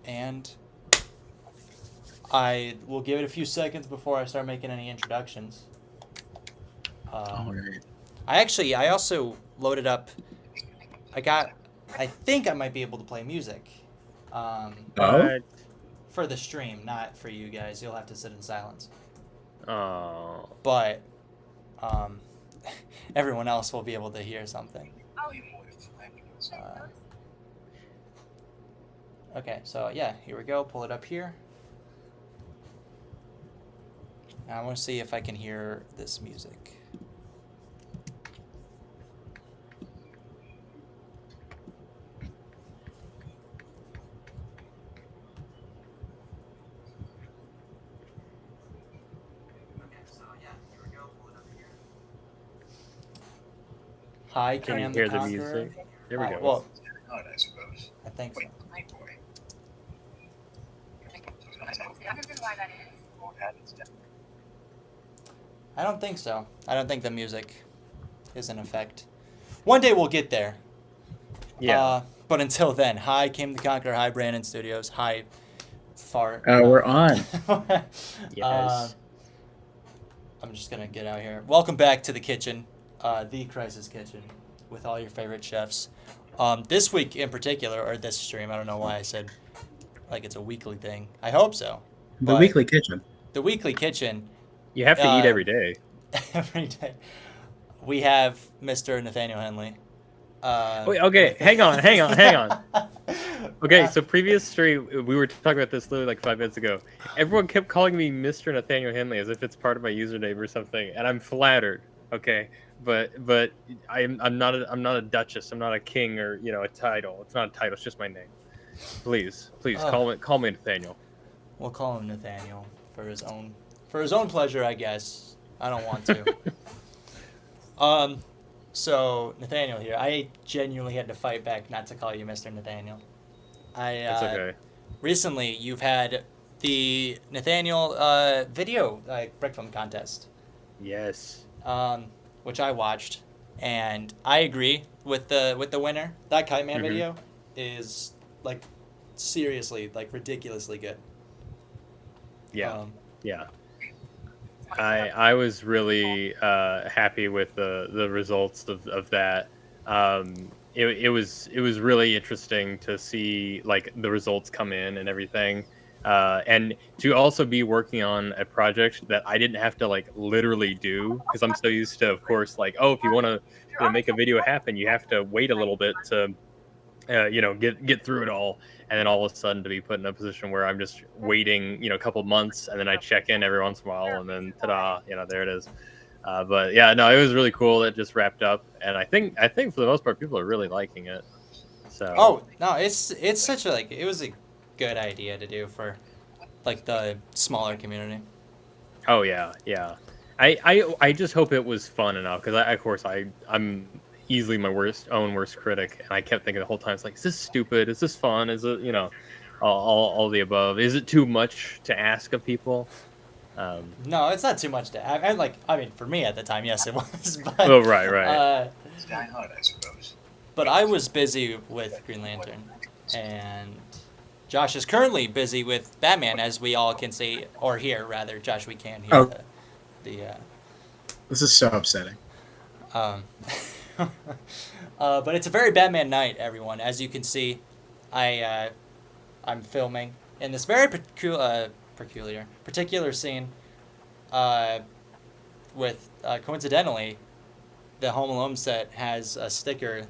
And I will give it a few seconds before I start making any introductions. All right. I also loaded up. I think I might be able to play music. Oh, For the stream, not for you guys. You'll have to sit in silence. Oh. But um, everyone else will be able to hear something. Okay, so yeah, here we go. Pull it up here. Now I want to see if I can hear this music. Hi, Can you Cam hear the the Conqueror. music? There we go. Well, I suppose. I think so. I don't think so. I don't think the music is in effect. One day we'll get there. Yeah. But until then, hi, Cam the Conqueror. Hi, Brandon Studios. Hi, Fart. we're on. Yes. I'm just gonna get out here. Welcome back to the kitchen, the Crisis Kitchen, with all your favorite chefs. This week in particular, or this stream, I don't know why I said like it's a weekly thing. I hope so. The But weekly kitchen. The weekly kitchen. You have to eat every day. Every day. We have Mr. Nathaniel Henley. Wait, okay, hang on. Okay, so previous stream, we were talking about this literally like 5 minutes ago. Everyone kept calling me Mr. Nathaniel Henley as if it's part of my username or something, and I'm flattered. Okay, but I'm not a duchess. I'm not a king or a title. It's not a title. It's just my name. Please, call me Nathaniel. We'll call him Nathaniel for his own pleasure, I guess. I don't want to. So Nathaniel here. I genuinely had to fight back not to call you Mr. Nathaniel. It's okay. Recently, you've had the Nathaniel video brick film contest. Yes. Which I watched, and I agree with the winner. That Kite Man video is like seriously like ridiculously good. Yeah. Yeah. I was really happy with the results of that. It was really interesting to see like the results come in and everything, and to also be working on a project that I didn't have to like literally do, because I'm so used to, of course, like, oh, if you want to make a video happen, you have to wait a little bit to get through it all, and then all of a sudden to be put in a position where I'm just waiting a couple months, and then I check in every once in a while, and then ta-da, there it is. But yeah, no, it was really cool. It just wrapped up, and I think for the most part people are really liking it. So no, it's such a it was a good idea to do for like the smaller community. Oh yeah. I just hope it was fun enough, because I'm easily my worst critic, and I kept thinking the whole time, it's like, is this stupid? Is this fun? Is it all the above? Is it too much to ask of people? No, it's not too much to ask. I mean, for me at the time, yes, it was. But, oh, right. It's Die Hard, I suppose. But I was busy with Green Lantern, and Josh is currently busy with Batman, as we all can see, or hear, rather. Josh, we can hear This is so upsetting. But it's a very Batman night, everyone. As you can see, I'm filming in this very particular scene with, coincidentally, the Home Alone set has a sticker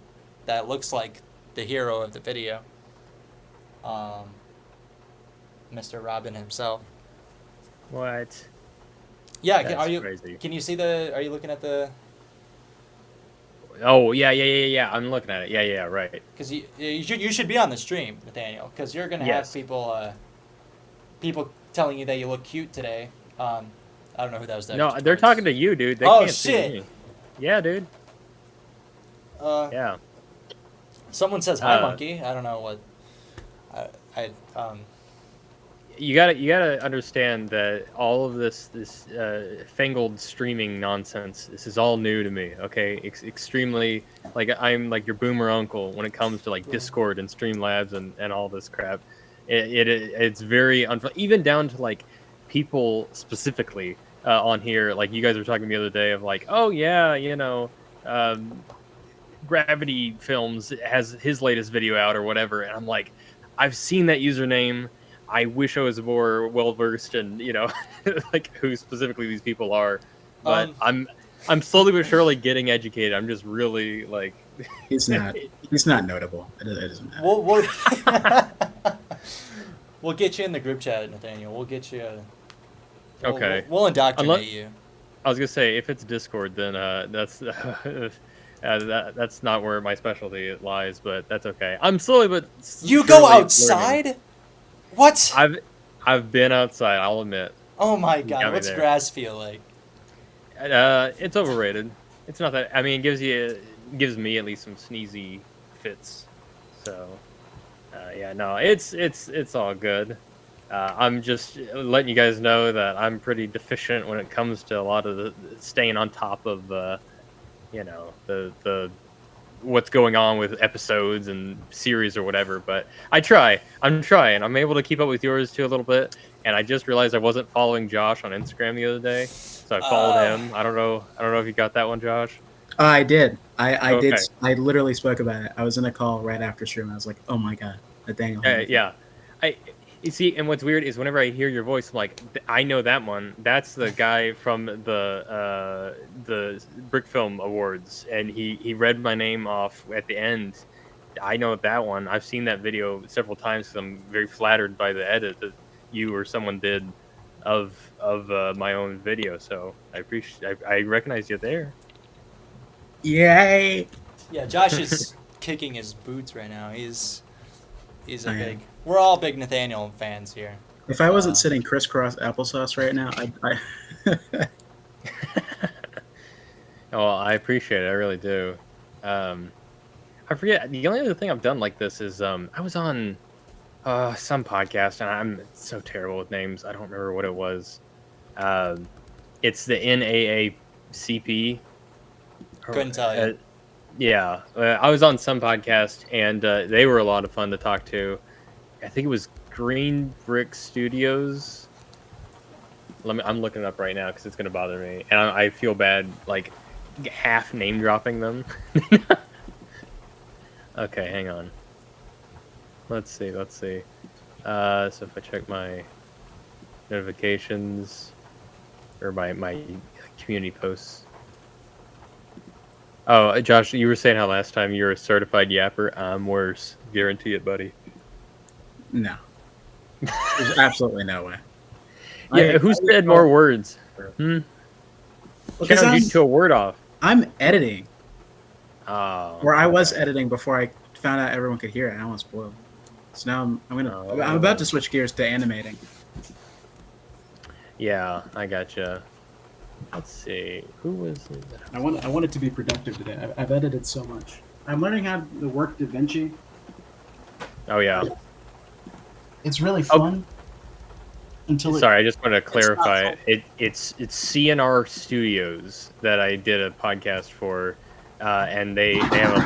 that looks like the hero of the video, Mr. Robin himself. What? Yeah, That's are you? crazy. Can you see the? Are you looking at the? Oh yeah. I'm looking at it. Yeah, right. Because you should be on the stream, Nathaniel, because you're gonna have people telling you that you look cute today. I don't know who that was. No, they're talking to you, dude. They can't see me. Yeah, dude. Yeah. Someone says hi, monkey. I don't know what. You gotta understand that all of this fangled streaming nonsense, this is all new to me. Okay, extremely, like, I'm like your boomer uncle when it comes to like Discord and Streamlabs and all this crap. It's very even down to like people specifically on here. Like you guys were talking the other day of like, oh yeah, Gravity Films has his latest video out or whatever, and I'm like, I've seen that username. I wish I was more well versed in like who specifically these people are, but I'm slowly but surely getting educated. I'm just really like he's not notable. It doesn't matter. We'll get you in the group chat, Nathaniel. We'll get you. Okay. We'll indoctrinate you. I was gonna say if it's Discord, then that's that's not where my specialty lies, but that's okay. I'm slowly but you go outside. Learning. What? I've been outside. I'll admit. Oh my god! What's grass feel like? It's overrated. It's not that. I mean, it gives me at least some sneezy fits. So, yeah, no, it's all good. I'm just letting you guys know that I'm pretty deficient when it comes to a lot of the staying on top of, the what's going on with episodes and series or whatever. But I'm trying. I'm able to keep up with yours too a little bit. And I just realized I wasn't following Josh on Instagram the other day, so I followed him. I don't know if you got that one, Josh. I did. I did. I literally spoke about it. I was in a call right after stream. I was like, oh my god, Nathaniel. Yeah. You see, and what's weird is whenever I hear your voice, I'm like, I know that one. That's the guy from the Brick Film Awards, and he read my name off at the end. I know that one. I've seen that video several times because I'm very flattered by the edit that you or someone did of my own video. So I recognize you there. Yay! Yeah, Josh is kicking his boots right now. He's a big. We're all big Nathaniel fans here. If I wasn't sitting crisscross applesauce right now, Oh, I appreciate it. I really do. I forget. The only other thing I've done like this is I was on some podcast, and I'm so terrible with names. I don't remember what it was. It's the NAACP. Couldn't tell you. Yeah, I was on some podcast, and they were a lot of fun to talk to. I think it was Green Brick Studios. I'm looking it up right now because it's going to bother me, and I feel bad like half name dropping them. Okay, hang on. Let's see. So if I check my notifications or my community posts. Oh, Josh, you were saying how last time you were a certified yapper. I'm worse. Guarantee it, buddy. No. There's absolutely no way. Yeah, who said more words? Challenge you to a word off. I'm editing. Oh. Or I was editing before I found out everyone could hear it. I almost spoiled. So now I'm about to switch gears to animating. Yeah, I gotcha. Let's see. Who was it? I want it to be productive today. I've edited so much. I'm learning how to work DaVinci. Oh yeah. It's really fun. Sorry, I just want to clarify. It's CNR Studios that I did a podcast for, and they have a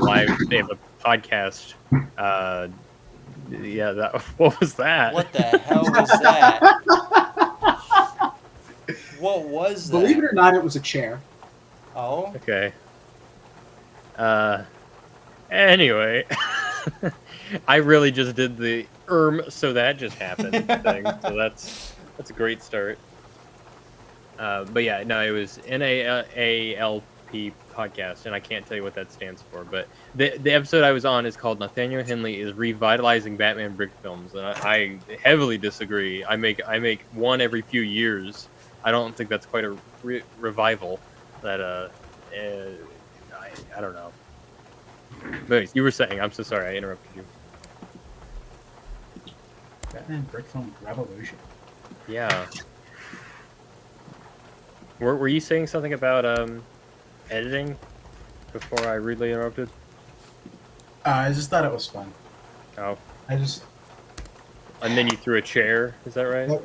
podcast. Yeah, what was that? What the hell was that? What was that? Believe it or not, it was a chair. Oh. Okay. Anyway, I really just did the so that just happened thing. So that's a great start. But yeah, no, it was NAALP podcast, and I can't tell you what that stands for. But the episode I was on is called Nathaniel Henley is Revitalizing Batman Brick Films, and I heavily disagree. I make one every few years. I don't think that's quite a revival. That I don't know. But anyways, you were saying. I'm so sorry I interrupted you. Batman Brick Film Revolution. Yeah. Were you saying something about editing before I rudely interrupted? I just thought it was fun. Oh. And then you threw a chair. Is that right?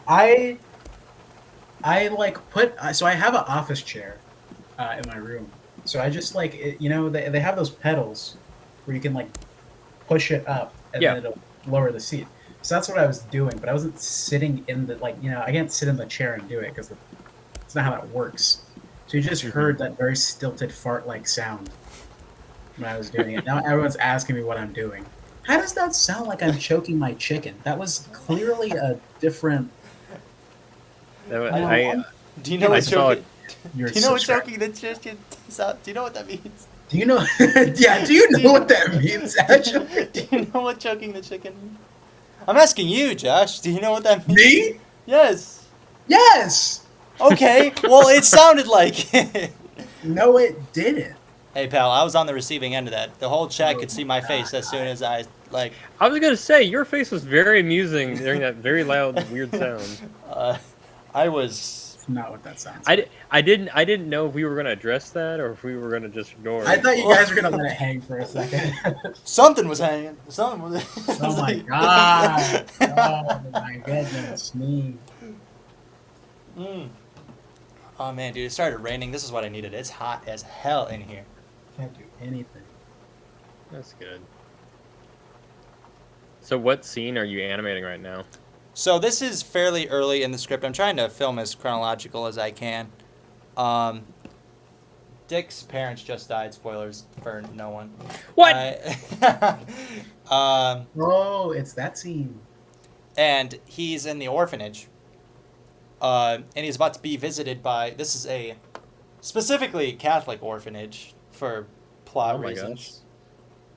I so I have an office chair in my room. So I just they have those pedals where you can push it up and then it'll lower the seat. So that's what I was doing, but I wasn't sitting in the I can't sit in the chair and do it because it's not how that works. So you just heard that very stilted fart-like sound when I was doing it. Now everyone's asking me what I'm doing. How does that sound like I'm choking my chicken? That was clearly a different. Do you know what choking? You're Do you know what subscribed. choking the chicken sound? Do you know what that means? Do you know? Yeah. Do you know what that means? Actually, Do you know what choking the chicken means? I'm asking you, Josh. Do you know what that means? me? Yes. Yes. Okay. Well, it sounded like it. No, it didn't. Hey, pal, I was on the receiving end of that. The whole chat could see my God. face as soon as I I was gonna say your face was very amusing during that very loud, weird sound. I was. It's not what that sounds. I didn't know if we were gonna address that or if we were gonna just ignore it. I thought you guys were gonna let it hang for a second. Something was hanging. Something was. Oh my god! Oh my goodness me! Oh man, dude, it started raining. This is what I needed. It's hot as hell in here. Can't do anything. That's good. So what scene are you animating right now? So this is fairly early in the script. I'm trying to film as chronological as I can. Dick's parents just died. Spoilers for no one. What? Oh, it's that scene. And he's in the orphanage. And he's about to be visited by. This is a specifically Catholic orphanage for plot reasons.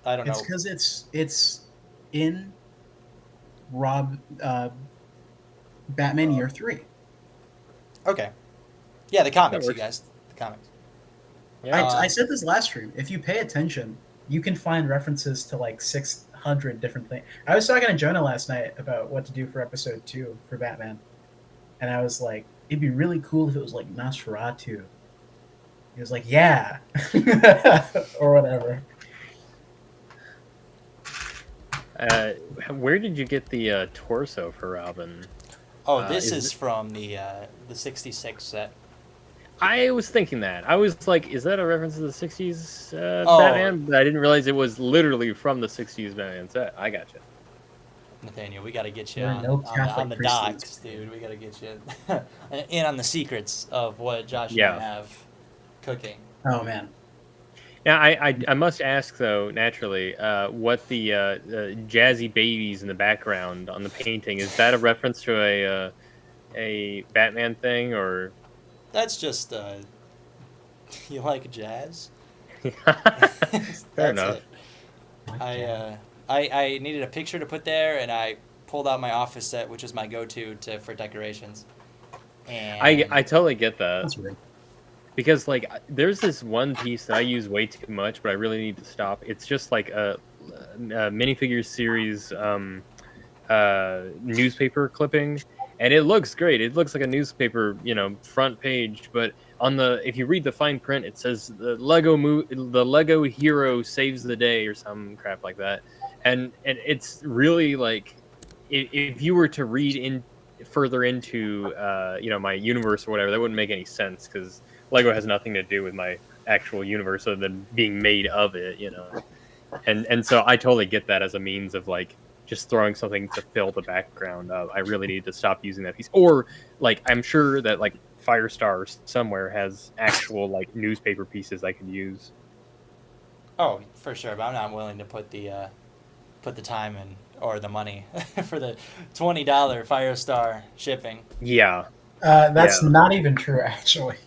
I don't know. It's because it's in Batman Year 3. Okay. Yeah, the comics, you guys. The comics. Yeah. I said this last stream. If you pay attention, you can find references to like 600 different things. I was talking to Jonah last night about what to do for episode 2 for Batman. And I was like, it'd be really cool if it was like Nosferatu. He was like, yeah. Or whatever. Where did you get the torso for Robin? Oh, this is from the 66 set. I was thinking that. I was like, is that a reference to the 60s Oh. Batman? But I didn't realize it was literally from the 60s Batman set. I gotcha. Nathaniel, we got to get you There are on, no on Catholic the priests. docks, dude. We got to get you in on the secrets of what Josh Yeah. and I have cooking. Oh, man. Now, I must ask, though, naturally, what the jazzy babies in the background on the painting, is that a reference to a Batman thing, or? That's just, you like jazz? Fair enough. It. I needed a picture to put there, and I pulled out my office set, which is my go-to for decorations. And I totally get that. That's weird. Because, like, there's this one piece that I use way too much, but I really need to stop. It's just like a minifigure series newspaper clipping, and it looks great. It looks like a newspaper, front page. But if you read the fine print, it says the Lego hero saves the day or some crap like that. And it's really like, if you were to read further into my universe or whatever, that wouldn't make any sense because Lego has nothing to do with my actual universe other than being made of it, And so I totally get that as a means of like just throwing something to fill the background of. I really need to stop using that piece. Or like I'm sure that like Firestar somewhere has actual like newspaper pieces I could use. Oh, for sure, but I'm not willing to put the time in or the money for the $20 Firestar shipping. Yeah. That's not even true, actually.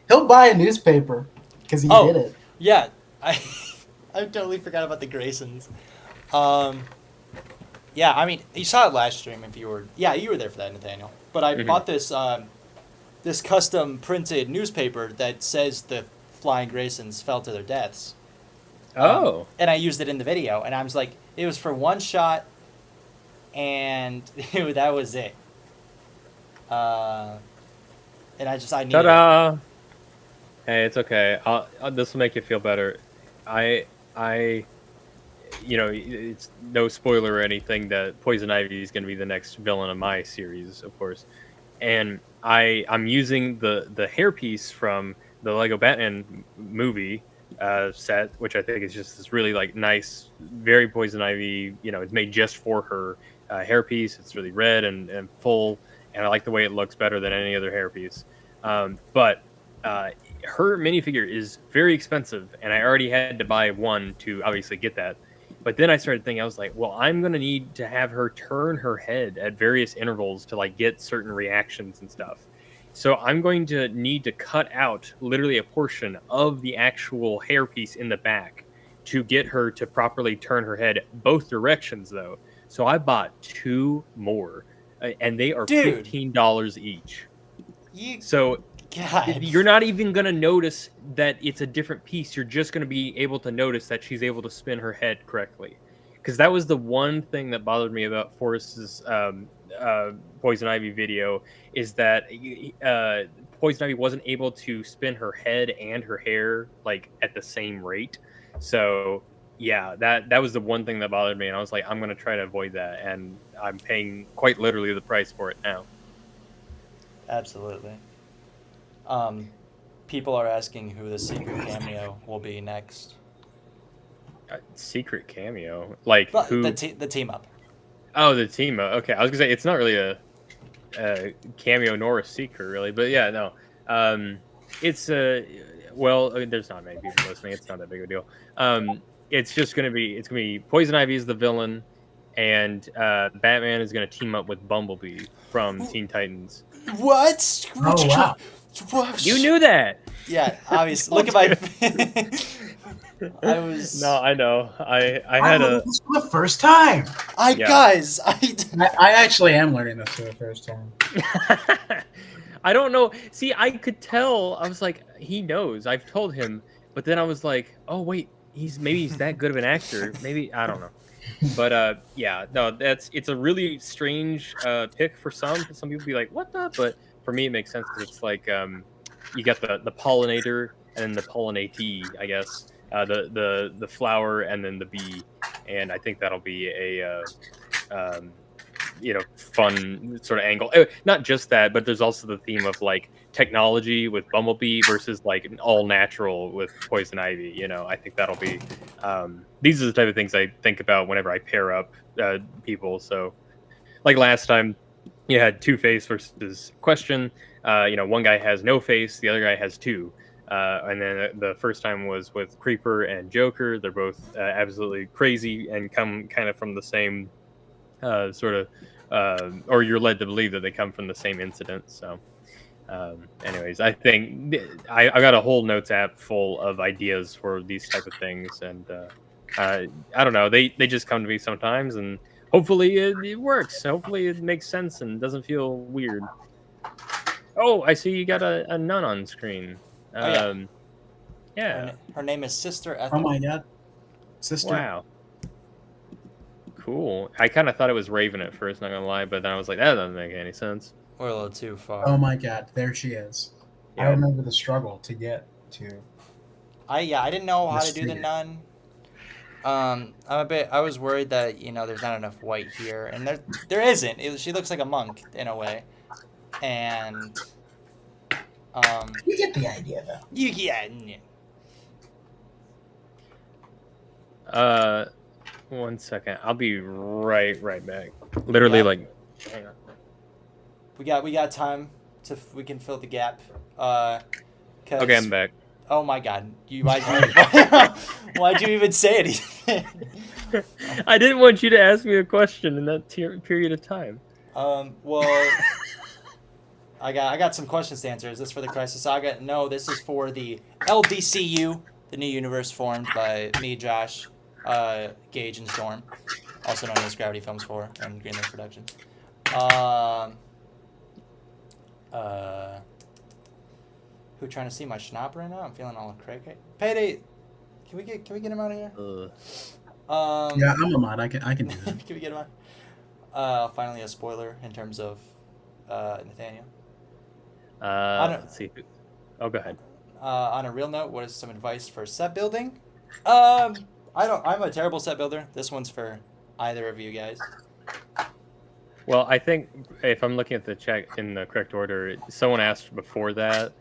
He'll buy a newspaper because he did it. Yeah, I totally forgot about the Graysons. Yeah, I mean, you saw it last stream if you were... Yeah, you were there for that, Nathaniel. But I bought this this custom printed newspaper that says the Flying Graysons fell to their deaths. Oh. And I used it in the video, and I was like, it was for one shot, and that was it. And I needed Ta-da! It. Hey, it's okay. This will make you feel better. It's no spoiler or anything that Poison Ivy is going to be the next villain of my series, of course. And I'm using the hairpiece from the Lego Batman movie set, which I think is just this really like nice, very Poison Ivy. You know, it's made just for her hairpiece. It's really red and full, and I like the way it looks better than any other hairpiece. But her minifigure is very expensive, and I already had to buy one to obviously get that. But then I started thinking, I was like, well, I'm gonna need to have her turn her head at various intervals to like get certain reactions and stuff. So I'm going to need to cut out literally a portion of the actual hairpiece in the back to get her to properly turn her head both directions, though. So I bought 2 more, and they are Dude. $15 each. So God. you're not even going to notice that it's a different piece. You're just going to be able to notice that she's able to spin her head correctly. Because that was the one thing that bothered me about Forrest's Poison Ivy video, is that Poison Ivy wasn't able to spin her head and her hair like at the same rate. So yeah, that was the one thing that bothered me, and I was like, I'm going to try to avoid that, and I'm paying quite literally the price for it now. Absolutely. People are asking who the secret cameo will be next. Secret cameo, like But who? the team up. Oh, the team. Okay, I was gonna say it's not really a cameo nor a secret, really, but yeah, no. It's well, I mean, there's not many people listening. It's not that big of a deal. It's gonna be Poison Ivy is the villain, and Batman is gonna team up with Bumblebee from Teen Titans. What? Oh, wow. You knew that? Yeah, obviously. Look at my. I was. No, I know. I had a. This for the first time. Yeah. Guys, I actually am learning this for the first time. I don't know. See, I could tell. I was like, he knows. I've told him, but then I was like, oh wait, maybe he's that good of an actor. Maybe I don't know. But yeah, no, it's a really strange pick for some. Some people be like, what the? But for me, it makes sense because it's like you got the pollinator and then the pollinatee, I guess. The flower and then the bee, and I think that'll be a fun sort of angle. Not just that, but there's also the theme of like technology with Bumblebee versus like an all natural with Poison Ivy. You know, I think that'll be these are the type of things I think about whenever I pair up people. So like last time you had Two-Face versus Question. One guy has no face, the other guy has 2. And then the first time was with Creeper and Joker. They're both absolutely crazy and come kind of from the same or you're led to believe that they come from the same incident. So anyways, I think I got a whole notes app full of ideas for these type of things. And I don't know, they just come to me sometimes, and hopefully it works. Hopefully it makes sense and doesn't feel weird. Oh, I see you got a nun on screen. Yeah. Her name is Sister Ethel. Oh my god. Sister. Wow. Cool. I kind of thought it was Raven at first, not gonna lie, but then I was like, that doesn't make any sense. We're a little too far. Oh my god, there she is. Yeah. I remember the struggle to get to. I didn't know how to do the nun. I was worried that there's not enough white here, and there isn't. She looks like a monk in a way, and You get the idea, though. yeah. One second. I'll be right back. Literally, hang on. We got time we can fill the gap. Okay, I'm back. Oh my god, why'd you even say anything? I didn't want you to ask me a question in that period of time. Well, I got some questions to answer. Is this for the Crisis Saga? No, this is for the LDCU, the new universe formed by me, Josh, Gage, and Storm, also known as Gravity Films 4 and Greenland Productions. Who trying to see my schnopp right now? I'm feeling all crazy. Payday, can we get him out of here? Yeah, I'm a mod. I can do that. Can we get him out? Finally, a spoiler in terms of Nathaniel. Let's see. Oh, go ahead. On a real note, what is some advice for set building? I'm a terrible set builder. This one's for either of you guys. Well, I think if I'm looking at the check in the correct order, someone asked before that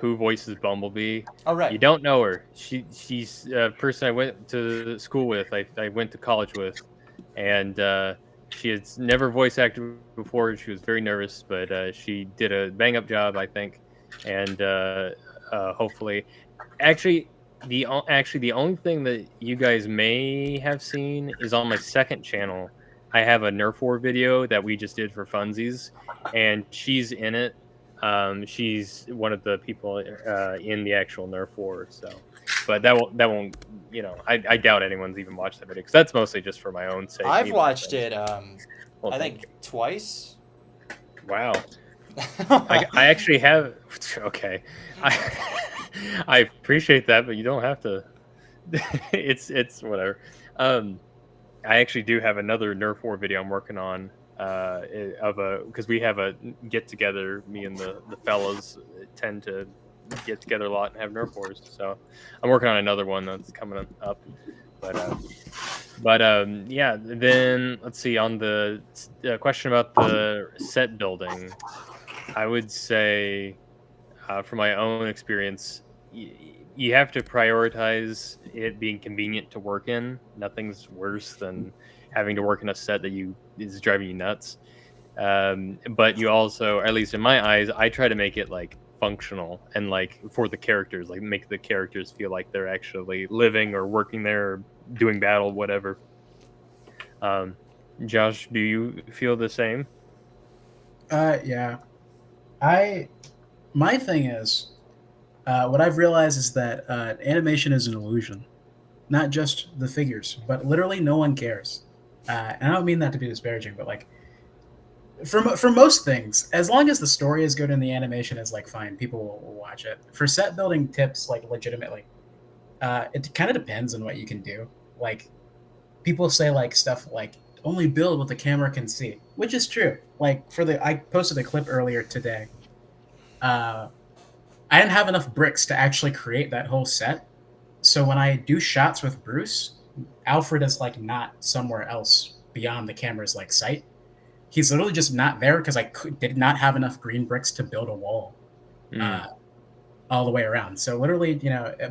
who voices Bumblebee. All right. You don't know her. She's a person I went to school with. I went to college with, and she had never voice acted before. She was very nervous, but she did a bang up job, I think, and hopefully, actually. The only thing that you guys may have seen is on my second channel. I have a Nerf War video that we just did for funsies, and she's in it. She's one of the people in the actual Nerf War. So, but that won't. I doubt anyone's even watched that video because that's mostly just for my own sake. I've watched it. Well, I think twice. Wow. I actually have. Okay, I appreciate that, but you don't have to. it's whatever. I actually do have another Nerf War video I'm working on. Because we have a get together. Me and the fellas tend to get together a lot and have Nerf Wars. So I'm working on another one that's coming up. But yeah. Then let's see on the question about the set building. I would say, from my own experience, you have to prioritize it being convenient to work in. Nothing's worse than having to work in a set that is driving you nuts. But you also, at least in my eyes, I try to make it like functional and like for the characters, like make the characters feel like they're actually living or working there or doing battle, whatever. Josh, do you feel the same? Yeah. My thing is, what I've realized is that animation is an illusion, not just the figures, but literally no one cares. And I don't mean that to be disparaging, but like for most things, as long as the story is good and the animation is like fine, people will watch it. For set building tips, like legitimately, it kind of depends on what you can do. Like people say like stuff like only build what the camera can see, which is true. Like I posted a clip earlier today. I didn't have enough bricks to actually create that whole set. So when I do shots with Bruce, Alfred is like not somewhere else beyond the camera's like sight. He's literally just not there because did not have enough green bricks to build a wall all the way around. So literally,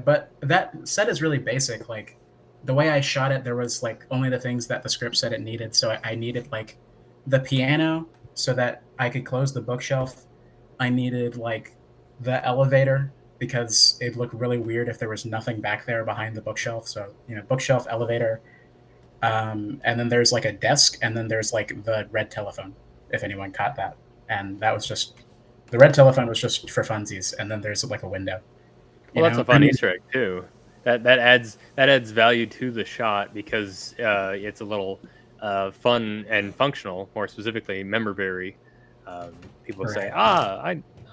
but that set is really basic. Like the way I shot it, there was like only the things that the script said it needed. So I needed like the piano so that I could close the bookshelf. I needed like the elevator because it'd look really weird if there was nothing back there behind the bookshelf. So, bookshelf, elevator. And then there's like a desk, and then there's like the red telephone, if anyone caught that. And that was the red telephone was just for funsies. And then there's like a window. Well, that's a fun Easter egg too. That adds value to the shot because it's a little fun and functional. More specifically, member berry. People Right. say,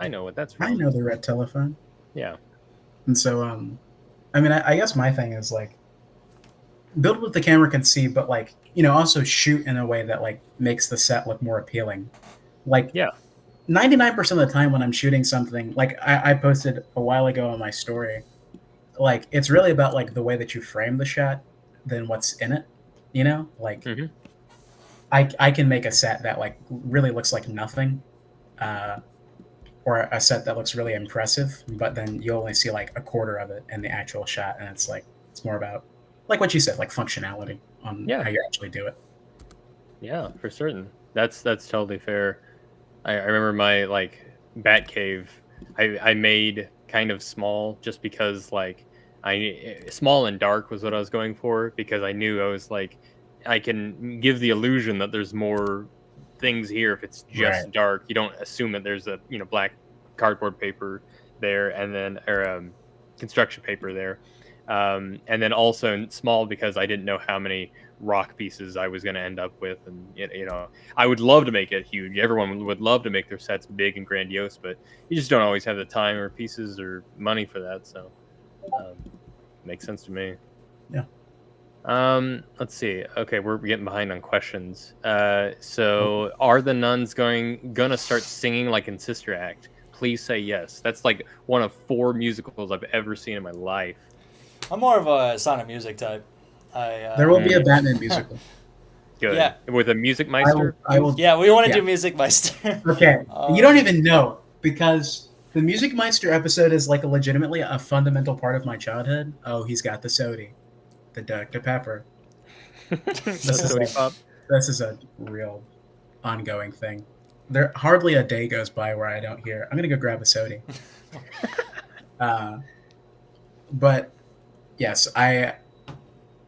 I know what that's from. I know the red telephone. Yeah. And so, I guess my thing is like build what the camera can see, but like, also shoot in a way that like makes the set look more appealing. Like, yeah, 99% of the time when I'm shooting something, like I posted a while ago on my story, like it's really about like the way that you frame the shot than what's in it. Like I can make a set that like really looks like nothing, or a set that looks really impressive, but then you only see like a quarter of it in the actual shot, and it's more about like what you said, like functionality on how you actually do it. Yeah, for certain. That's totally fair. I remember my like bat cave. I made kind of small just because like small and dark was what I was going for because I knew I was like I can give the illusion that there's more things here if it's just dark. You don't assume that there's a black cardboard paper there and then construction paper there, and then also small because I didn't know how many rock pieces I was going to end up with, and I would love to make it huge. Everyone would love to make their sets big and grandiose, but you just don't always have the time or pieces or money for that. So makes sense to me. Yeah. Let's see. Okay, we're getting behind on questions. So are the nuns gonna start singing like in Sister Act? Please say yes. That's like one of 4 musicals I've ever seen in my life. I'm more of a Sound of Music type. There will be a Batman musical. Good. Yeah. With a music meister? I will Yeah, we want to do Music Meister. Okay. You don't even know because The Music Meister episode is like legitimately a fundamental part of my childhood. Oh, he's got the sody, the Dr. Pepper. Sody pop. This is a real ongoing thing. There hardly a day goes by where I don't hear, I'm gonna go grab a sody. But yes, I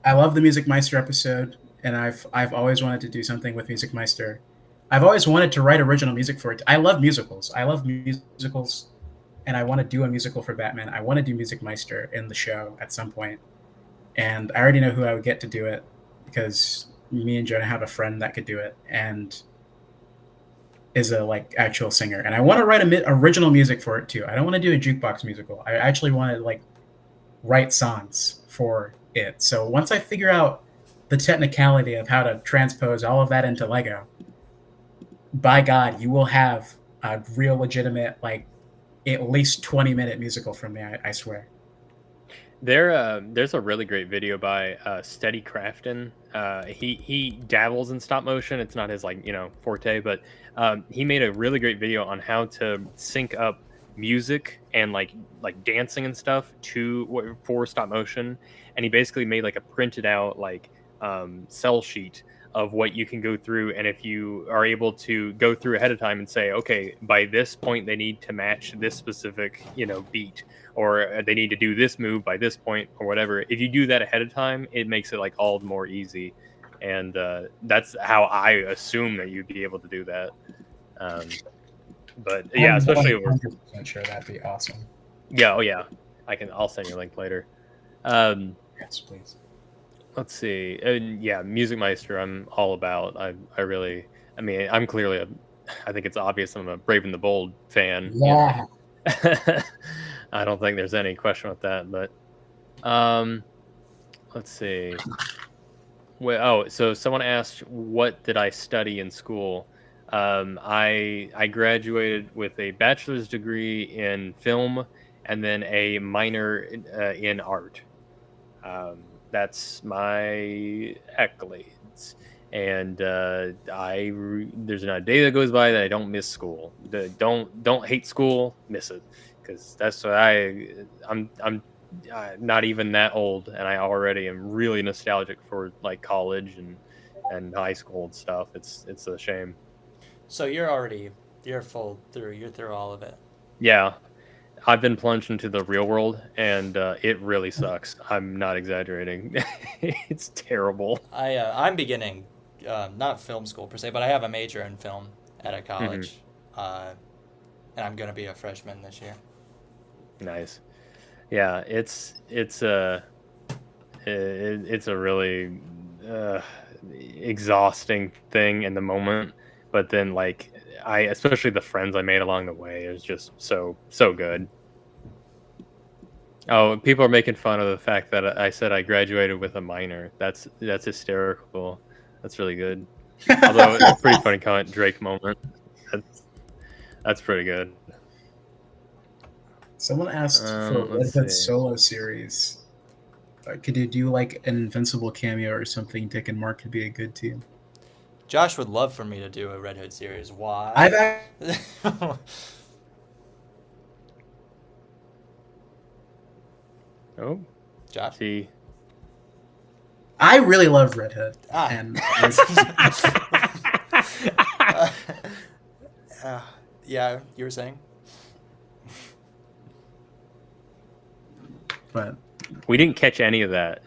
love the Music Meister episode, and I've always wanted to do something with Music Meister. I've always wanted to write original music for it. I love musicals. And I want to do a musical for Batman. I want to do Music Meister in the show at some point. And I already know who I would get to do it because me and Jonah have a friend that could do it and is a like actual singer. And I want to write original music for it too. I don't want to do a jukebox musical. I actually want to like write songs for it. So once I figure out the technicality of how to transpose all of that into Lego, by God, you will have a real legitimate, like, at least 20-minute musical from me, I swear. There's a really great video by Steady Crafton. He dabbles in stop motion. It's not his forte, but he made a really great video on how to sync up music and like dancing and stuff for stop motion. And he basically made like a printed out cell sheet of what you can go through, and if you are able to go through ahead of time and say, okay, by this point they need to match this specific beat, or they need to do this move by this point or whatever, if you do that ahead of time, it makes it like all the more easy. And that's how I assume that you'd be able to do that. But yeah, especially I'm 100% sure that'd be awesome. Yeah, oh yeah, I'll send you a link later. Yes, please. Let's see. Yeah, Music Meister, I'm all about. I'm clearly I think it's obvious I'm a Brave and the Bold fan. Yeah. I don't think there's any question with that, but let's see. Well, so someone asked, what did I study in school? I graduated with a bachelor's degree in film and then a minor in art. That's my accolades, and there's not a day that goes by that I don't miss school. Don't hate school, miss it, because that's what I'm not even that old, and I already am really nostalgic for like college and high school and stuff. It's a shame. So you're through all of it. Yeah. I've been plunged into the real world, and it really sucks. I'm not exaggerating. It's terrible. I'm beginning, not film school per se, but I have a major in film at a college, and I'm going to be a freshman this year. Nice. Yeah, it's a really exhausting thing in the moment, but then especially the friends I made along the way is just so good. Oh, people are making fun of the fact that I said I graduated with a minor. That's hysterical. That's really good. Although it's a pretty funny comment, Drake moment. That's pretty good. Someone asked for a Red Hood solo series. Could you do like an Invincible cameo or something? Dick and Mark could be a good team. Josh would love for me to do a Red Hood series. Why? Oh, Josh. See. I really love Red Hood. And yeah, you were saying. But we didn't catch any of that.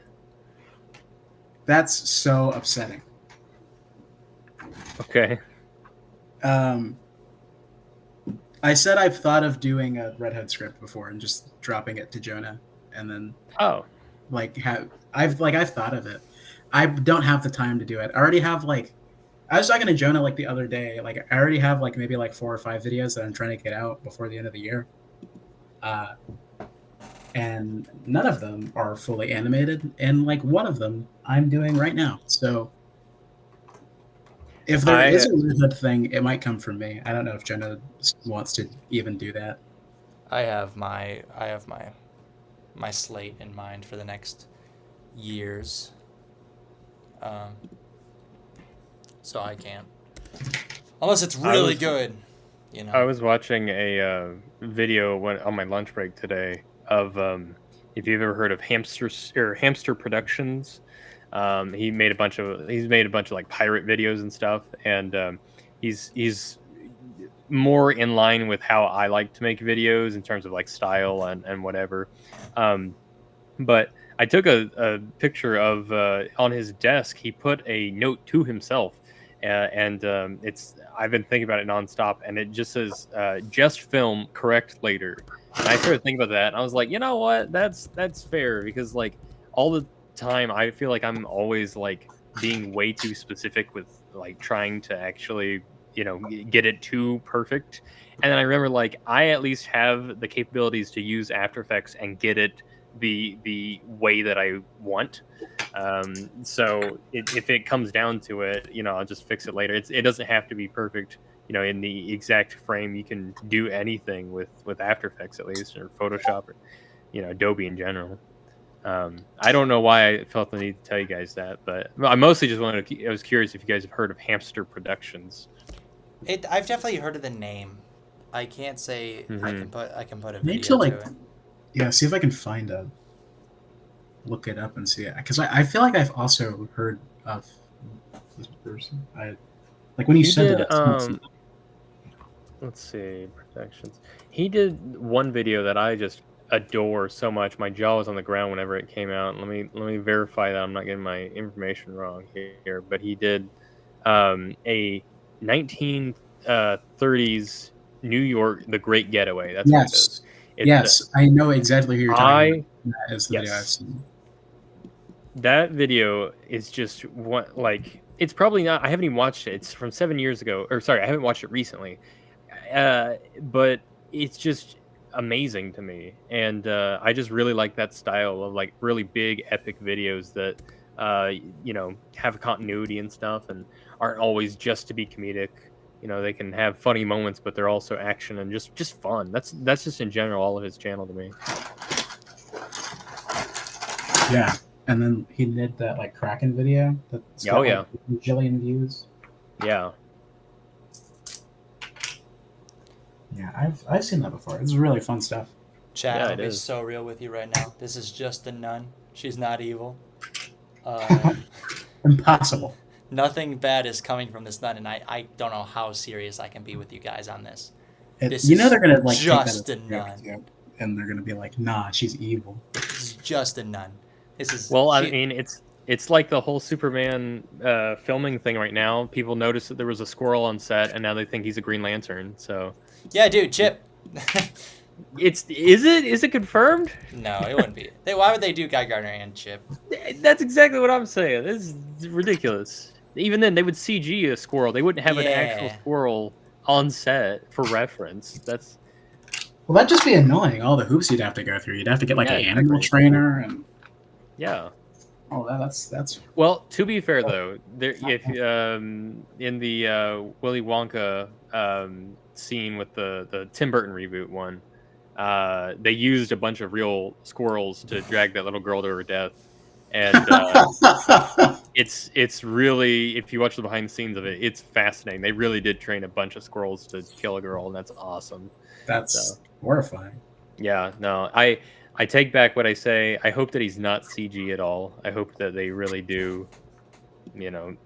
That's so upsetting. Okay. I said I've thought of doing a Red Hood script before and just dropping it to Jonah, and then I've thought of it. I don't have the time to do it. I already have I was talking to Jonah the other day. I already have maybe 4 or 5 videos that I'm trying to get out before the end of the year. And none of them are fully animated, and one of them I'm doing right now. So if there is a Red Hood thing, it might come from me. I don't know if Jonah wants to even do that. I have my slate in mind for the next years. So I can't. Unless it's really good. You know. I was watching a video on my lunch break today of if you've ever heard of Hamster Productions. He's made a bunch of like pirate videos and stuff, and he's more in line with how I like to make videos in terms of like style and whatever. But I took a picture of on his desk. He put a note to himself, and it's I've been thinking about it nonstop, and it just says "just film, correct later." And I started thinking about that, and I was like, you know what? That's fair because like all the time I feel like I'm always like being way too specific with like trying to actually get it too perfect. And then I remember like I at least have the capabilities to use After Effects and get it the way that I want. So if it comes down to it, I'll just fix it later. It doesn't have to be perfect, in the exact frame. You can do anything with After Effects at least, or Photoshop, or Adobe in general. I don't know why I felt the need to tell you guys that, but I mostly just I was curious if you guys have heard of Hamster Productions. I've definitely heard of the name. I can't say I can put a video Need to like, to it. yeah, see if I can look it up and see it, because I feel like I've also heard of this person. Like when you said that. Let's see, Productions. He did one video that I just adore so much. My jaw was on the ground whenever it came out. Let me verify that I'm not getting my information wrong here. But he did a 1930s New York, The Great Getaway. That's what it is. Yes, I know exactly who you're talking about. That is the video I've seen. That video is just what, like, it's probably not. I haven't even watched it. It's from 7 years ago, or sorry, I haven't watched it recently. But it's just amazing to me, and I just really like that style of like really big epic videos that have continuity and stuff, and aren't always just to be comedic. They can have funny moments, but they're also action and just fun. That's just in general all of his channel to me. Yeah, and then he did that like Kraken video. That's got, like, a bajillion views. Yeah. Yeah, I've seen that before. It's really fun stuff. Chat, I'll be so real with you right now. This is just a nun. She's not evil. Impossible. Nothing bad is coming from this nun, and I don't know how serious I can be with you guys on this. They're gonna like just a nun, and they're gonna be like, "Nah, she's evil." This is just a nun. This is I mean, it's like the whole Superman filming thing right now. People noticed that there was a squirrel on set, and now they think he's a Green Lantern. So yeah, dude, Chip. Is it confirmed? No, it wouldn't be. Why would they do Guy Gardner and Chip? That's exactly what I'm saying. This is ridiculous. Even then, they would CG a squirrel. They wouldn't have an actual squirrel on set for reference. Well, that'd just be annoying. All the hoops you'd have to go through. You'd have to get like an animal trainer and. Yeah. Oh, that's. Well, to be fair though, if in the Willy Wonka scene with the Tim Burton reboot one, they used a bunch of real squirrels to drag that little girl to her death, and it's really, if you watch the behind the scenes of it, it's fascinating. They really did train a bunch of squirrels to kill a girl, and that's awesome. That's horrifying. Yeah, no, I take back what I say. I hope that he's not CG at all. I hope that they really do, get a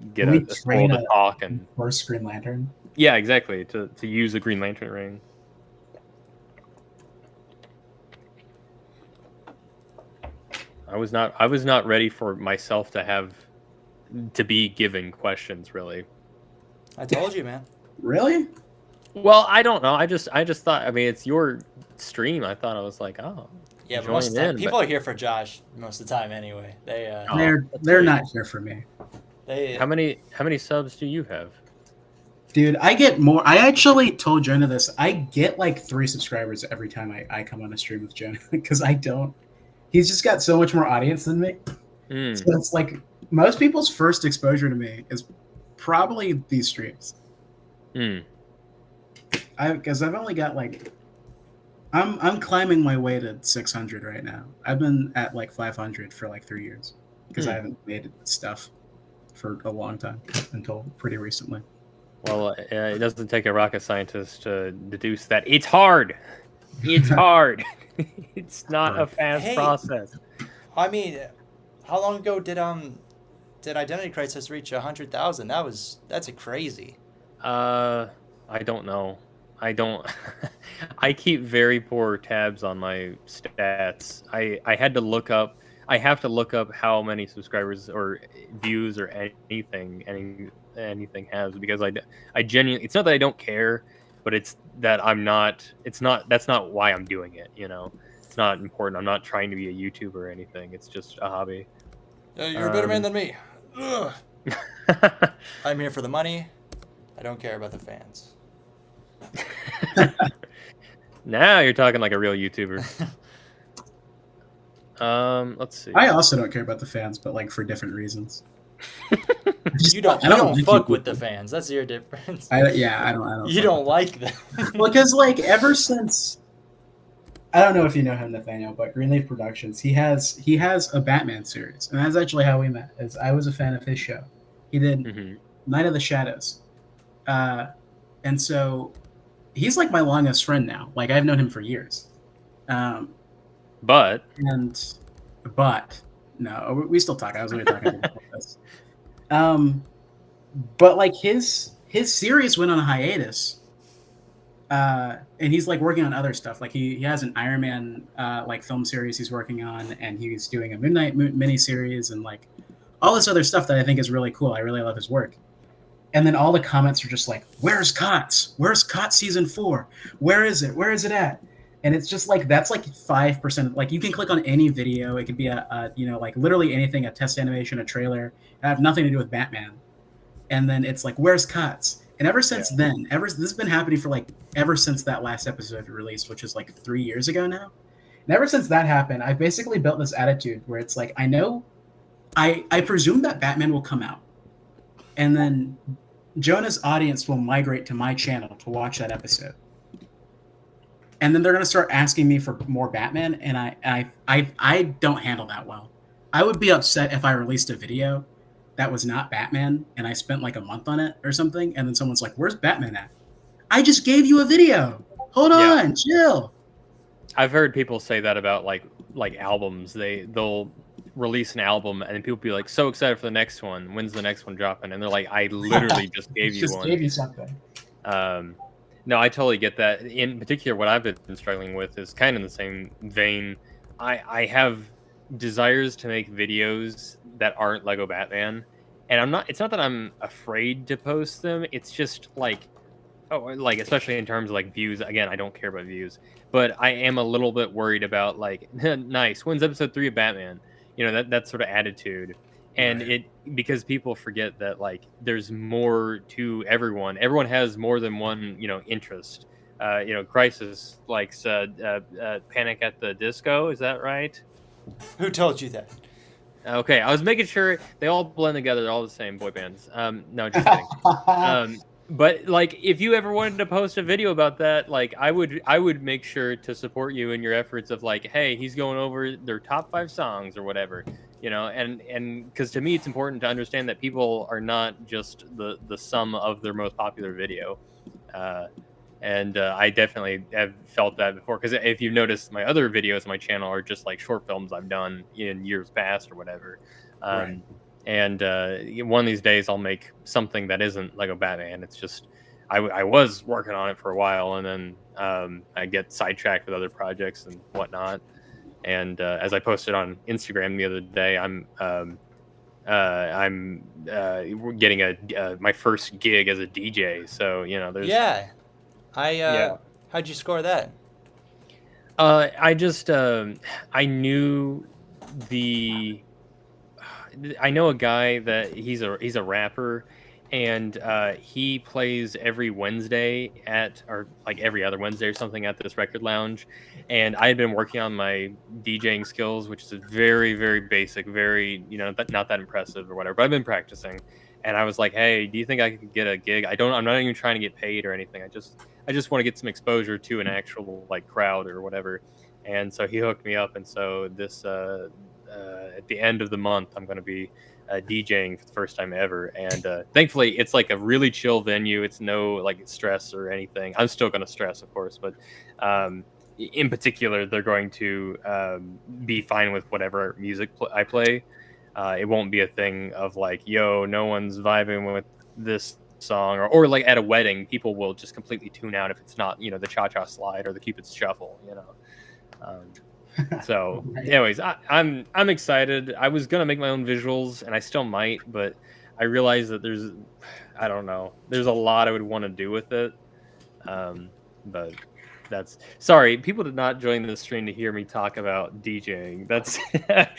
squirrel to talk and first Green Lantern. Yeah, exactly. To use a Green Lantern ring. I was not ready for myself to be given questions, really. I told you, man. Really? Well, I don't know. I just thought, I mean, it's your stream. I thought I was like, oh. Yeah, but most of the time, people are here for Josh most of the time anyway. They're not here for me. How many subs do you have? Dude, I get more. I actually told Jonah this. I get like 3 subscribers every time I come on a stream with Jonah, because I don't. He's just got so much more audience than me. So it's like most people's first exposure to me is probably these streams. Because I've only got like, I'm climbing my way to 600 right now. I've been at like 500 for like 3 years because I haven't made stuff for a long time until pretty recently. Well, it doesn't take a rocket scientist to deduce that it's hard. It's hard. It's not a fast Hey, process. I mean, how long ago did Identity Crisis reach 100,000? That's a crazy. I don't know. I don't. I keep very poor tabs on my stats. I had to look up. I have to look up how many subscribers or views or anything has, because I genuinely. It's not that I don't care, but it's that I'm not. It's not. That's not why I'm doing it. It's not important. I'm not trying to be a YouTuber or anything. It's just a hobby. You're a better man than me. Ugh. I'm here for the money. I don't care about the fans. Now you're talking like a real YouTuber. Let's see. I also don't care about the fans, but like for different reasons. You don't like fuck you. with the fans. That's your difference. I don't. You don't like them. Because like ever since, I don't know if you know him, Nathaniel, but Greenleaf Productions, he has a Batman series, and that's actually how we met. As I was a fan of his show. He did Night of the Shadows, and so he's like my longest friend now. Like I've known him for years. But no, we still talk. I was only talking about this. But like his series went on a hiatus. And he's like working on other stuff. Like he has an Iron Man like film series he's working on, and he's doing a Moon Knight mini series and like all this other stuff that I think is really cool. I really love his work. And then all the comments are just like, "Where's COTS? Where's COTS season 4? Where is it? Where is it at?" And it's just like that's like 5%. Like you can click on any video. It could be a like literally anything, a test animation, a trailer. It have nothing to do with Batman. And then it's like, "Where's COTS?" And ever since then, this has been happening for like ever since that last episode released, which is like 3 years ago now. And ever since that happened, I've basically built this attitude where it's like, I presume that Batman will come out, and then Jonah's audience will migrate to my channel to watch that episode. And then they're gonna start asking me for more Batman, and I don't handle that well. I would be upset if I released a video that was not Batman and I spent like a month on it or something, and then someone's like, "Where's Batman at?" I just gave you a video. Hold on, chill. I've heard people say that about like albums. They'll release an album and people be like so excited for the next one. When's the next one dropping? And they're like, I literally just gave you one. Gave you something. No, I totally get that. In particular, what I've been struggling with is kind of in the same vein. I have desires to make videos that aren't Lego Batman, and it's not that I'm afraid to post them. It's just like, especially in terms of like views. Again, I don't care about views, but I am a little bit worried about like, nice, when's episode 3 of Batman? That sort of attitude. And because people forget that like there's more to everyone. Everyone has more than one, interest. Crisis likes Panic at the Disco. Is that right? Who told you that? Okay, I was making sure they all blend together. They're all the same boy bands. No, just kidding. But like, if you ever wanted to post a video about that, like I would make sure to support you in your efforts of like, hey, he's going over their top 5 songs or whatever, and because to me it's important to understand that people are not just the sum of their most popular video. And I definitely have felt that before, because if you've noticed, my other videos on my channel are just like short films I've done in years past or whatever. And one of these days I'll make something that isn't Lego Batman. It's just I was working on it for a while, and then I get sidetracked with other projects and whatnot. And as I posted on Instagram the other day, I'm getting my first gig as a DJ. So there's How'd you score that? I just I knew I know a guy that he's a rapper, and he plays every Wednesday or like every other Wednesday or something at this record lounge. And I had been working on my DJing skills, which is very, very basic, very, not that impressive or whatever, but I've been practicing. And I was like, hey, do you think I could get a gig? I'm not even trying to get paid or anything. I just want to get some exposure to an actual like crowd or whatever. And so he hooked me up. And so this, at the end of the month, I'm going to be DJing for the first time ever, and thankfully it's like a really chill venue. It's no like stress or anything. I'm still going to stress, of course, but in particular, they're going to be fine with whatever music I play. It won't be a thing of like, yo, no one's vibing with this song, or like at a wedding, people will just completely tune out if it's not, the cha-cha slide or the Cupid's shuffle, So, anyways, I'm excited. I was gonna make my own visuals, and I still might, but I realized that I don't know, there's a lot I would want to do with it. But that's sorry, people did not join the stream to hear me talk about DJing. That's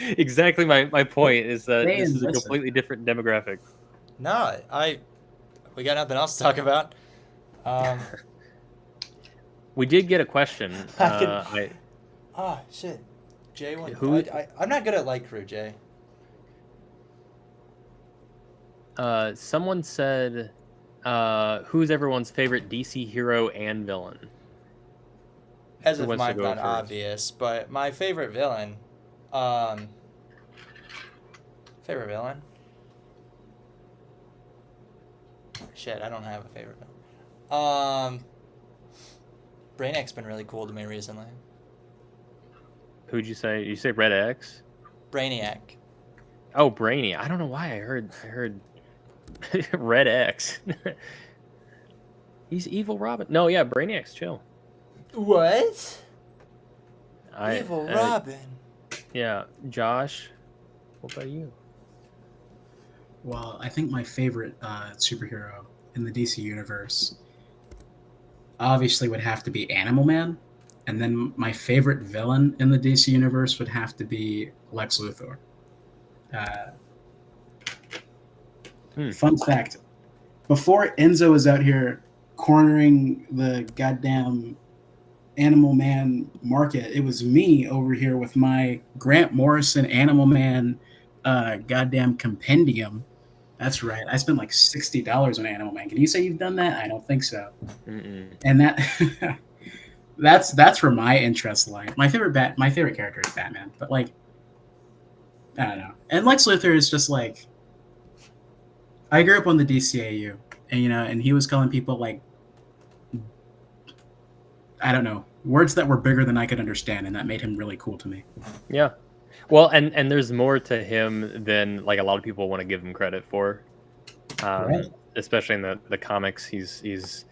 exactly my point. Is that this is a completely different demographic. No, we got nothing else to talk about. We did get a question. Shit. Jay, Who? I'm not good at light crew, Jay. Someone said, who's everyone's favorite DC hero and villain? As if mine's not obvious, but my favorite villain, Shit, I don't have a favorite villain. Brainiac's been really cool to me recently. Who'd you say? You say Red X? Brainiac. Oh, Brainy. I don't know why I heard Red X. He's evil Robin. No, yeah, Brainiac's chill. What? Evil Robin. Yeah, Josh. What about you? Well, I think my favorite superhero in the DC universe obviously would have to be Animal Man. And then my favorite villain in the DC universe would have to be Lex Luthor. Fun fact. Before Enzo was out here cornering the goddamn Animal Man market, it was me over here with my Grant Morrison Animal Man goddamn compendium. That's right. I spent like $60 on Animal Man. Can you say you've done that? I don't think so. Mm-mm. And that that's where my interest lie. My favorite character is Batman, but like I don't know. And Lex Luthor is just like, I grew up on the DCAU, and and he was calling people like, I don't know, words that were bigger than I could understand, and that made him really cool to me. Yeah. Well, and there's more to him than like a lot of people want to give him credit for. Right. Especially in the comics, he's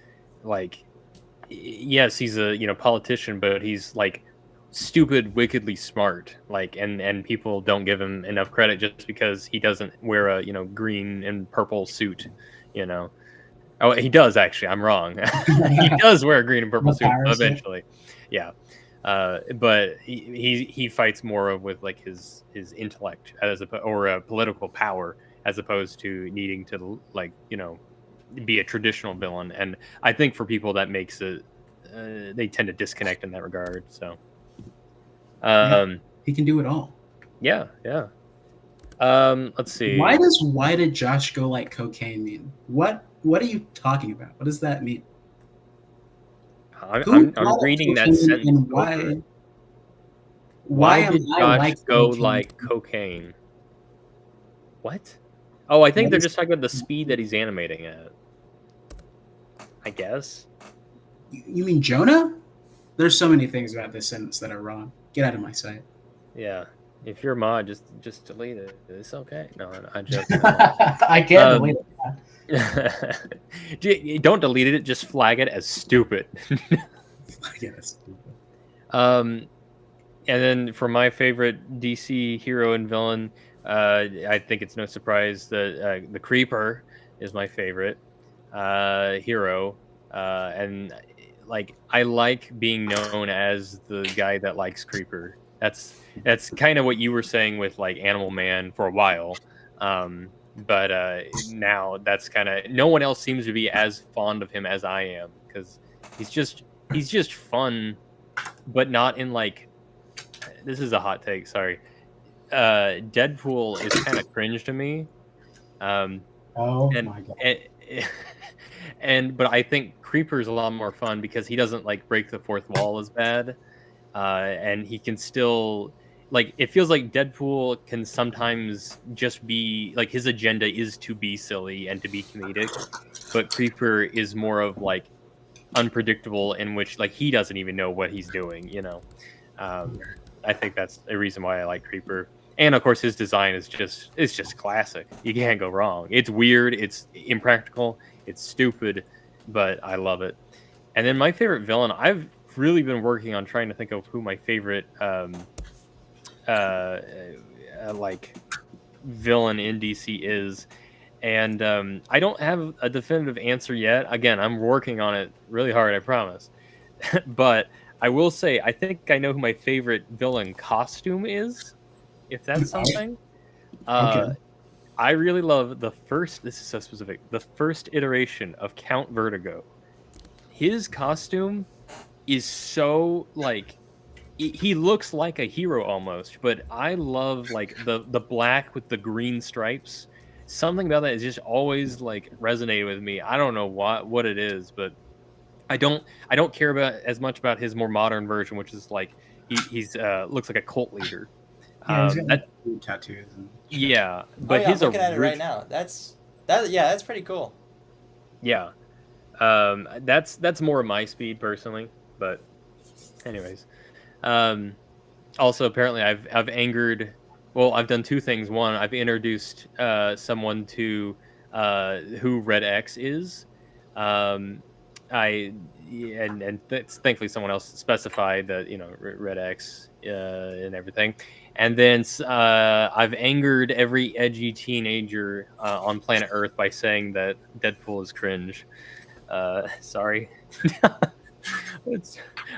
like, yes, he's a politician, but he's like stupid, wickedly smart. Like, and people don't give him enough credit just because he doesn't wear a green and purple suit. Oh, he does actually. I'm wrong. He does wear a green and purple suit eventually. Yeah. But he fights more with like his intellect or political power as opposed to needing to like be a traditional villain. And I think for people that makes it they tend to disconnect in that regard. So he can do it all. Yeah. Let's see. Why did Josh go like cocaine mean? What are you talking about? What does that mean? I'm reading that sentence. And why did Josh go like cocaine? What? Oh, I think they're just talking about the speed that he's animating at. I guess. You mean Jonah? There's so many things about this sentence that are wrong. Get out of my sight. Yeah. If you're a mod, just delete it. It's okay. No, I just. I can't delete it. Don't delete it. Just flag it as stupid. Yes. And then for my favorite DC hero and villain, I think it's no surprise that the Creeper is my favorite hero, and like I like being known as the guy that likes Creeper. That's kind of what you were saying with like Animal Man for a while. But now that's kind of no one else seems to be as fond of him as I am because he's just fun, but not in like, this is a hot take. Sorry. Deadpool is kind of cringe to me. My God. But I think Creeper's a lot more fun because he doesn't like break the fourth wall as bad. And he can still, like it feels like Deadpool can sometimes just be like his agenda is to be silly and to be comedic, but Creeper is more of like unpredictable, in which like he doesn't even know what he's doing. I think that's a reason why I like Creeper. And of course, his design is just classic. You can't go wrong. It's weird, it's impractical, it's stupid, but I love it. And then my favorite villain, I've really been working on trying to think of who my favorite like villain in DC is. And I don't have a definitive answer yet. Again, I'm working on it really hard, I promise. But I will say, I think I know who my favorite villain costume is, if that's something. Okay. I really love the first, this is so specific, the first iteration of Count Vertigo. His costume is so, like, he looks like a hero almost, but I love, like, the black with the green stripes. Something about that is just always, like, resonated with me. I don't know what it is, but I don't care about as much about his more modern version, which is like he's looks like a cult leader. Yeah, he's got That like, tattoos and shit. yeah, Oh but yeah, I'm his looking at it right original now. That's pretty cool. yeah, that's more my speed personally. But anyways, also apparently I've angered. Well, I've done two things. One, I've introduced someone to who Red X is. Um, I and thankfully someone else specified that Red X and everything, and then I've angered every edgy teenager on planet Earth by saying that Deadpool is cringe. Sorry,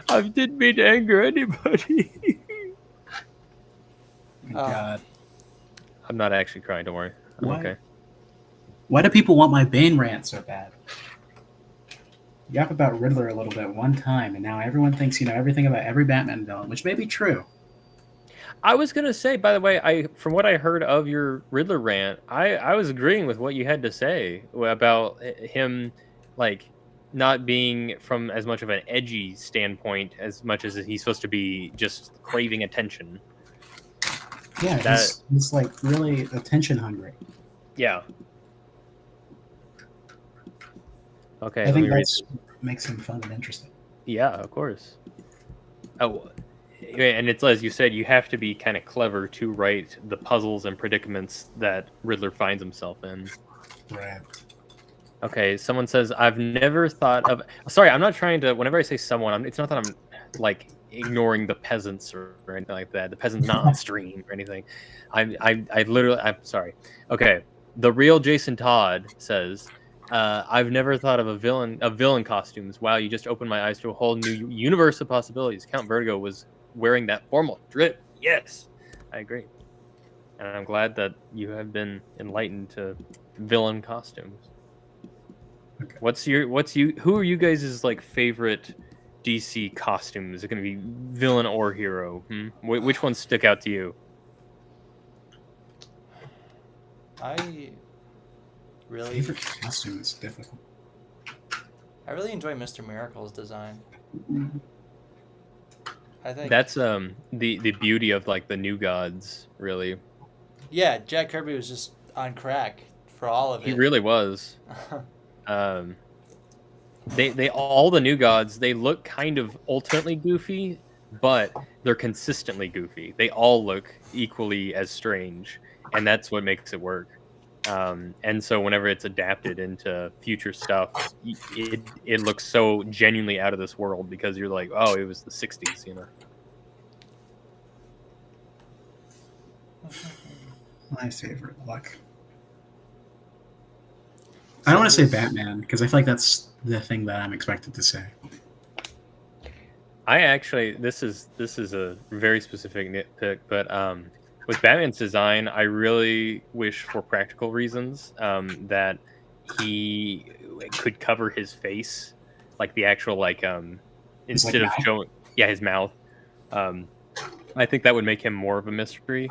I didn't mean to anger anybody. God. I'm not actually crying. Don't worry. I'm Why? okay. Why do people want my Bane rant so bad? Yap about Riddler a little bit one time, and now everyone thinks everything about every Batman villain, which may be true. I was gonna say, by the way, from what I heard of your Riddler rant, I was agreeing with what you had to say about him, like not being from as much of an edgy standpoint as much as he's supposed to be just craving attention. Yeah, he's like really attention hungry. Yeah. Okay. I think that's what makes him fun and interesting. Yeah, of course. Oh, and it's as you said, you have to be kind of clever to write the puzzles and predicaments that Riddler finds himself in. Right. Okay, someone says, I've never thought of... Sorry, I'm not trying to... Whenever I say someone, it's not that I'm, like, ignoring the peasants or anything like that. The peasant's not on stream or anything. I literally... I'm sorry. Okay, the real Jason Todd says, I've never thought of villain costumes. Wow, you just opened my eyes to a whole new universe of possibilities. Count Vertigo was wearing that formal drip. Yes, I agree. And I'm glad that you have been enlightened to villain costumes. Okay. Who are you guys' like favorite DC costumes? Is it going to be villain or hero? Which ones stick out to you? I really Favorite costume is difficult. I really enjoy Mr. Miracle's design. I think that's the beauty of like the New Gods, really. Yeah, Jack Kirby was just on crack for all of it. He really was. They all the New Gods, they look kind of ultimately goofy, but they're consistently goofy. They all look equally as strange, and that's what makes it work. And so whenever it's adapted into future stuff, it looks so genuinely out of this world because you're like, oh, it was the 60s, you know. My favorite luck. I don't want to say Batman because I feel like that's the thing that I'm expected to say. I actually, this is a very specific nitpick, but with Batman's design, I really wish for practical reasons that he could cover his face, like the actual instead of showing, his mouth. I think that would make him more of a mystery.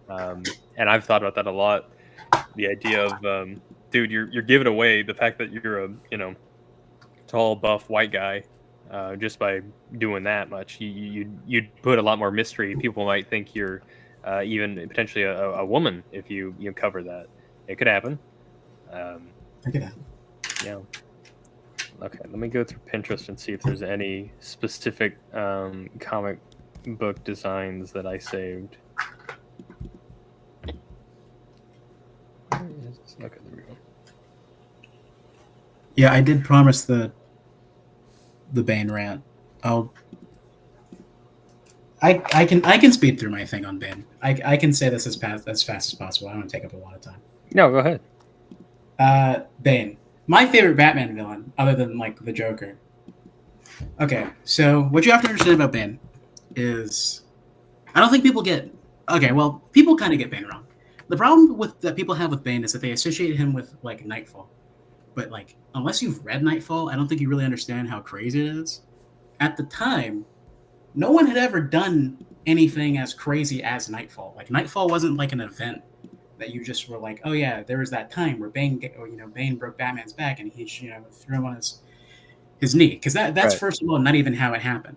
And I've thought about that a lot. The idea of, dude, you're giving away the fact that you're a tall, buff white guy. just by doing that much. You'd put a lot more mystery. People might think you're even potentially a woman if you cover that. It could happen. Look at that. Yeah. Okay, let me go through Pinterest and see if there's any specific comic book designs that I saved. Okay, there we go. Yeah, I did promise the Bane rant. I can speed through my thing on Bane. I can say this as fast as possible. I don't want to take up a lot of time. No, go ahead. Bane, my favorite Batman villain, other than like the Joker. Okay, so what you have to understand about Bane is, I don't think people get. Okay, well, people kind of get Bane wrong. The problem that people have with Bane is that they associate him with like Nightfall, but like unless you've read Nightfall, I don't think you really understand how crazy it is. At the time, no one had ever done anything as crazy as Nightfall. Like Nightfall wasn't like an event that you just were like, oh yeah, there was that time where Bane broke Batman's back and he threw him on his knee, because that's Right. First of all not even how it happened.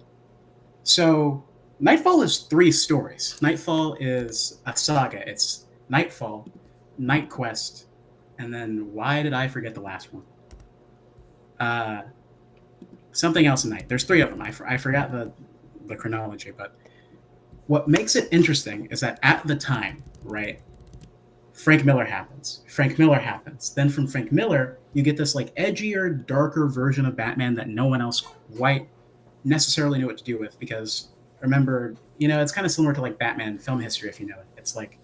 So Nightfall is 3 stories. Nightfall is a saga. It's Nightfall, Night Quest, and then why did I forget the last one? Something else in Night. There's 3 of them. I forgot the chronology, but what makes it interesting is that at the time, right, Frank Miller happens. Then from Frank Miller, you get this like edgier, darker version of Batman that no one else quite necessarily knew what to do with, because remember, it's kind of similar to like Batman film history, if you know it. It's like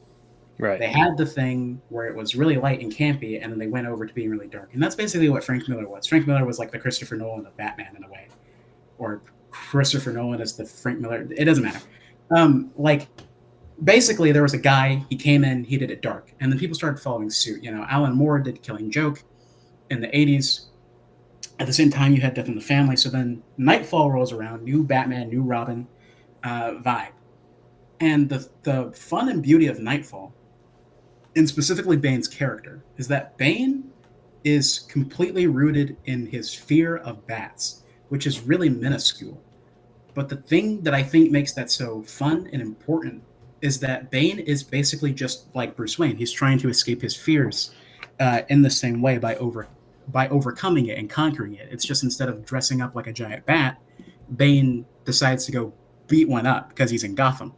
Right. they had the thing where it was really light and campy, and then they went over to being really dark. And that's basically what Frank Miller was. Frank Miller was like the Christopher Nolan of Batman in a way. Or Christopher Nolan as the Frank Miller. It doesn't matter. Basically, there was a guy, he came in, he did it dark. And then people started following suit. Alan Moore did Killing Joke in the 80s. At the same time, you had Death in the Family. So then Nightfall rolls around, new Batman, new Robin vibe. And the fun and beauty of Nightfall, and specifically Bane's character, is that Bane is completely rooted in his fear of bats, which is really minuscule. But the thing that I think makes that so fun and important is that Bane is basically just like Bruce Wayne. He's trying to escape his fears in the same way by overcoming it and conquering it. It's just, instead of dressing up like a giant bat, Bane decides to go beat one up because he's in Gotham.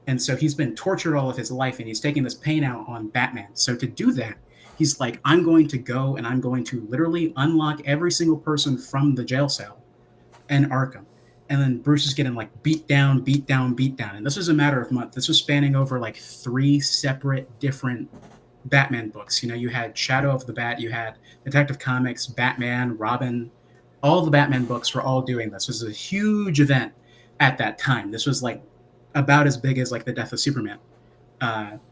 And so he's been tortured all of his life, and he's taking this pain out on Batman. So to do that, he's like, I'm going to go and I'm going to literally unlock every single person from the jail cell in Arkham. And then Bruce is getting like beat down. And this was a matter of months. This was spanning over like 3 separate different Batman books. You had Shadow of the Bat, you had Detective Comics, Batman, Robin. All the Batman books were all doing this. It was a huge event at that time. This was like about as big as like the death of Superman,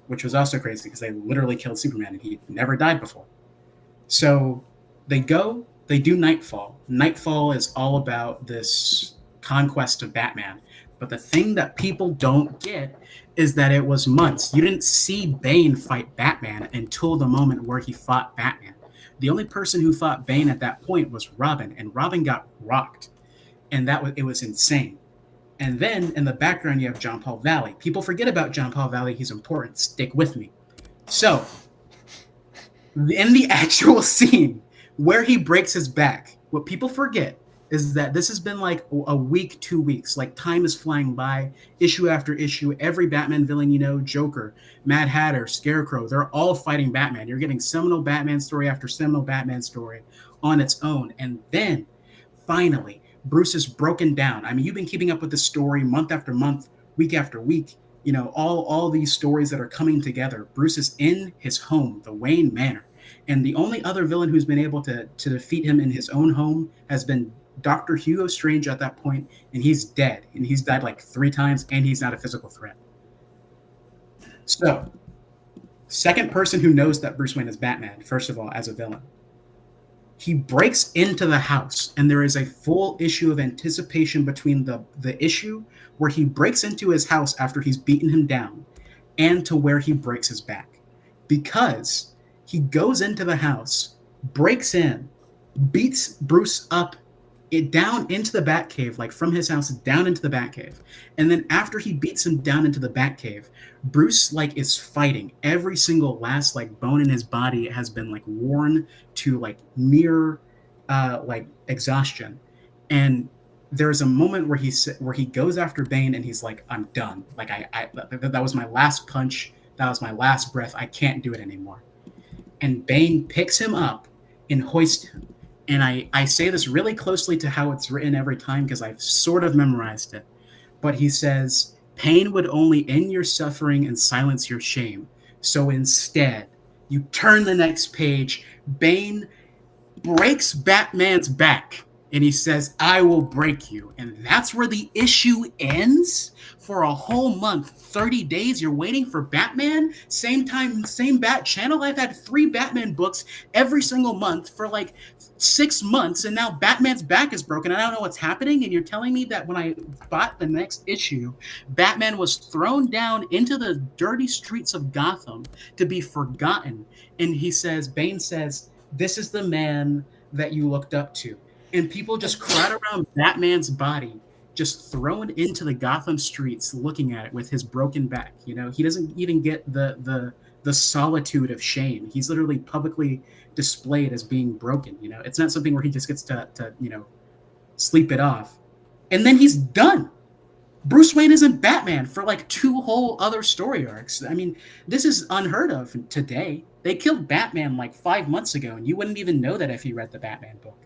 which was also crazy because they literally killed Superman and he never died before. So they do Nightfall. Nightfall is all about this conquest of Batman. But the thing that people don't get is that it was months. You didn't see Bane fight Batman until the moment where he fought Batman. The only person who fought Bane at that point was Robin, and Robin got rocked. And it was insane. And then in the background, you have John Paul Valley. People forget about John Paul Valley. He's important. Stick with me. So, in the actual scene where he breaks his back, what people forget is that this has been like a week, 2 weeks. Like, time is flying by, issue after issue. Every Batman villain, Joker, Mad Hatter, Scarecrow, they're all fighting Batman. You're getting seminal Batman story after seminal Batman story on its own. And then, finally, Bruce is broken down. I mean, you've been keeping up with this story month after month, week after week. All these stories that are coming together. Bruce is in his home, the Wayne Manor. And the only other villain who's been able to defeat him in his own home has been Dr. Hugo Strange at that point, and he's dead. And he's died like 3 times, and he's not a physical threat. So, second person who knows that Bruce Wayne is Batman, first of all, as a villain. He breaks into the house, and there is a full issue of anticipation between the issue where he breaks into his house after he's beaten him down and to where he breaks his back. Because he goes into the house, breaks in, beats Bruce up it down into the Batcave, like from his house down into the Batcave. And then after he beats him down into the Batcave, Bruce like is fighting. Every single last like bone in his body has been like worn to like near like exhaustion. And there's a moment where he goes after Bane and he's like, I'm done. Like that was my last punch. That was my last breath. I can't do it anymore. And Bane picks him up and hoists him. And I say this really closely to how it's written every time because I've sort of memorized it. But he says, pain would only end your suffering and silence your shame. So instead, you turn the next page. Bane breaks Batman's back. And he says, I will break you. And that's where the issue ends. For a whole month, 30 days, you're waiting for Batman? Same time, same Bat channel? I've had 3 Batman books every single month for like 6 months, and now Batman's back is broken. I don't know what's happening, and you're telling me that when I bought the next issue, Batman was thrown down into the dirty streets of Gotham to be forgotten. And he says, Bane says, this is the man that you looked up to. And people just crowd around Batman's body, just thrown into the Gotham streets, looking at it with his broken back. You know, he doesn't even get the solitude of shame. He's literally publicly displayed as being broken. You know, it's not something where he just gets to you know, sleep it off, and then he's done. Bruce Wayne isn't Batman for like 2 whole other story arcs. I mean, this is unheard of today. They killed Batman like 5 months ago, and you wouldn't even know that if you read the Batman book.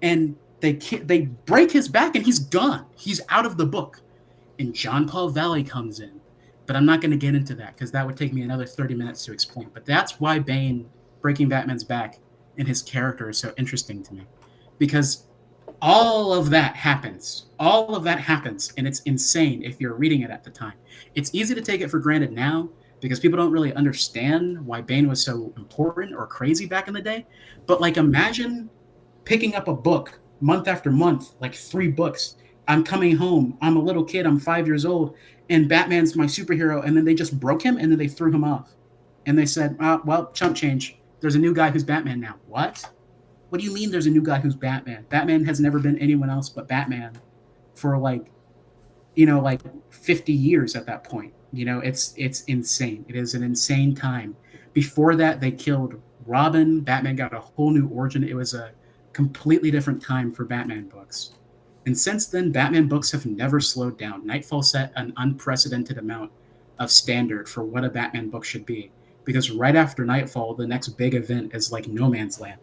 And they break his back and he's gone. He's out of the book. And John Paul Valley comes in. But I'm not going to get into that because that would take me another 30 minutes to explain. But that's why Bane breaking Batman's back and his character is so interesting to me. Because all of that happens. All of that happens. And it's insane if you're reading it at the time. It's easy to take it for granted now because people don't really understand why Bane was so important or crazy back in the day. But like imagine picking up a book month after month, like 3 books. I'm coming home. I'm a little kid. I'm 5 years old. And Batman's my superhero. And then they just broke him and then they threw him off. And they said, well, chump change. There's a new guy who's Batman now. What? What do you mean there's a new guy who's Batman? Batman has never been anyone else but Batman for like, you know, like 50 years at that point. You know, it's insane. It is an insane time. Before that, they killed Robin. Batman got a whole new origin. It was a completely different time for Batman books. And since then, Batman books have never slowed down. Nightfall set an unprecedented amount of standard for what a Batman book should be. Because right after Nightfall, the next big event is like No Man's Land.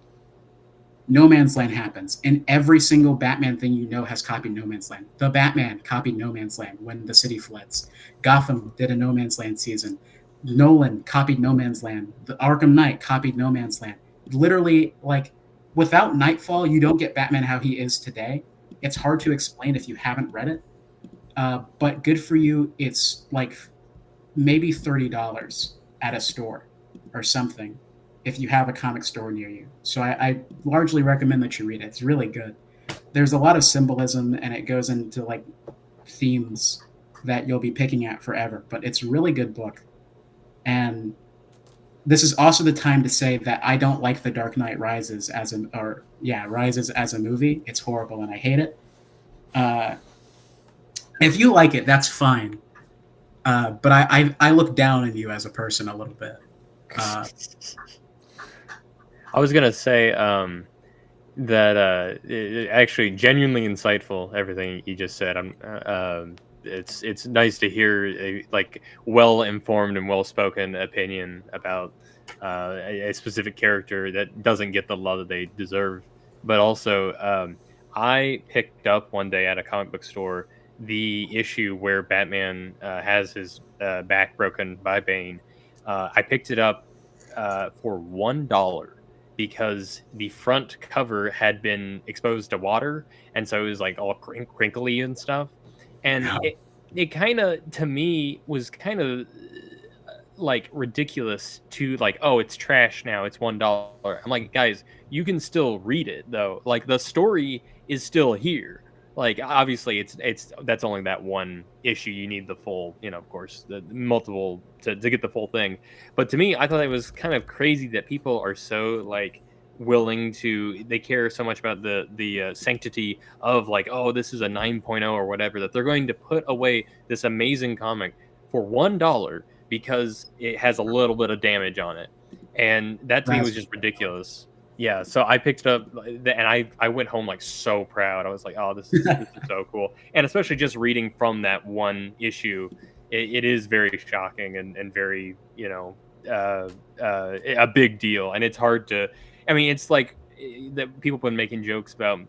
No Man's Land happens, and every single Batman thing you know has copied No Man's Land. The Batman copied No Man's Land when the city floods. Gotham did a No Man's Land season. Nolan copied No Man's Land. The Arkham Knight copied No Man's Land. Literally, like, without Nightfall, you don't get Batman how he is today. It's hard to explain if you haven't read it. But good for you. It's like maybe $30 at a store or something if you have a comic store near you. So I largely recommend that you read it. It's really good. There's a lot of symbolism and it goes into like themes that you'll be picking at forever. But it's a really good book. And this is also the time to say that I don't like The Dark Knight Rises as a movie. It's horrible and I hate it. If you like it, that's fine. But I look down on you as a person a little bit. I was gonna say that it actually genuinely insightful everything you just said. It's nice to hear a like well informed and well spoken opinion about a specific character that doesn't get the love that they deserve. But also, I picked up one day at a comic book store the issue where Batman has his back broken by Bane. I picked it up for $1 because the front cover had been exposed to water, and so it was like all crinkly and stuff. And it kind of, to me, was kind of like ridiculous to like, oh, it's trash now, it's $1. I'm like, guys, you can still read it though. Like the story is still here. Like obviously it's that's only that one issue. You need the full, you know, of course, the multiple to get the full thing. But to me, I thought it was kind of crazy that people are so like willing to, they care so much about the sanctity of like, oh, this is a 9.0 or whatever, that they're going to put away this amazing comic for $1 because it has a little bit of damage on it. And that to me was just ridiculous. Yeah, so I picked it up, and I went home like so proud. I was like, oh, this is so cool. And especially just reading from that one issue, it is very shocking and very, a big deal. And it's hard to, I mean, it's like that people have been making jokes about,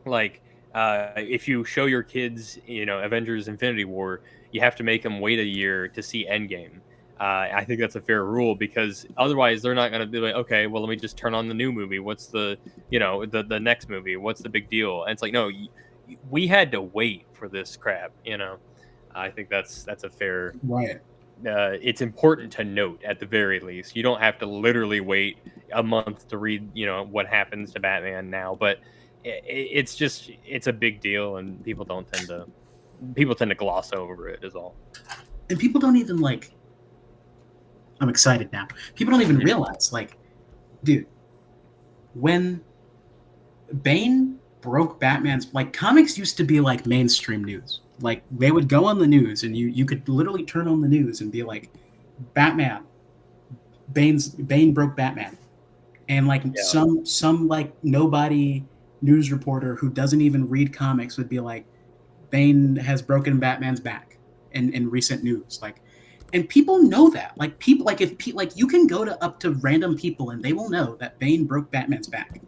like, if you show your kids, Avengers Infinity War, you have to make them wait a year to see Endgame. I think that's a fair rule, because otherwise they're not going to be like, okay, well, let me just turn on the new movie. What's the next movie? What's the big deal? And it's like, no, we had to wait for this crap. I think that's a fair. Right. It's important to note, at the very least. You don't have to literally wait a month to read, what happens to Batman now, but it's a big deal, and people tend to gloss over it, is all. And people don't even like. I'm excited now. People don't even realize, like, dude, when Bane broke Batman's, like, comics used to be like mainstream news. Like, they would go on the news, and you could literally turn on the news and be like, Batman, Bane broke Batman, and like some like nobody news reporter who doesn't even read comics would be like, Bane has broken Batman's back in recent news, like. And people know that. Like, people, like, like, you can go up to random people and they will know that Bane broke Batman's back.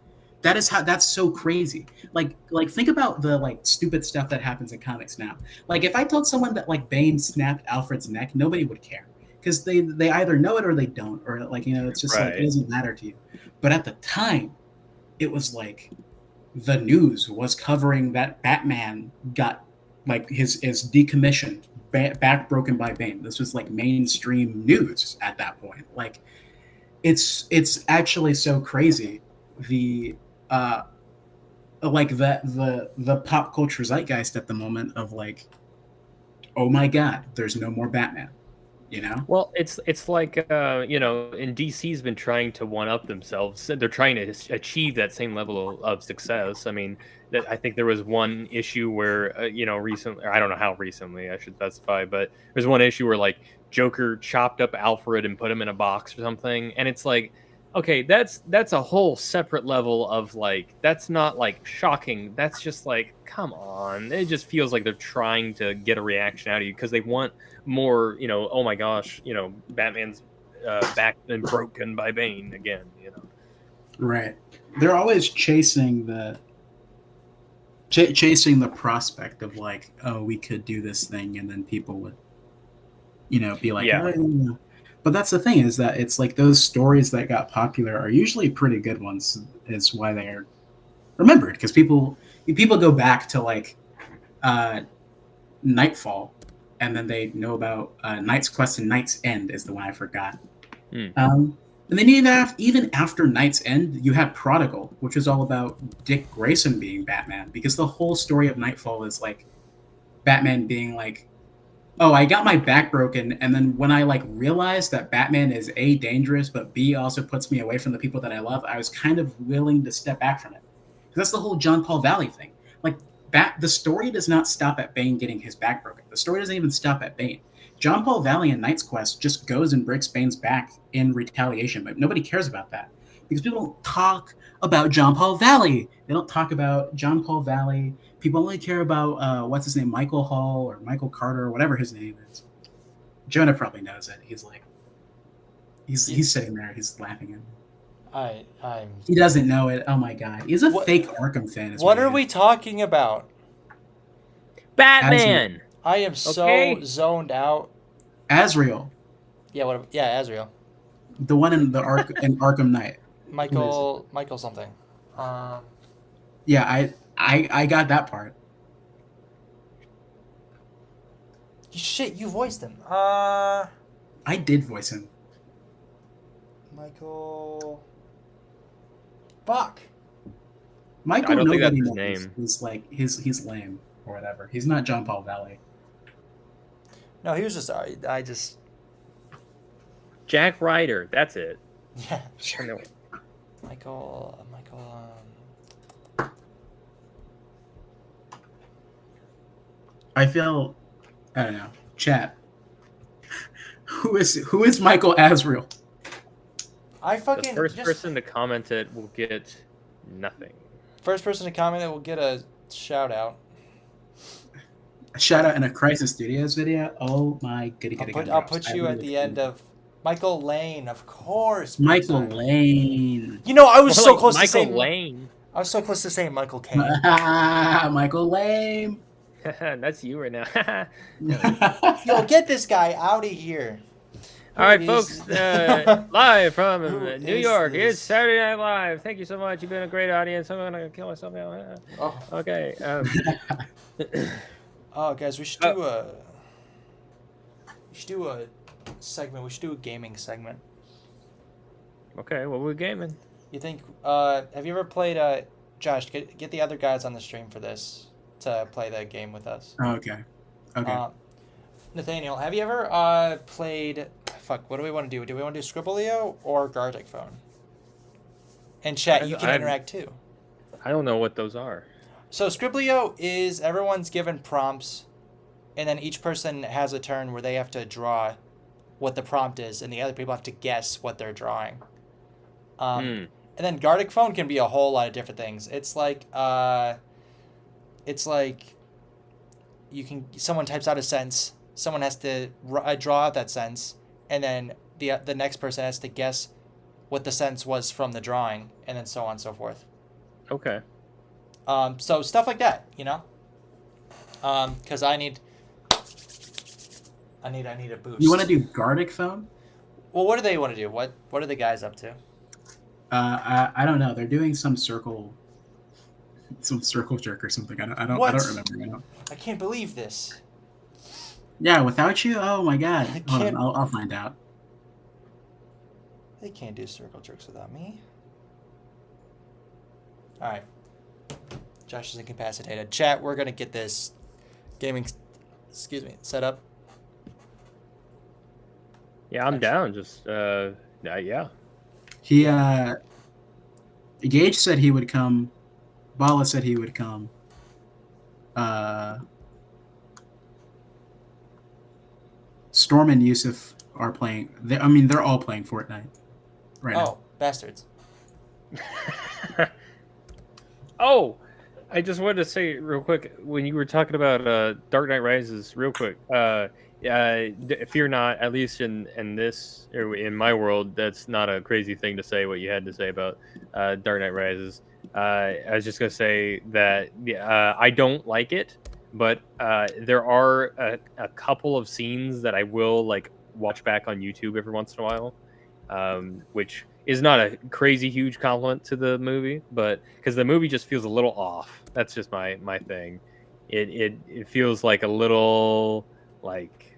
That's so crazy. Like think about the like stupid stuff that happens in comics now. Like, if I told someone that like Bane snapped Alfred's neck, nobody would care, because they either know it or they don't, or like, it's just like, it doesn't matter to you. But at the time, it was like the news was covering that Batman got like his decommissioned. Back broken by Bane. This was like mainstream news at that point. Like, it's actually so crazy. The like the pop culture zeitgeist at the moment of like, oh my god, there's no more Batman. Well, it's like and DC's been trying to one up themselves. They're trying to achieve that same level of success. I mean, I think there was one issue where recently, I don't know how recently I should specify, but there's one issue where like Joker chopped up Alfred and put him in a box or something, and it's like, okay, that's a whole separate level of like, that's not like shocking. That's just like, come on. It just feels like they're trying to get a reaction out of you because they want more, oh my gosh, Batman's back and broken by Bane again, Right. They're always chasing the prospect of like, oh, we could do this thing, and then people would, be like, oh. But that's the thing, is that it's like those stories that got popular are usually pretty good ones, is why they are remembered, because people go back to like Nightfall, and then they know about Knight's Quest and Knight's End is the one I forgot. And then even after Knight's End, you have Prodigal, which is all about Dick Grayson being Batman, because the whole story of Nightfall is like Batman being like, oh, I got my back broken, and then when I like realized that Batman is A, dangerous, but B, also puts me away from the people that I love, I was kind of willing to step back from it. That's the whole John Paul Valley thing. Like, the story does not stop at Bane getting his back broken. The story doesn't even stop at Bane. John Paul Valley in Knight's Quest just goes and breaks Bane's back in retaliation, but nobody cares about that because people don't talk about John Paul Valley. They don't talk about John Paul Valley. People only care about what's his name, Michael Hall or Michael Carter or whatever his name is. Jonah probably knows it. He's like, he's sitting there, he's laughing at me. He doesn't know it. Oh my god, he's a fake Arkham fan. What are we talking about? Batman. I am so zoned out. Azrael. Yeah, Azrael. The one in the Arkham Knight. Michael something. Yeah, I got that part. Shit, you voiced him. I did voice him. Michael. Fuck. Michael. I don't think that's his knows. name. He's like he's lame or whatever. He's not John Paul Valley. No, he was just. I just. Jack Ryder. That's it. Yeah. Michael. I feel, I don't know. Chat. Who is Michael Asriel? I fucking The first just, person to comment it will get nothing. First person to comment it will get a shout out. A shout out in a Crisis Studios video. Oh my goody goody I'll put you at the end of Michael Lane, of course. Michael Brookside. Lane. You know, I was More so like close to Michael saying Lane. I was so close to saying Michael Caine. Michael Lane. That's you right now. Yo, get this guy out of here. All right, Who folks, is- live from Who New is York. this? It's Saturday Night Live. Thank you so much. You've been a great audience. I'm gonna kill myself now. Oh. Okay. Oh, guys, we should do a segment. We should do a gaming segment. Okay. What we gaming? You think? Have you ever played? Josh, get the other guys on the stream for this to play the game with us. Okay. Okay. Nathaniel, have you ever played? Fuck. What do we want to do? Do we want to do Scribblio or Gartic Phone? And chat, you can interact too. I don't know what those are. So Scribblio is everyone's given prompts, and then each person has a turn where they have to draw what the prompt is, and the other people have to guess what they're drawing. And then Gartic Phone can be a whole lot of different things. It's like someone types out a sentence, someone has to draw out that sentence, and then the next person has to guess what the sentence was from the drawing, and then so on and so forth. Okay. So stuff like that, you know. Because I need a boost. You want to do Gartic Phone? Well, what do they want to do? What are the guys up to? I don't know. They're doing some circle jerk or something. I don't remember. I can't believe this. Yeah, without you, oh my god. I Hold can't- on, I'll find out. They can't do circle jerks without me. All right. Josh is incapacitated. Chat, we're gonna get this gaming, set up. Yeah, I'm down. Just yeah. He Gage said he would come. Bala said he would come. Storm and Yusuf are playing. They're all playing Fortnite right now. Oh, bastards. Oh, I just wanted to say real quick when you were talking about Dark Knight Rises, real quick. Fear not, at least in this or in my world, that's not a crazy thing to say. What you had to say about Dark Knight Rises. I was just gonna say that I don't like it, but there are a couple of scenes that I will like watch back on YouTube every once in a while, which is not a crazy huge compliment to the movie, but because the movie just feels a little off. That's just my thing. It feels like a little like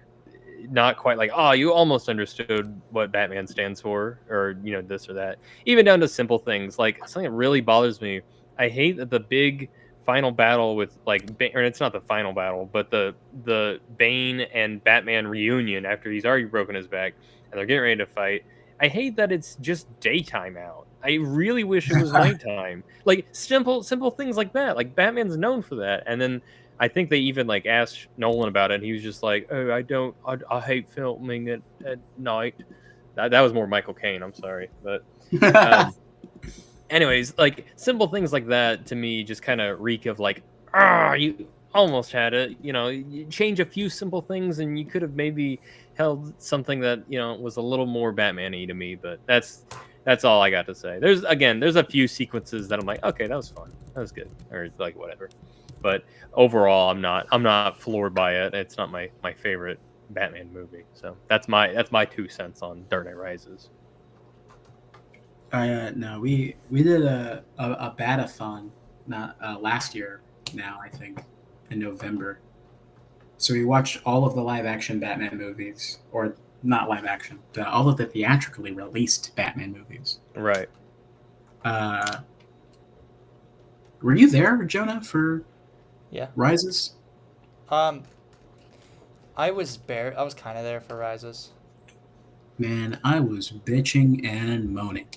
not quite like, oh, you almost understood what Batman stands for, or this or that. Even down to simple things like something that really bothers me. I hate that the big final battle with or it's not the final battle, but the Bane and Batman reunion after he's already broken his back and they're getting ready to fight. I hate that it's just daytime out. I really wish it was nighttime. Like simple things like that. Like Batman's known for that. And then I think they even like asked Nolan about it, and he was just like, "Oh, I hate filming at night." That was more Michael Caine. I'm sorry, but anyways, like simple things like that to me just kind of reek of like, you almost had it. You change a few simple things, and you could have maybe held something that was a little more Batman-y to me. But that's all I got to say. There's a few sequences that I'm like, okay, that was fun, that was good, or like whatever. But overall, I'm not floored by it. It's not my favorite Batman movie. So that's my 2 cents on Dark Knight Rises. No, we did a Batathon not last year now, I think, in November. So we watched all of the live action Batman movies, or not live action, all of the theatrically released Batman movies. Right. Were you there, Jonah, for Rises? I was kind of there for Rises. Man, I was bitching and moaning.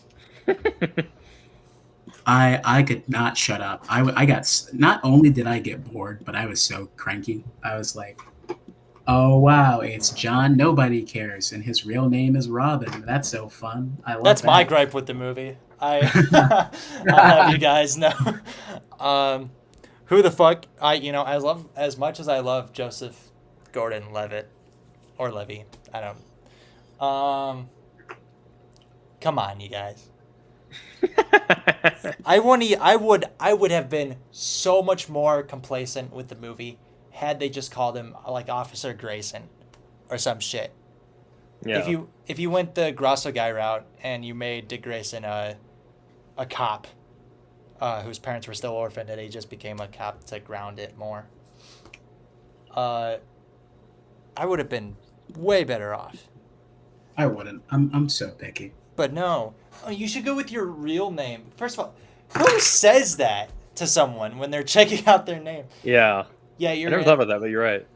I could not shut up. I got, not only did I get bored, but I was so cranky. I was like, oh wow, it's John Nobody Cares, and his real name is Robin. That's so fun. I love That's that. my gripe with the movie. I'll have you guys know. Who the fuck? As much as I love Joseph Gordon-Levitt or Levy. I don't. Come on, you guys. I would have been so much more complacent with the movie had they just called him like Officer Grayson or some shit. Yeah. If you went the Grosso guy route and you made Dick Grayson a cop whose parents were still orphaned and he just became a cop to ground it more, I would have been way better off. I wouldn't. I'm so picky. But no. Oh, you should go with your real name. First of all, who says that to someone when they're checking out their name? Yeah. Yeah, I you're never thought about that, but you're right.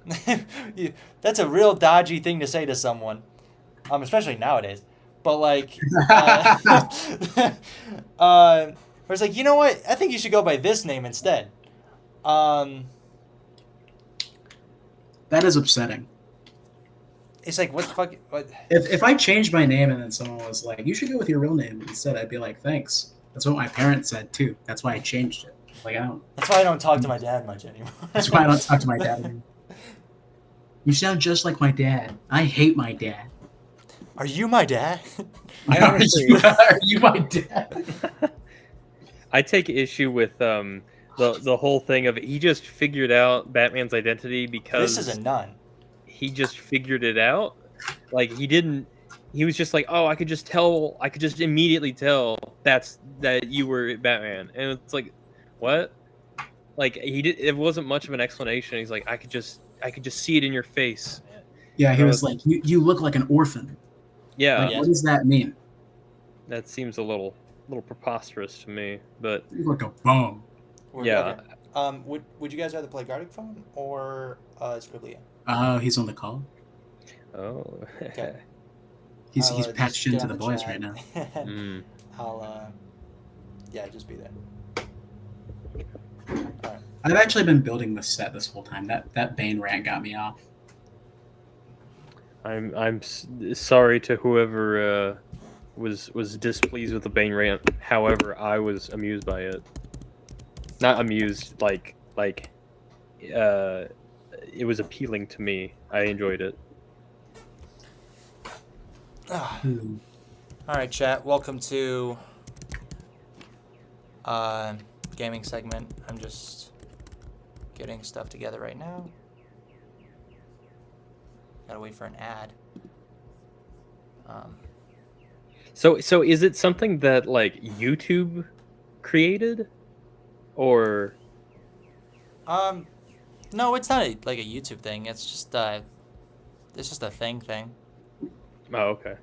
That's a real dodgy thing to say to someone, especially nowadays. But like, where it's like, you know what? I think you should go by this name instead. That is upsetting. It's like, what the fuck? What? If I changed my name and then someone was like, you should go with your real name instead, I'd be like, thanks. That's what my parents said too. That's why I changed it. Like, I don't. That's why I don't talk to my dad much anymore. That's why I don't talk to my dad anymore. You sound just like my dad. I hate my dad. Are you my dad? I Are you my dad? I take issue with the whole thing of he just figured out Batman's identity because This is a nun. he just figured it out. Like he was just like, oh, I could just immediately tell that you were Batman. And it's like, what? Like it wasn't much of an explanation. He's like, I could just see it in your face. Yeah, he was like, you look like an orphan. Yeah. Like, what does that mean? That seems a little preposterous to me, but You look a bum. yeah. Okay. Would you guys rather play Gardic Phone or Scribblia? Oh, he's on the call. Oh. Okay. He's I'll, patched just get into on the boys chat right now. and I'll just be there. Alright. I've actually been building this set this whole time. That Bane rant got me off. I'm sorry to whoever was displeased with the Bane rant. However, I was amused by it. Not amused, like it was appealing to me. I enjoyed it. Alright, chat. Welcome to gaming segment. I'm just getting stuff together right now. Gotta wait for an ad. So is it something that like YouTube created, or? No, it's not like a YouTube thing. It's just a thing. Oh, okay.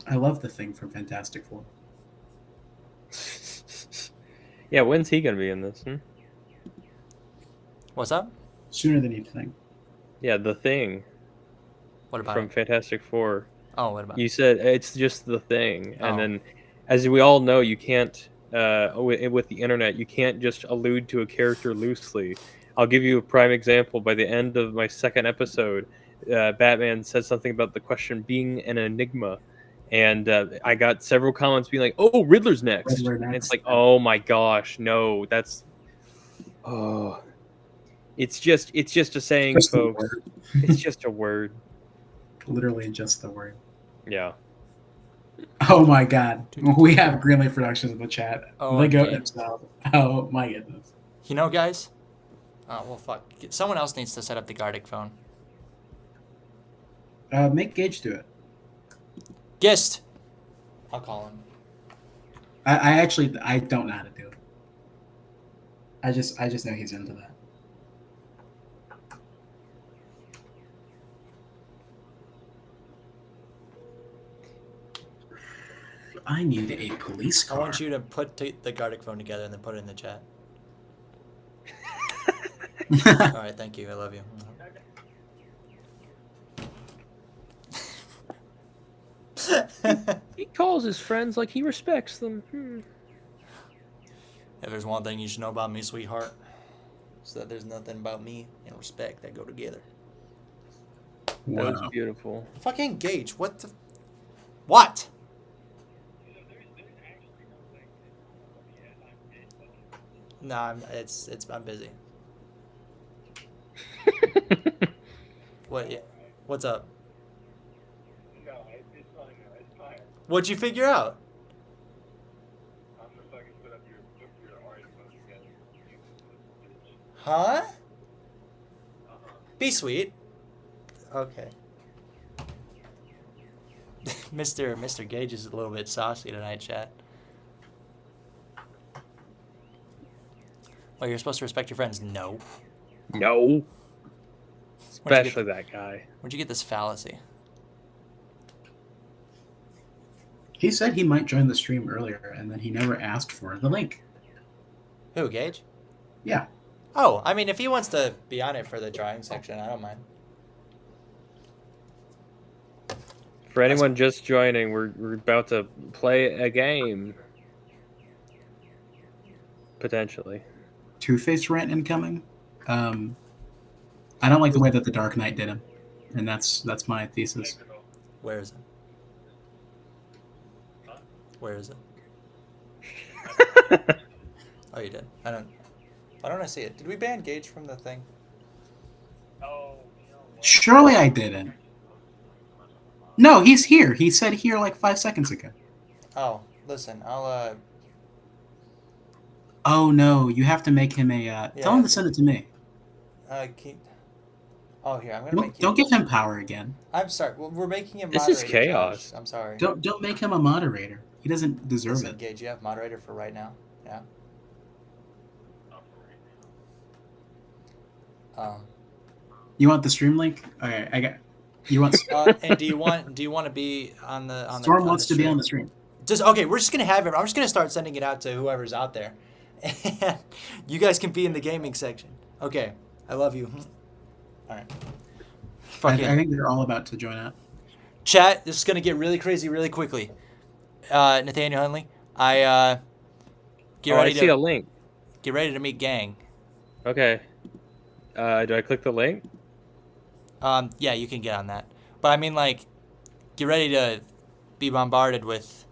I love the Thing from Fantastic Four. Yeah, when's he gonna be in this? What's up? Sooner than you'd think. Yeah, the Thing What about from it? Fantastic Four. Oh, what about You said it's just the Thing, and Oh. then, as we all know, you can't with the internet, you can't just allude to a character loosely. I'll give you a prime example. By the end of my second episode, Batman said something about the question being an enigma, and I got several comments being like, "Oh, Riddler's next," Riddler and it's next. like, "Oh my gosh, no, that's oh." It's just a saying, Just the folks. word. It's just a word. Literally just the word. Yeah. Oh my god. We have Greenlight Productions in the chat. Oh, Lego okay. himself. Oh my goodness. You know, guys? Oh, well, fuck. Someone else needs to set up the Gardic Phone. Make Gage do it. Gist! I'll call him. I don't know how to do it. I just know he's into that. I need a police car. I want you to put the Gardic Phone together and then put it in the chat. Alright, thank you. I love you. He calls his friends like he respects them. If there's one thing you should know about me, sweetheart, it's that there's nothing about me and respect that go together. That was Wow. beautiful. Fucking Gage, what the... What? Nah, I'm busy. What? Yeah. What's up? What'd you figure out? Huh? Be sweet. Okay. Mr. Gage is a little bit saucy tonight, chat. Oh, you're supposed to respect your friends? No. No. Where'd you Especially that guy. Where'd you get this fallacy? He said he might join the stream earlier, and then he never asked for the link. Who, Gage? Yeah. Oh, I mean, if he wants to be on it for the drawing section, I don't mind. For anyone just joining, we're about to play a game. Potentially. Two-Face rant incoming. I don't like the way that the Dark Knight did him, and that's my thesis. Where is it? Where is it? Oh, you did. Why don't I see it? Did we ban Gage from the thing? Surely I didn't. No, he's here. He said here like 5 seconds ago. Oh, listen, I'll Oh no, you have to make him a. Tell him to send it to me. keep. Oh, here, I'm gonna make you. Don't give him power again. I'm sorry. Well, we're making him. This is moderator, chaos. Josh. I'm sorry. Don't make him a moderator. He doesn't deserve Listen, it. Gage, you have moderator for right now. Yeah. You want the stream link? Okay, I got. You want? And do you want to be on the Storm on wants the to be stream? on the stream. Just okay. We're just gonna have him. I'm just gonna start sending it out to whoever's out there, and you guys can be in the gaming section. Okay. I love you. All right. I think they're all about to join up. Chat. This is gonna get really crazy really quickly. Nathaniel Henley, I see a link. Get ready to meet gang. Okay. Do I click the link? Yeah, you can get on that. But I mean, like, get ready to be bombarded with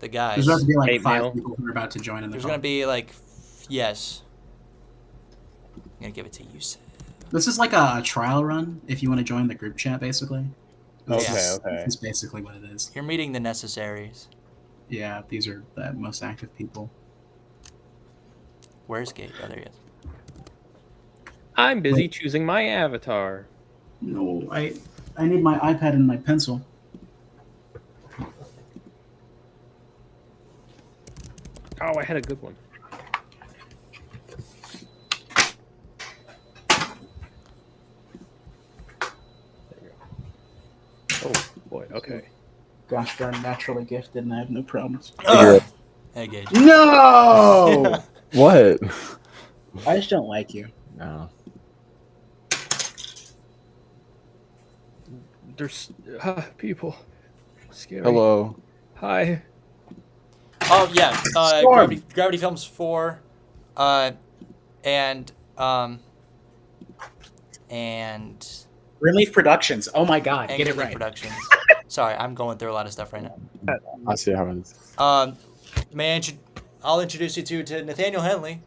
the guys. There's about to be like Hate 5 mail. people who are about to join in the There's call. gonna be like, yes. I'm gonna give it to you. This is like a trial run if you want to join the group chat, basically. Okay, This okay. is basically what it is. You're meeting the necessaries. Yeah, these are the most active people. Where's Gage? Oh, there he is. I'm busy choosing my avatar. No, I need my iPad and my pencil. Oh, I had a good one. There you go. Oh, boy. Okay. Gosh darn, naturally gifted, and I have no problems. Hey, Gage. No! What? I just don't like you. No. There's people. Scary. Hello. Hi. Oh yeah, Storm. Gravity Films 4, and Relief Productions. Oh my God, and get it Henley right. Productions. Sorry, I'm going through a lot of stuff right now. I see how it is. I'll introduce you to Nathaniel Henley.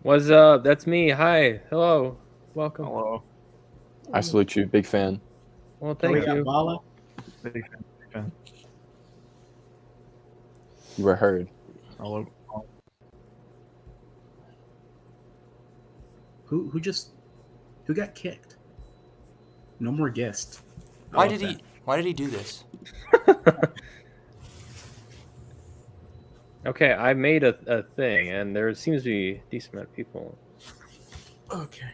What's up? That's me. Hi. Hello. Welcome. Hello. I salute you. Big fan. Well, thank Maria you. Bala. You were heard. Who got kicked? No more guests. Why did he do this? Okay, I made a thing, and there seems to be a decent amount of people. Okay.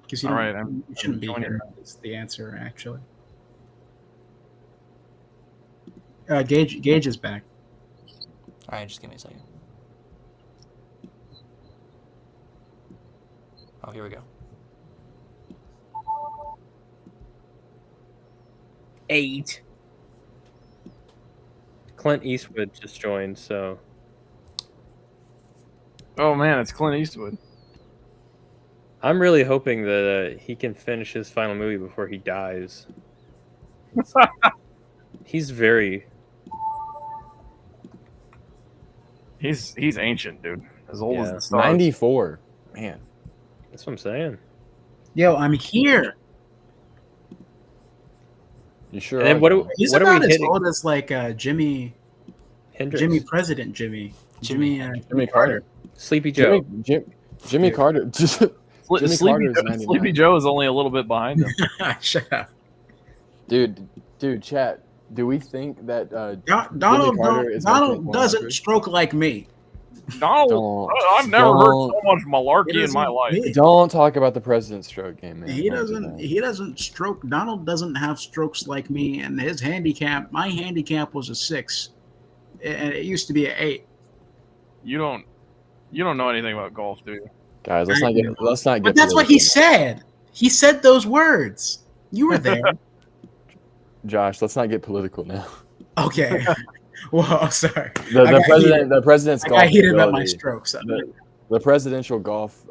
Because you, you shouldn't be here. Is the answer actually? Gage is back. All right, just give me a second. Oh, here we go. 8. Clint Eastwood just joined, so Oh man, it's Clint Eastwood. I'm really hoping that he can finish his final movie before he dies. He's very He's ancient, dude. As old as Yeah. the stars. 94. Man. That's what I'm saying. Yo, I'm here. You sure And then are, what John. do He's what are about we as hitting? old as like Jimmy Hendrix? President Jimmy. Jimmy. Jimmy Carter. Sleepy Joe. Jimmy Carter. Jimmy Carter is 99. Sleepy Joe is only a little bit behind him. Shut up. Dude, chat. Do we think that Donald Carter is gonna take doesn't 100? stroke like me. Donald, Don't- I've never heard so don't- much malarkey in my life. Don't talk about the president's stroke game, man. He Don't do doesn't. that. He doesn't stroke. Donald doesn't have strokes like me, and his handicap. My handicap was a 6, and it used to be an 8. You don't know anything about golf, do you? Guys, let's not get. But that's what he political. said. He said those words. You were there. Josh, let's not get political now. Okay. Well, sorry. The president's I golf got heated about my ability, strokes. the presidential golf,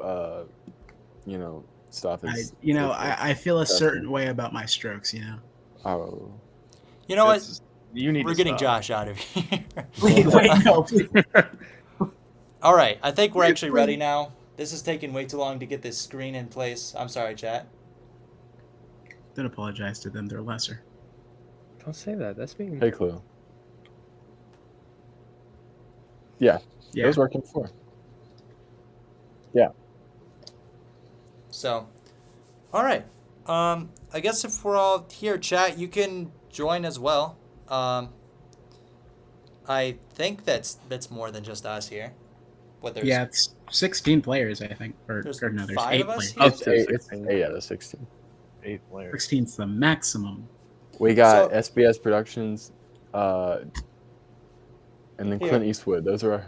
stuff I is. feel a certain way about my strokes. You know. Oh, You know what? It's- You need We're to getting stop. Josh out of here. Wait, no, please. All right, I think we're actually ready now. This is taking way too long to get this screen in place. I'm sorry, chat. Don't apologize to them. They're lesser. Don't say that. That's being. hey, Clue. Yeah, it Yeah. was working before. So, all right. I guess if we're all here, chat, you can join as well. I think that's more than just us here. What there's Yeah, it's 16 players, I think. There's Or no, there's 5 8 of us players. here? It's 8 out of 16. 8 players. 16's the maximum. We got So- SBS Productions, and then Here. Clint Eastwood. Those are our.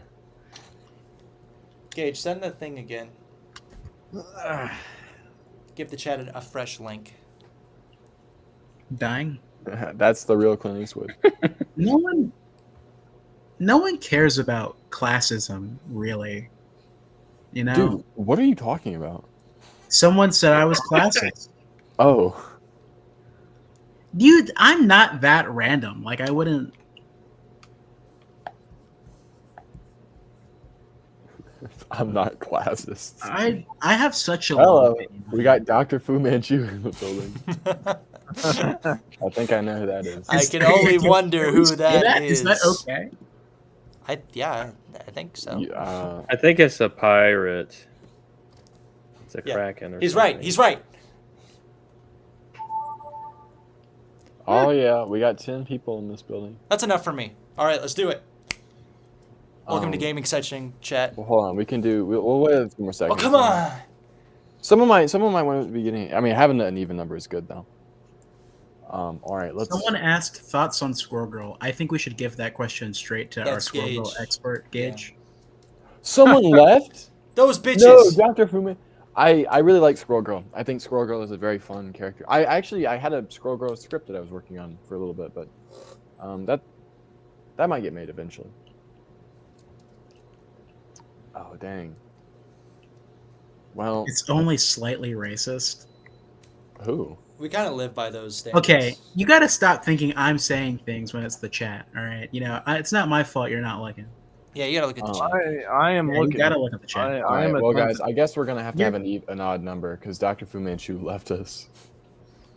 Gage, send the thing again. Give the chat a fresh link. Dying. That's the real Clint Eastwood. No one cares about classism, really. You know? Dude, what are you talking about? Someone said I was classist. Oh, Dude, I'm not that random. Like, I wouldn't. I'm not classist. I have such a Hello. low opinion. We got Dr. Fu Manchu in the building. I think I know who that is. I can only wonder who that is. Is that okay? I think so. I think it's a pirate. It's a Yeah. kraken. Or He's something. right. He's right. Oh yeah, we got 10 people in this building. That's enough for me. All right, let's do it. Welcome to Um, gaming section, chat. Well, hold on. We can do. We'll wait a few more Oh, seconds. come on. Some of my want to be getting. I mean, having an even number is good though. All right. Let's. Someone asked thoughts on Squirrel Girl. I think we should give that question straight to our That's Squirrel Girl Gage. expert, Gage. Someone left. Those bitches. No, Dr. Fu Man. I really like Squirrel Girl. I think Squirrel Girl is a very fun character. I had a Squirrel Girl script that I was working on for a little bit, but that might get made eventually. Oh dang. Well, It's only slightly racist. who? We kind of live by those standards. Okay, you got to stop thinking I'm saying things when it's the chat. All right, it's not my fault you're not looking. Yeah, you gotta look at the chat. I am Yeah, looking. you got to look at the chat. I All right, am well, attentive. guys, I guess we're gonna have to You're- have an odd number because Dr. Fu Manchu left us.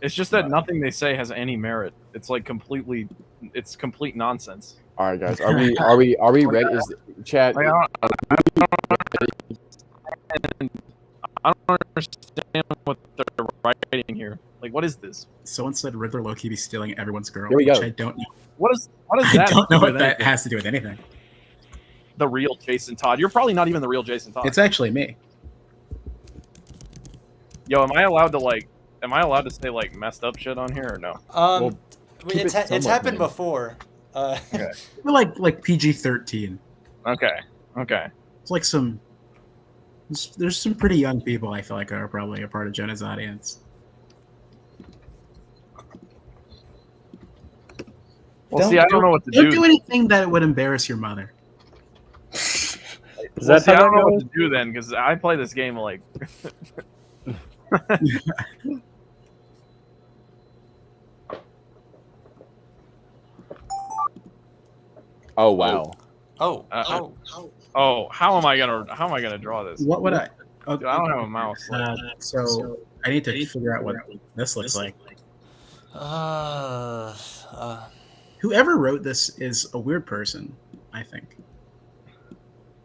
It's just that nothing they say has any merit. It's like it's complete nonsense. All right, guys, are we ready? Is chat? Like, I don't understand what they're writing here. Like, what is this? Someone said Riddler Loki be stealing everyone's girl, Here we which go. I don't know. What does I that? don't know have to do what with that anything? has to do with anything. The real Jason Todd. You're probably not even the real Jason Todd. It's actually me. Yo, am I allowed to say like messed up shit on here or no? Well, keep It's it it's somewhat happened vague. before. Okay. We're like PG-13. Okay. It's like there's some pretty young people I feel like are probably a part of Jonah's audience. Well, see, I don't know what to Don't do. do anything that would embarrass your mother. Is Well, that see, how I don't that know goes? what to do then, because I play this game like. Oh wow. Oh, Uh, Oh, how am I gonna draw this? What would I? Dude, I don't have a mouse. Like, So I need to figure out what this looks like. uh, Whoever wrote this is a weird person, I think.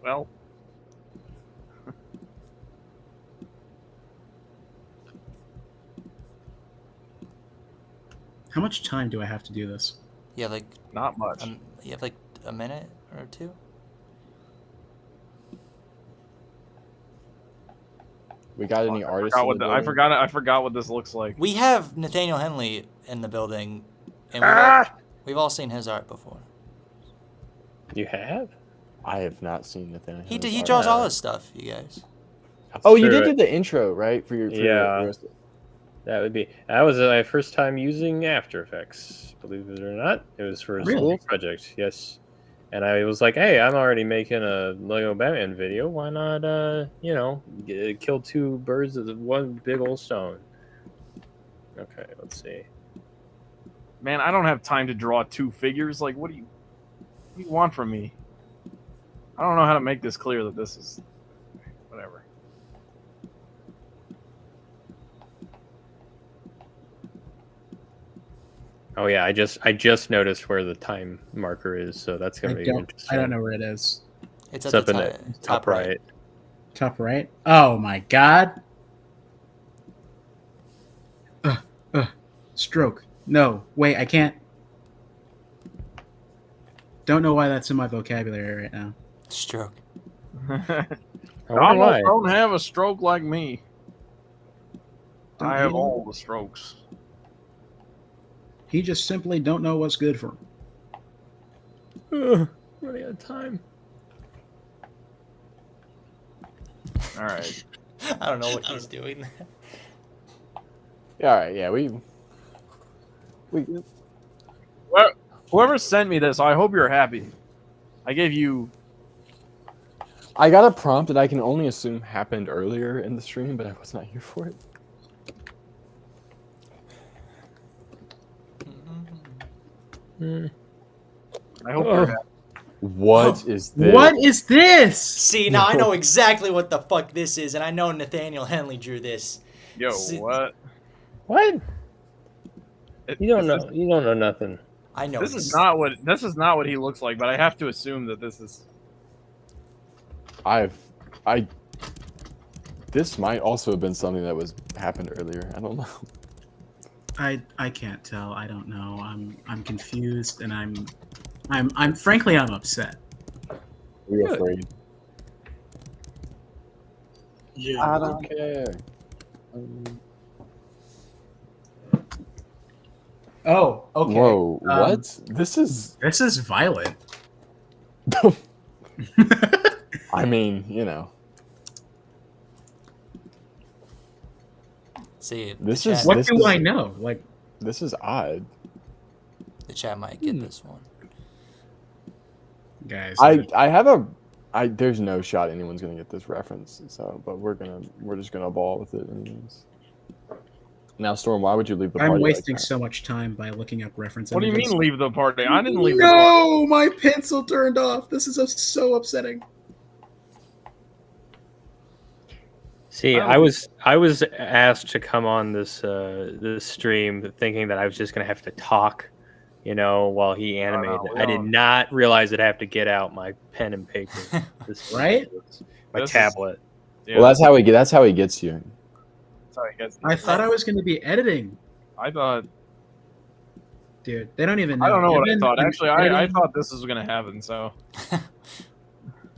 well, How much time do I have to do this? yeah, like not much. you have like a minute or two. We got any artists? I forgot what this looks like. We have Nathaniel Henley in the building, and we've all seen his art before. You have? I have not seen Nathaniel. He draws all his stuff, you guys. Oh, you did Sure. do the intro, right? For your Yeah. That would be. That was my first time using After Effects. Believe it or not, it was for a Really? school project. Yes, and I was like, "Hey, I'm already making a Lego Batman video. Why not, kill two birds with one big old stone?" Okay, let's see. Man, I don't have time to draw two figures. Like, what do you want from me? I don't know how to make this clear that this is whatever. Oh yeah, I just noticed where the time marker is, so that's gonna be interesting. I don't know where it is. It's It's at up the in the top right. Top right. Oh my god. Stroke. No, wait, I can't. Don't know why that's in my vocabulary right now. Stroke. I wonder why. Don't have a stroke like me. Don't I have hate him. all the strokes. He just simply don't know what's good for him. Running out of time. All right. I don't know what he's doing. Yeah, all right. Yeah, we. Well, whoever sent me this, I hope you're happy. I gave you. I got a prompt that I can only assume happened earlier in the stream, but I was not here for it. I hope you're happy. What is this? What is this? See, now I know exactly what the fuck this is, and I know Nathaniel Henley drew this. Yo, See- what? What? You don't know. You don't know nothing. I know This is not what he looks like, but I have to assume that this is. This might also have been something that happened earlier. I don't know. I can't tell. I don't know. I'm confused and I'm frankly I'm upset. We're afraid. Yeah. I don't care. Oh, okay. Whoa! What? This is. This is violent. I mean, you know. See, This the is- chat, What This do is- I know? Like, This is odd. the chat might get this one. guys, I have a. There's no shot anyone's gonna get this reference. So, but we're just gonna ball with it anyways. Now, Storm, why would you leave the party? I'm wasting like that? so much time by looking up reference. What do you images. mean leave the party? I didn't leave the party. No, my pencil turned off. This is so upsetting. See, I was asked to come on this stream thinking that I was just gonna have to talk, while he animated. we I did don't. not realize I'd have to get out my pen and paper. This Right? My This is- tablet. Yeah, Well, that's how he gets you. that's how he gets. I thought I was going to be editing, I thought. dude. They don't even know. I don't know what I I've thought. been Actually, I editing- thought this was gonna happen. So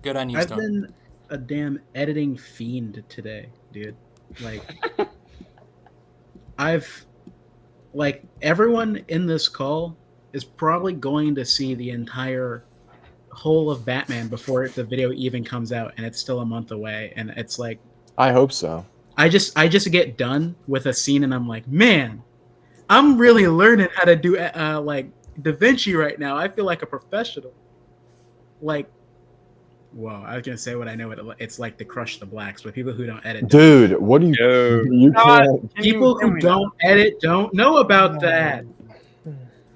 Good on you, I've Storm. been a damn editing fiend today, dude. Like, everyone in this call is probably going to see the entire whole of Batman before the video even comes out, and it's still a month away. And it's like, I hope so. I just get done with a scene, and I'm like, man, I'm really learning how to do Da Vinci right now. I feel like a professional. Like, whoa, I was gonna say what I know. It's like to crush the blacks, but people who don't edit, Dude, what do you? Dude. You can't. people who don't edit don't know about that.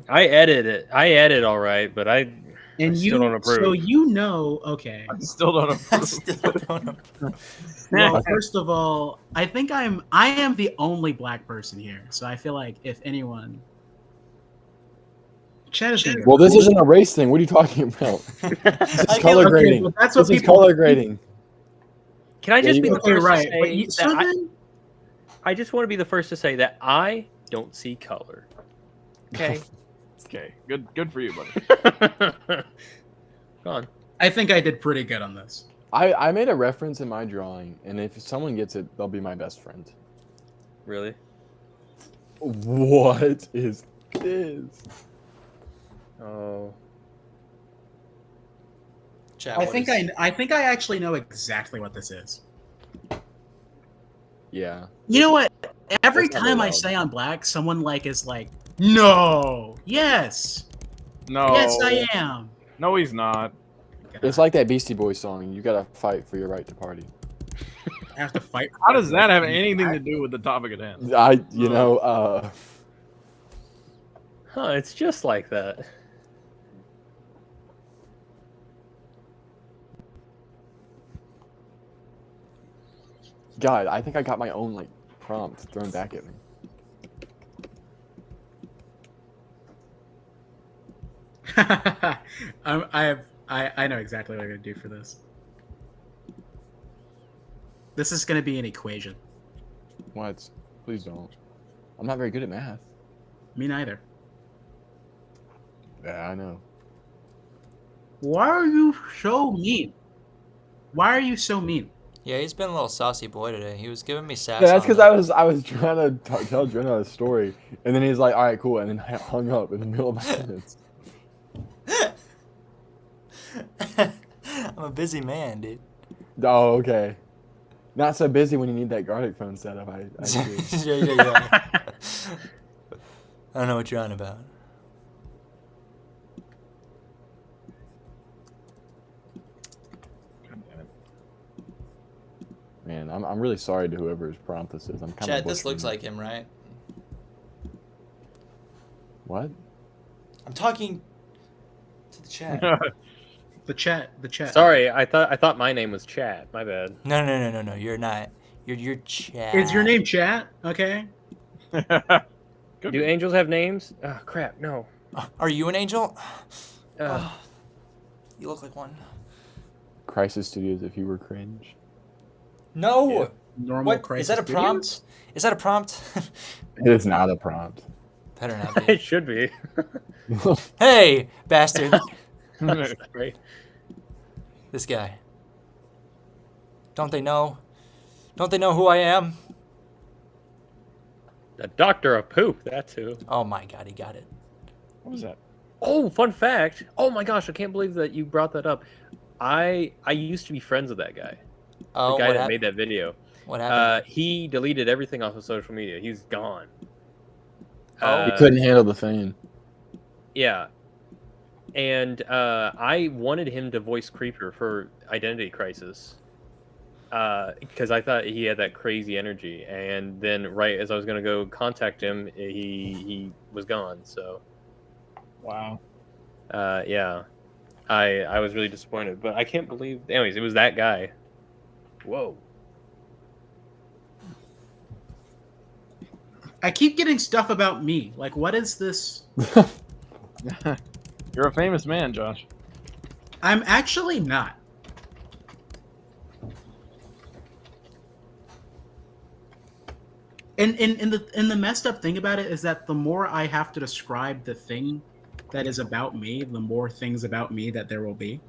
I edit it. I edit all right, but I And still don't approve. so you know, okay. I still don't I approve. still don't know. Well, first of all, I think I am the only black person here, so I feel like if anyone, Chad is gonna Well, this isn't a race thing. What are you talking about? This is I color feel- grading. well, that's what This is people. color grading. Can I just Yeah, be you- the Okay, first right. to But say you, that so I, then, I just want to be the first to say that I don't see color. Okay. Okay, good for you, buddy. Go on. I think I did pretty good on this. I made a reference in my drawing, and if someone gets it, they'll be my best friend. Really? What is this? Oh. Chat, I what think is- I think I actually know exactly what this is. Yeah. You know what? Every That's not time I allowed. say I'm black, someone is like, "No, yes, No. yes, I am." No, he's not. It's like that Beastie Boys song. You gotta fight for your right to party. I have to fight. How does that have anything to do with the topic at hand? Huh, it's just like that. God, I think I got my own prompt thrown back at me. I know exactly what I'm gonna do for this. This is gonna be an equation. What? Please don't. I'm not very good at math. Me neither. Yeah, I know. Why are you so mean? Why are you so mean? Yeah, he's been a little saucy boy today. He was giving me sass. Yeah, that's on because the- I was trying to tell Jenna a story, and then he's like, "All right, cool," and then I hung up in the middle of my sentence. I'm a busy man, dude. Oh, okay. Not so busy when you need that garlic phone setup. I see. yeah. I don't know what you're on about. God damn it. Man, I'm really sorry to whoever's prompt this is. I'm kind Chad, of. this looks like him, right? What? I'm talking to the chat. The chat. Sorry, I thought my name was Chad. My bad. No. You're not. You're Chad. Is your name Chat? Okay. Good. Do angels have names? Oh crap, no. Are you an angel? Uh, You look like one. Crisis Studios if you were cringe. No. Yeah. Normal What? crisis. Is that a prompt? Studios? Is that a prompt? It is not a prompt. Better not be. it should be. Hey, bastard. Right. This guy. Don't they know? Don't they know who I am? The doctor of poop. That's who. Oh my god, he got it. What was that? Oh, fun fact. Oh my gosh, I can't believe that you brought that up. I used to be friends with that guy. Oh, The guy what, that made that video. what happened? He deleted everything off of social media. He's gone. Oh. You couldn't handle the fame. Yeah. And I wanted him to voice Creeper for Identity Crisis. Because I thought he had that crazy energy. And then right as I was going to go contact him, he was gone. So, Wow. yeah. I was really disappointed. But I can't believe... Anyways, it was that guy. Whoa. I keep getting stuff about me. Like, what is this? You're a famous man, Josh. I'm actually not. And the messed up thing about it is that the more I have to describe the thing that is about me, the more things about me that there will be.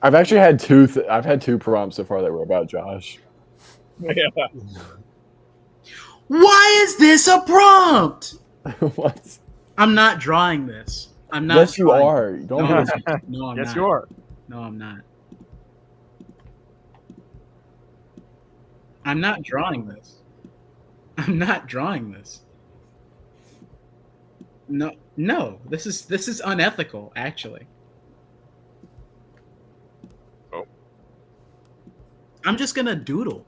I've actually had two. I've had two prompts so far that were about Josh. Yeah. Why is this a prompt? What? I'm not drawing this. I'm not. Yes, you drawing- are. You don't. No, do this. no, I'm Yes, not. you are. No, I'm not. I'm not drawing this. I'm not drawing this. No. This is unethical, actually. Oh. I'm just gonna doodle.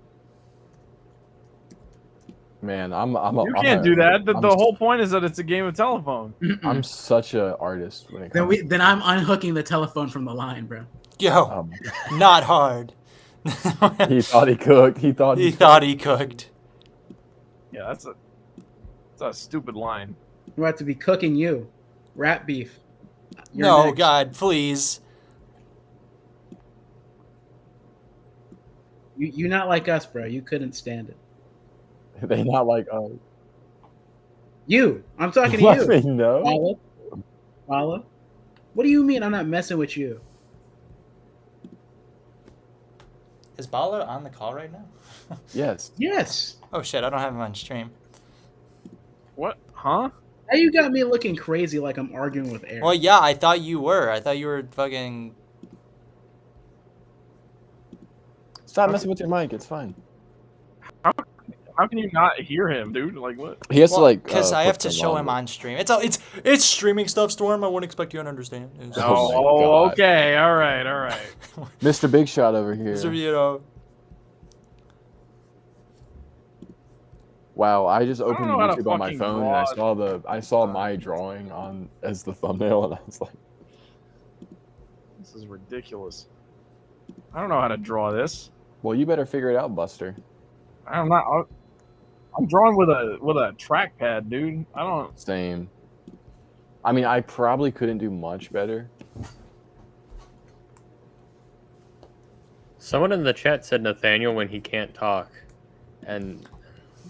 Man, You can't do that. The whole point is that it's a game of telephone. I'm such an artist when it comes. Then I'm unhooking the telephone from the line, bro. Yo, not hard. He thought he cooked. He thought he cooked. Yeah, that's a stupid line. We're about to be cooking you, rat beef. You're No, next. God, please. You not like us, bro. You couldn't stand it. They not like You. I'm talking to Let you. me know. Paula. What do you mean I'm not messing with you? Is Bala on the call right now? Yes. Yes. Oh shit, I don't have him on stream. What? Huh? Now you got me looking crazy like I'm arguing with Eric. Well, yeah, I thought you were. I thought you were fucking. Stop messing with your mic. It's fine. How can you not hear him, dude? Like what? He has to like because I have to put them show on him the- on stream. It's streaming stuff, Storm. I wouldn't expect you to understand. It's Oh my Oh, God. okay. All right. Mr. Big Shot over here. you know. Wow, I just opened know how to YouTube on my fucking phone and I saw my drawing on as the thumbnail and I was like, This is ridiculous. I don't know how to draw this. well, you better figure it out, Buster. I'm not. I'm drawing with a trackpad, dude. I don't. Same. I mean, I probably couldn't do much better. Someone in the chat said Nathaniel when he can't talk, and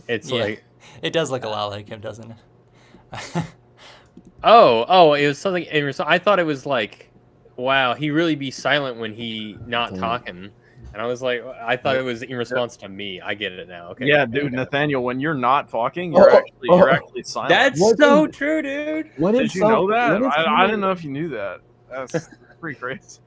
it's Yeah. like, It does look a lot like him, doesn't it? oh, it was something. I thought it was like, wow, he really be silent when he not talking, and I was like, I thought it was in response to me. I get it now. Okay. Yeah, dude, Nathaniel, when you're not talking, you're actually silent. That's What so is- true, dude. What Did is you so- know that? what is I didn't know if you knew that. That's pretty crazy.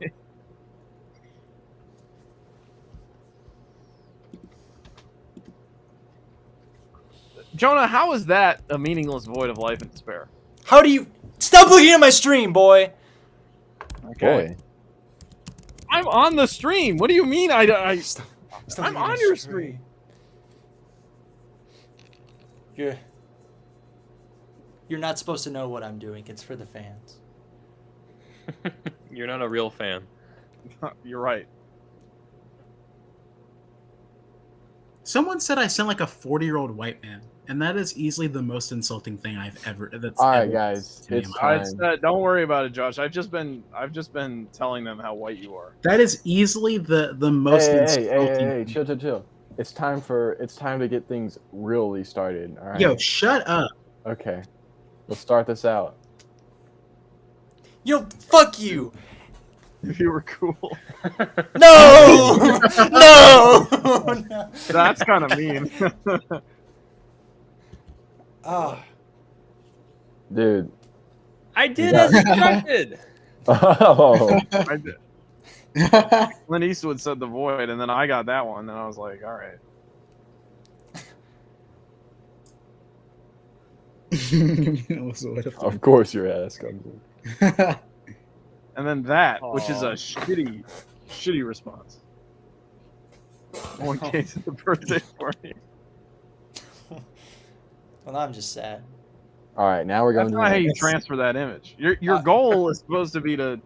Jonah, how is that a meaningless void of life and despair? How do you stop looking at my stream, boy? Boy. I'm on the stream. What do you mean? Stop I'm looking at on my your stream. You're not supposed to know what I'm doing. It's for the fans. You're not a real fan. You're right. Someone said I sound like a 40-year-old white man, and that is easily the most insulting thing I've ever. That's All right, ever guys, to me it's in my All life. right, don't worry about it, Josh. I've just been telling them how white you are. That is easily the most insulting. Hey, chill. It's time to get things really started. All right. Yo, shut up. Okay. Let's start this out. Yo, fuck you. If you were cool. No! No! That's kind of mean. Oh. Dude. I did as instructed. Oh. I did. Clint Eastwood said the void, and then I got that one, and I was like, all right. Of course your ass comes in. And then that, which is a shitty response. One case at the birthday party. Well, now I'm just sad. All right, now we're going That's to not how the you next. transfer that image. Your goal is supposed to be to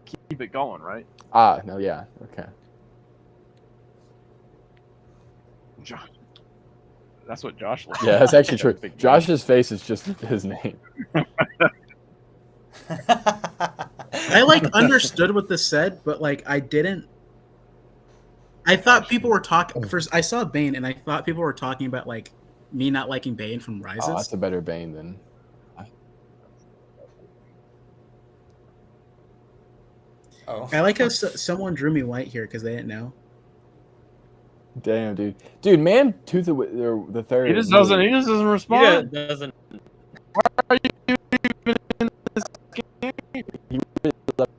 keep it going, right? Ah, no, yeah. Okay. Josh. That's what Josh looks Yeah, that's actually true. Big Josh's face is just his name. I like understood what this said, but like I didn't. I thought people were talking. First, I saw Bane, and I thought people were talking about like me not liking Bane from Rises. Oh, that's a better Bane than. Oh. I like how someone drew me white here because they didn't know. Damn, dude. Dude, man, Tooth the third. He just doesn't He respond. doesn't. Are you even in this game? He really left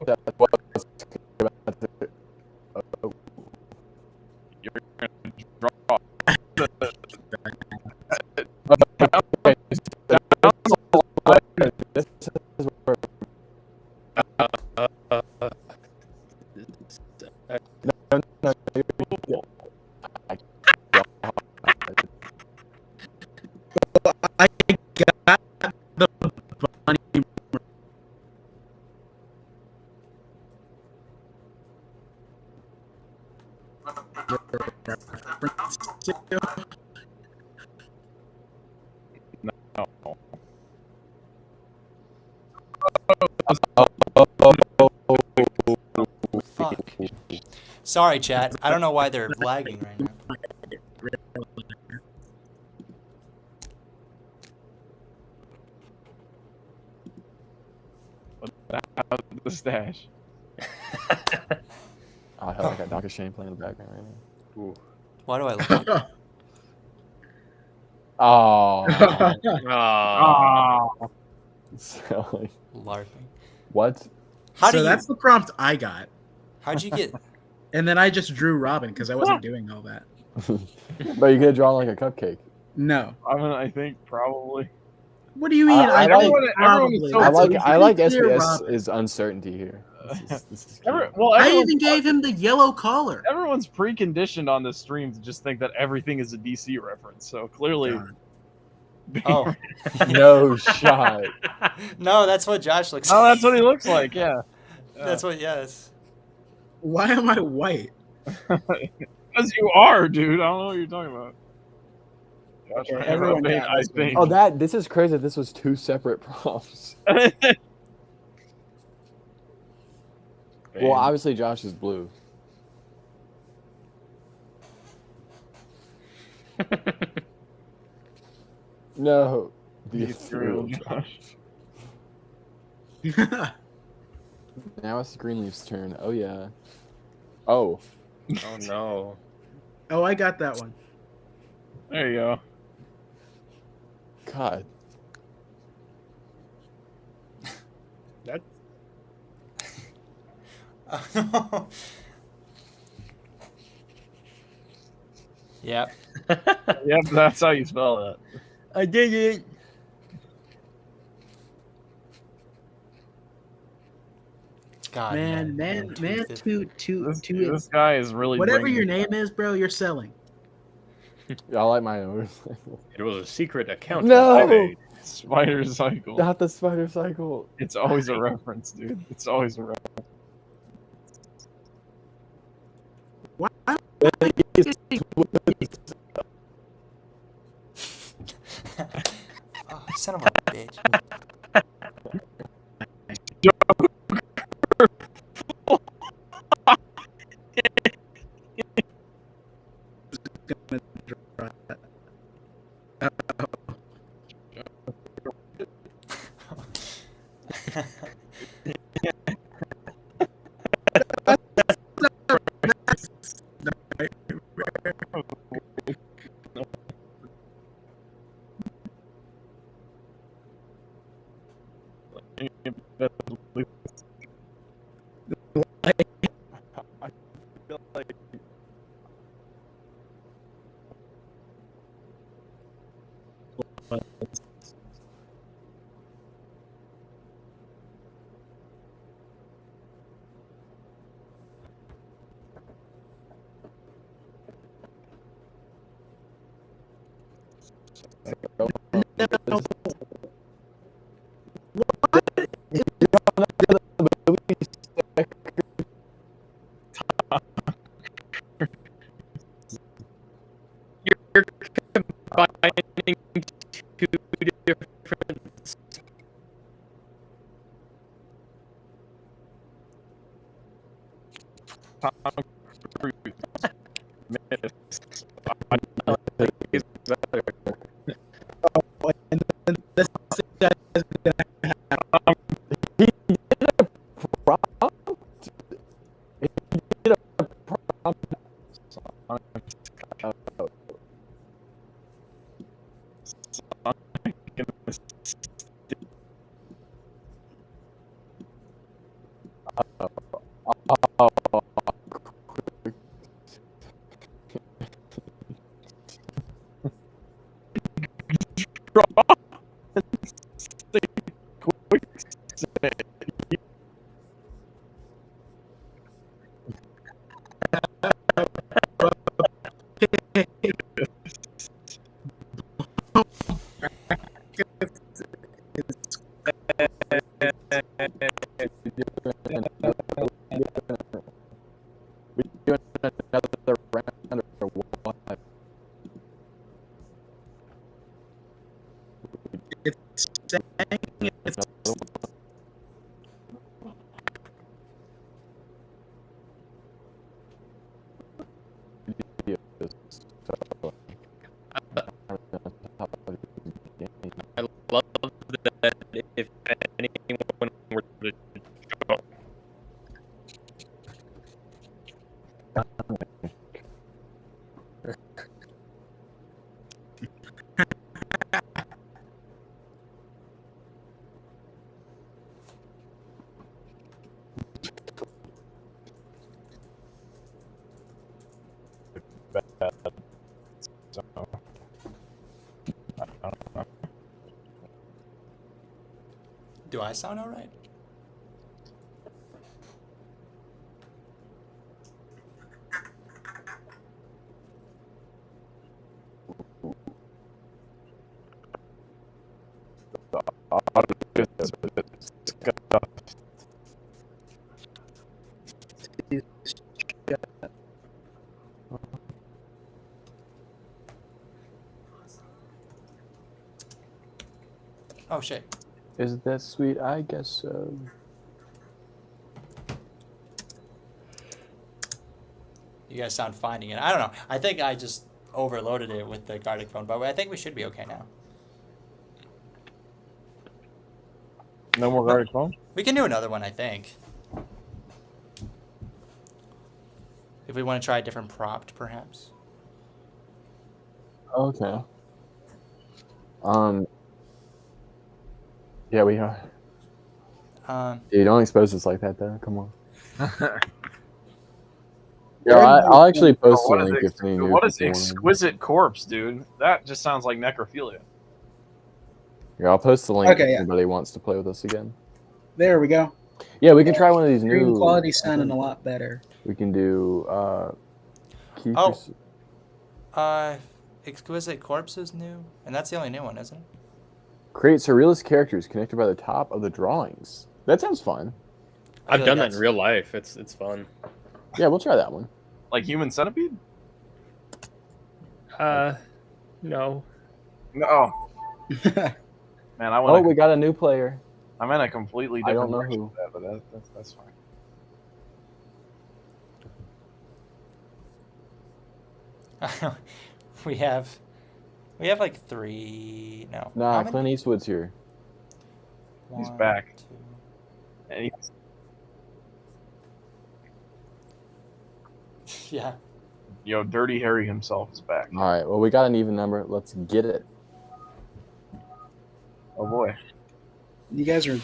that was- You're gonna draw Fuck. Sorry, chat. I don't know why they're lagging right now. The stash. Oh, hell, I got Dr. Shane playing in the background right now. Ooh. Why do I look like Oh. Ah. So, LARPing? what? How so do you? that's the prompt I got, How'd you get? and then I just drew Robin because I wasn't doing all that. But you could have drawn like a cupcake. No. I think probably. What do you mean? I like- everyone is so- I like That's pretty clear, SBS Robin. is uncertainty here. This is key. I everyone's, even gave him the yellow collar. everyone's preconditioned on this stream to just think that everything is a DC reference. So clearly, God. Oh, No shot. no, that's what Josh looks. oh, like. that's what he looks like. Yeah, That's what. Yes. Why am I white? because you are, dude. I don't know what you're talking about. Gosh, Okay, man, everyone Robin, got I this think. Oh, this is crazy. This was 2 separate prompts. Well, obviously Josh is blue. No, the ethereal Josh. Now it's Greenleaf's turn. Oh yeah. Oh. Oh no. Oh, I got that one. There you go. God. That Yep. Yep, that's how you spell that. I did it. God. Man, This guy is really whatever bringing your it name is, bro, you're selling. Yeah, I like my own. It was a secret account. No! that I made. Spider Cycle. Not the spider cycle. It's always a reference, dude. It's always a reference. Why? Oh, son of a bitch. You're combining two different. Do I sound all right? Oh shit. Is it that sweet? I guess so. You guys sound fine again. I don't know. I think I just overloaded it with the Gartic phone, but I think we should be okay now. No more Gartic phone? We can do another one, I think. If we want to try a different prompt, perhaps. Okay. Yeah, we are. Dude, don't expose us like that, though. Come on. Yeah, I'll actually post a link if any new What is people want. exquisite corpse, dude? That just sounds like necrophilia. Yeah, I'll post the link Okay, if yeah. anybody wants to play with us again. There we go. Yeah, we can try one of these Stream new. quality sounding a lot better. We can do. Keep Oh. your- Exquisite Corpse is new, and that's the only new one, isn't it? Create surrealist characters connected by the top of the drawings. That sounds fun. I I've feel done like that in real life. It's fun. Yeah, we'll try that one. Like Human Centipede? No. No. Man, I Oh, want. we got a new player. I'm in a completely I different don't know direction who. with that, but that's fine. we have like 3. No. Nah, How many? Clint Eastwood's here. He's 1, back. 2. And he's, Yeah. yo, Dirty Harry himself is back. All right, well, we got an even number. Let's get it. Oh boy. You guys are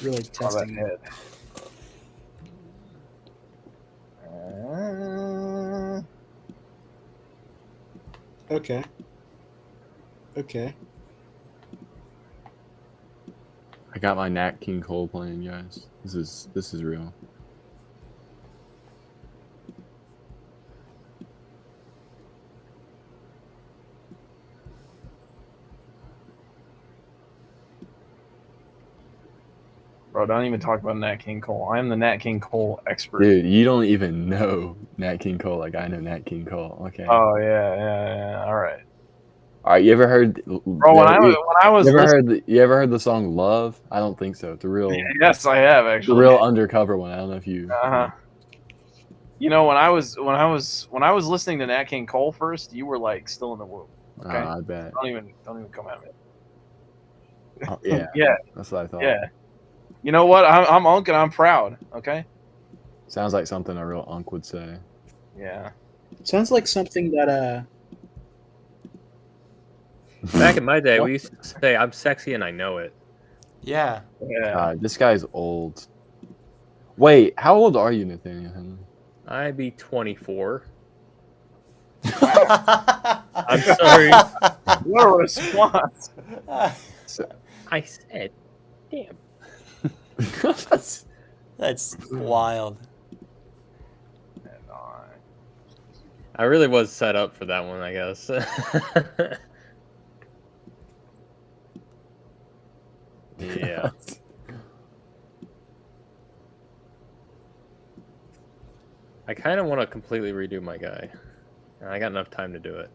really Oh, that testing. head. Okay. Okay. I got my Nat King Cole playing, guys. This is real. Bro, don't even talk about Nat King Cole. I am the Nat King Cole expert. Dude, you don't even know Nat King Cole like I know Nat King Cole. Okay. Oh yeah. All right. All right, you ever heard? Bro, when I was you ever heard the song "Love"? I don't think so. It's a real, yes, I have the actually. real undercover one. I don't know if you. Uh-huh. You know, when I was listening to Nat King Cole first, you were like still in the womb. Okay. I bet. Don't even come at me. Oh, yeah. Yeah. That's what I thought. Yeah. You know what? I'm Unk and I'm proud. Okay. Sounds like something a real unk would say. Yeah. Sounds like something that Back in my day, we used to say, "I'm sexy and I know it." Yeah. Yeah. This guy's old. Wait, how old are you, Nathaniel Henley? I be 24. I'm sorry. What a response. I said, "Damn." That's wild. I really was set up for that one, I guess. Yeah. I kind of want to completely redo my guy. And I got enough time to do it.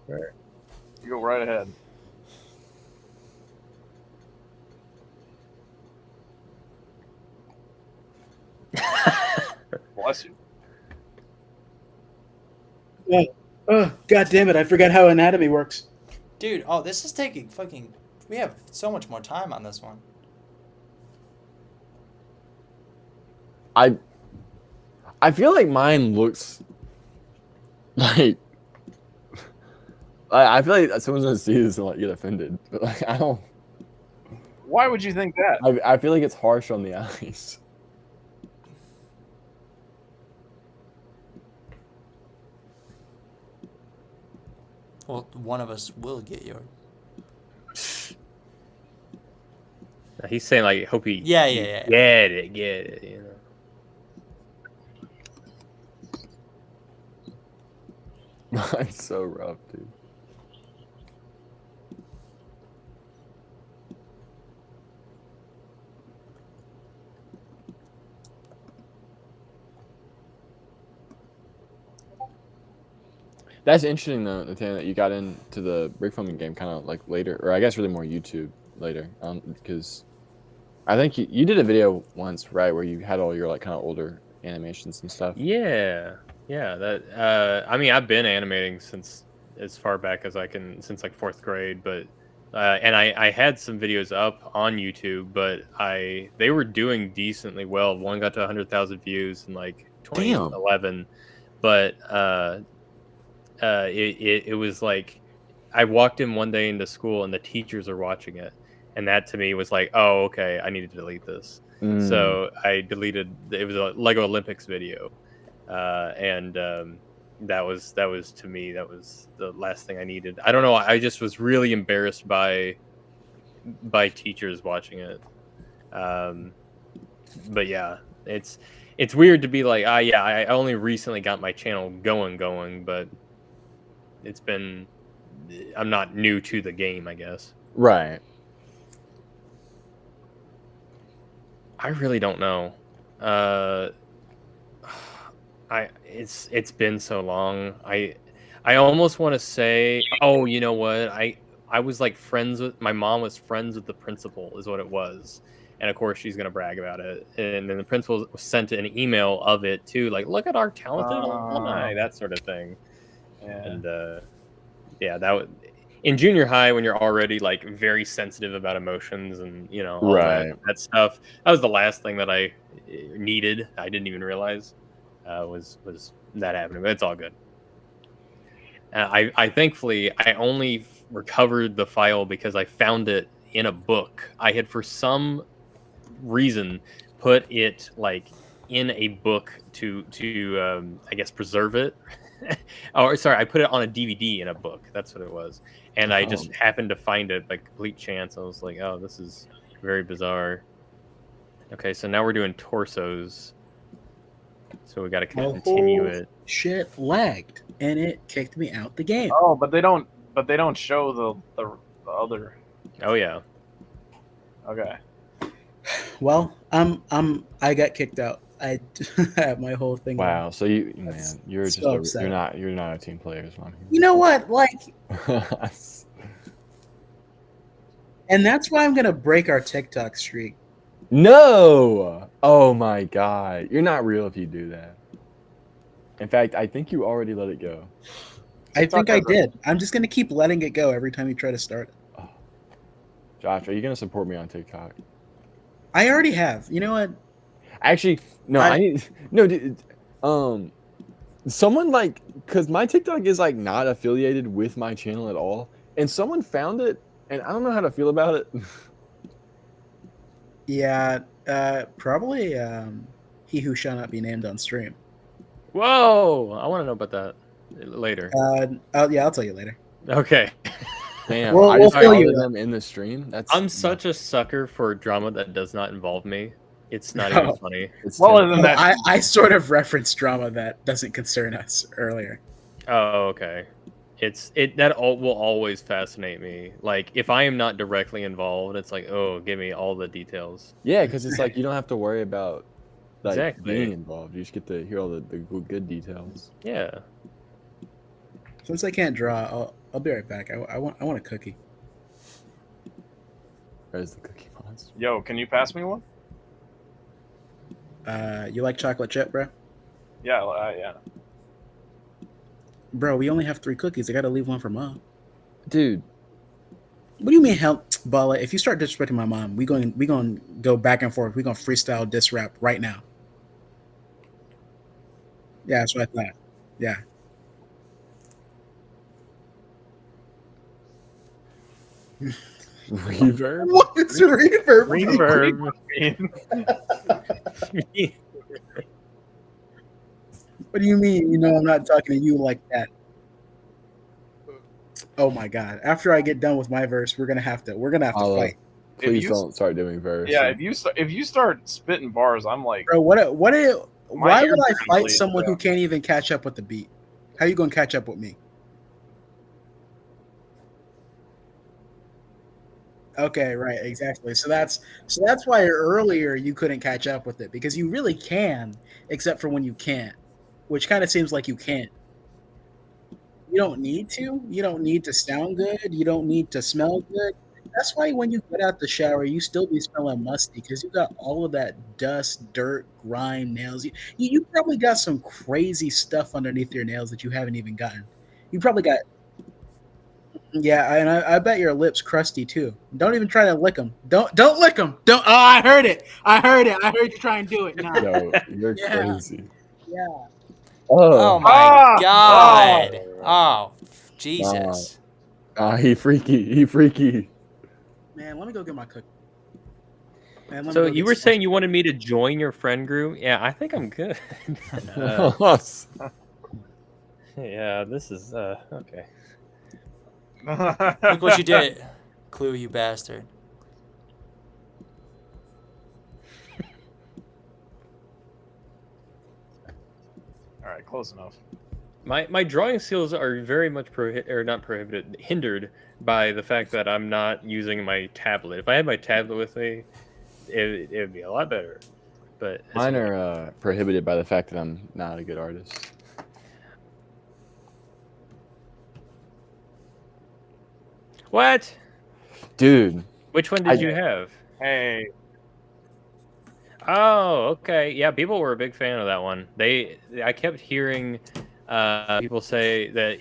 You go right ahead. Bless you. oh god damn it, I forgot how anatomy works. Dude, oh, this is taking fucking... We have so much more time on this one. I feel like mine looks like I feel like someone's gonna see this and like get offended, but like I don't. Why would you think that? I feel like it's harsh on the eyes. Well, one of us will get yours. He's saying like, hope he Yeah. get it, you know. It's so rough, dude. That's interesting though, Nathaniel, that you got into the brick filming game kind of like later, or I guess really more YouTube later, because I think you did a video once, right, where you had all your like kind of older animations and stuff. Yeah. That I mean, I've been animating since as far back as I can, since like 4th grade, but and I had some videos up on YouTube, but they were doing decently well. One got to 100,000 views in like 2011, but it was like I walked in one day into school and the teachers are watching it, and that to me was like, oh, okay, I need to delete this. So I deleted. It was a Lego Olympics video, and that was to me, that was the last thing I needed. I don't know. I just was really embarrassed by teachers watching it. But yeah, it's weird to be like, yeah, I only recently got my channel going, but I'm not new to the game, I guess. Right. I really don't know. It's been so long. I almost want to say, oh, you know what? I was like my mom was friends with the principal, is what it was. And of course she's gonna brag about it. And then the principal sent an email of it too, like, look at our talented alumni, that sort of thing. And yeah, that would, in junior high, when you're already like very sensitive about emotions and all that stuff, that was the last thing that I needed. I didn't even realize was that happening, but it's all good. I thankfully I only recovered the file because I found it in a book. I had for some reason put it like in a book to I guess preserve it. Or sorry, I put it on a DVD in a book. That's what it was. And I just happened to find it by complete chance. I was like, oh, this is very bizarre. Okay, so now we're doing torsos. So we got to continue it. Shit lagged, and it kicked me out the game. Oh, but they don't show the other. Oh yeah. Okay. Well, I got kicked out. I my whole thing. Wow. So you're so just you're not a team player, is what I'm hearing. You know what? Like, and that's why I'm gonna break our TikTok streak. No. Oh my God. You're not real if you do that. In fact, I think you already let it go. I think I did. I'm just gonna keep letting it go every time you try to start it. Oh. Josh, are you gonna support me on TikTok? I already have. You know what? Actually, no. I need no. Dude, someone like, because my TikTok is like not affiliated with my channel at all, and someone found it, and I don't know how to feel about it. Yeah, probably he who shall not be named on stream. Whoa! I want to know about that later. I'll tell you later. Okay. Damn, We'll I just fill you them in the stream. I'm such a sucker for drama that does not involve me. It's not even funny. Isn't that? I sort of referenced drama that doesn't concern us earlier. Oh, okay. That will always fascinate me. Like, if I am not directly involved, it's like, oh, give me all the details. Yeah, because it's like you don't have to worry about like Exactly. being involved. You just get to hear all the good details. Yeah. Since I can't draw, I'll be right back. I want a cookie. Where's the cookie monster? Yo, can you pass me one? You like chocolate chip, bro? Yeah, yeah. Bro, we only have 3 cookies. I gotta leave one for mom. Dude. What do you mean, help, Bala? If you start disrespecting my mom, we going to go back and forth. We gonna freestyle diss rap right now. Yeah, that's what I thought. Yeah. Reverb? What's reverb? Reverb. What do you mean? You know I'm not talking to you like that. Oh my God! After I get done with my verse, we're gonna have to fight. Please don't start doing verse. Yeah, if you start spitting bars, I'm like, Bro, why would ears I are gonna fight bleed, someone bro. who can't even catch up with the beat? How you gonna catch up with me? Okay, right, exactly. So that's why earlier you couldn't catch up with it, because you really can, except for when you can't, which kind of seems like you can't. You don't need to. You don't need to sound good. You don't need to smell good. That's why when you get out the shower, you still be smelling musty because you got all of that dust, dirt, grime, nails. You probably got some crazy stuff underneath your nails that you haven't even gotten. You probably got, yeah, and I bet your lips crusty too. Don't even try to lick them. Don't lick them. Don't. Oh, I heard it. I heard it. I heard you try and do it. No. Yo, you're Yeah. crazy. Yeah. Oh Oh, my Ah! God! Oh, Jesus! he freaky. He freaky. Man, let me go get my cookie. Man, let me So go you get were some- saying you wanted me to join your friend group? Yeah, I think I'm good. Yeah, this is okay. Look what you did, Clue, you bastard. All right, close enough. My drawing skills are very much hindered by the fact that I'm not using my tablet. If I had my tablet with me, it would be a lot better. But Mine are prohibited by the fact that I'm not a good artist. What? Dude. Which one did you have? Hey, Oh, okay. Yeah, people were a big fan of that one. I kept hearing people say that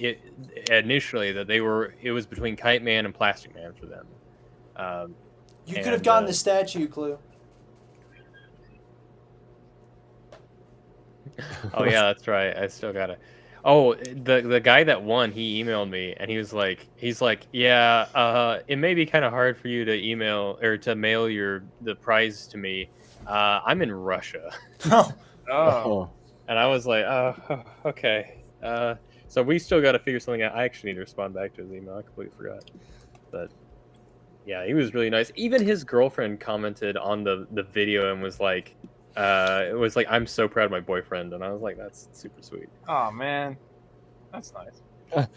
initially that it was between Kite Man and Plastic Man for them. You could have gotten the statue, Clue. Oh yeah, that's right. I still gotta. Oh, the guy that won, he emailed me and he's like, yeah, it may be kind of hard for you to email or to mail the prize to me. I'm in Russia. Oh, oh, And I was like, oh, okay. So we still got to figure something out. I actually need to respond back to his email. I completely forgot. But yeah, he was really nice. Even his girlfriend commented on the video and was like, it was like, I'm so proud of my boyfriend. And I was like, that's super sweet. oh man, that's nice.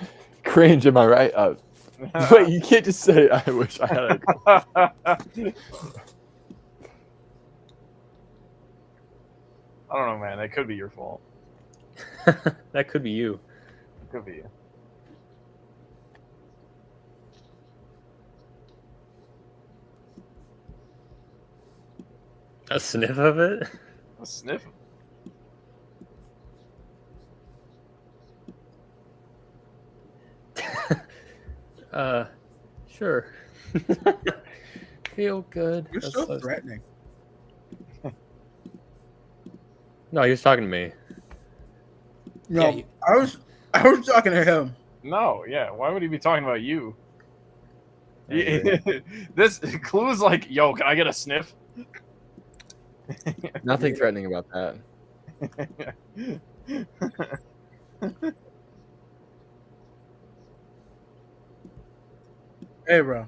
Cringe, am I right? Wait, you can't just say, I wish I had a girl. I don't know, man. That could be your fault. That could be you. Could be you. A sniff of it? A sniff. Sure. Feel good. You're That's so threatening. No, he was talking to me. No, Yeah, I was talking to him. No, yeah. Why would he be talking about you? Anyway. This Clue's like, yo, can I get a sniff? Nothing threatening about that. Hey, bro.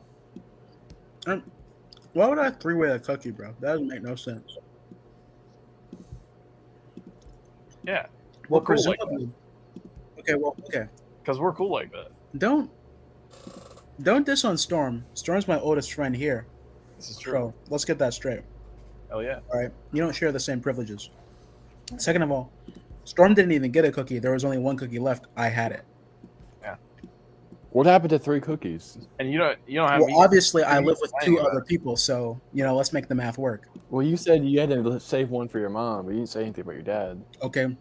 Why would I three-way a cookie, bro? That doesn't make no sense. Yeah, Well, cool like presumably. Okay. because we're cool like that. Don't diss on Storm. Storm's my oldest friend here. This is true. So let's get that straight. Hell yeah. All right, you don't share the same privileges. Second of all, Storm didn't even get a cookie. There was only one cookie left. I had it. What happened to 3 cookies? And you don't have Well, me. obviously, I you live with complaining 2 about other people, so let's make the math work. Well, you said you had to save one for your mom, but you didn't say anything about your dad. Okay.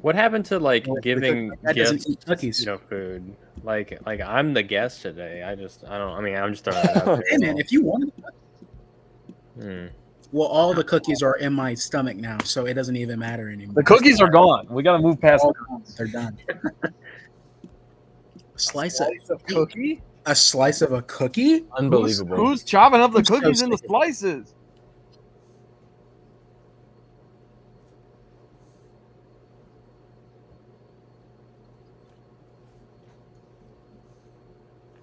What happened to like Well, giving because my dad doesn't guests, eat cookies. food? Like I'm the guest today. I don't. I mean, I'm just throwing it out there. Hey, man, if you want it. Hmm. Well, all the cookies are in my stomach now, so it doesn't even matter anymore. The cookies are gone. We got to move past. They're done. A slice of cookie. A slice of a cookie? Unbelievable. Who's chopping up the I'm so cookies into sick. slices?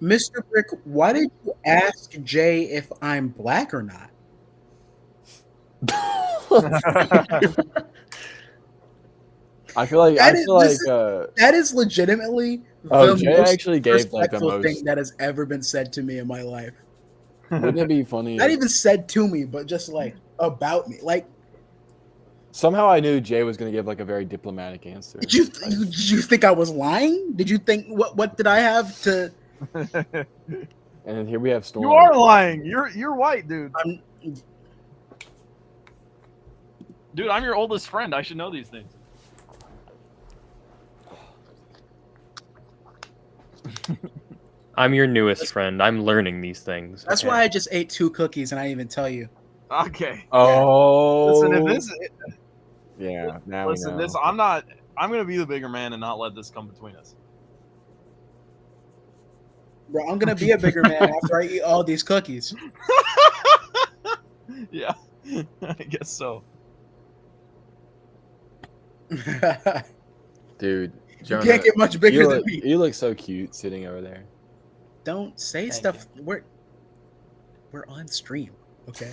Mr. Brick, why did you ask Jay if I'm black or not? I feel like that is legitimately the Jay most actually gave like the respectful thing most. that has ever been said to me in my life. Wouldn't it be funny? Not even said to me, but just like about me. Like somehow I knew Jay was gonna give like a very diplomatic answer. did you think I was lying? Did you think what did I have to? And then here we have Storm. You are lying. You're white, dude. Dude, I'm your oldest friend. I should know these things. I'm your newest friend. I'm learning these things. That's why I just ate 2 cookies and I didn't even tell you. Okay. Oh. Listen, if this. Yeah. Now Listen, we know. this. I'm not. I'm gonna be the bigger man and not let this come between us. Bro, I'm gonna be a bigger man after I eat all these cookies. Yeah, I guess so. Dude, You Jonah, can't get much bigger than me. You look so cute sitting over there. Don't say Thank stuff. We're on stream, okay?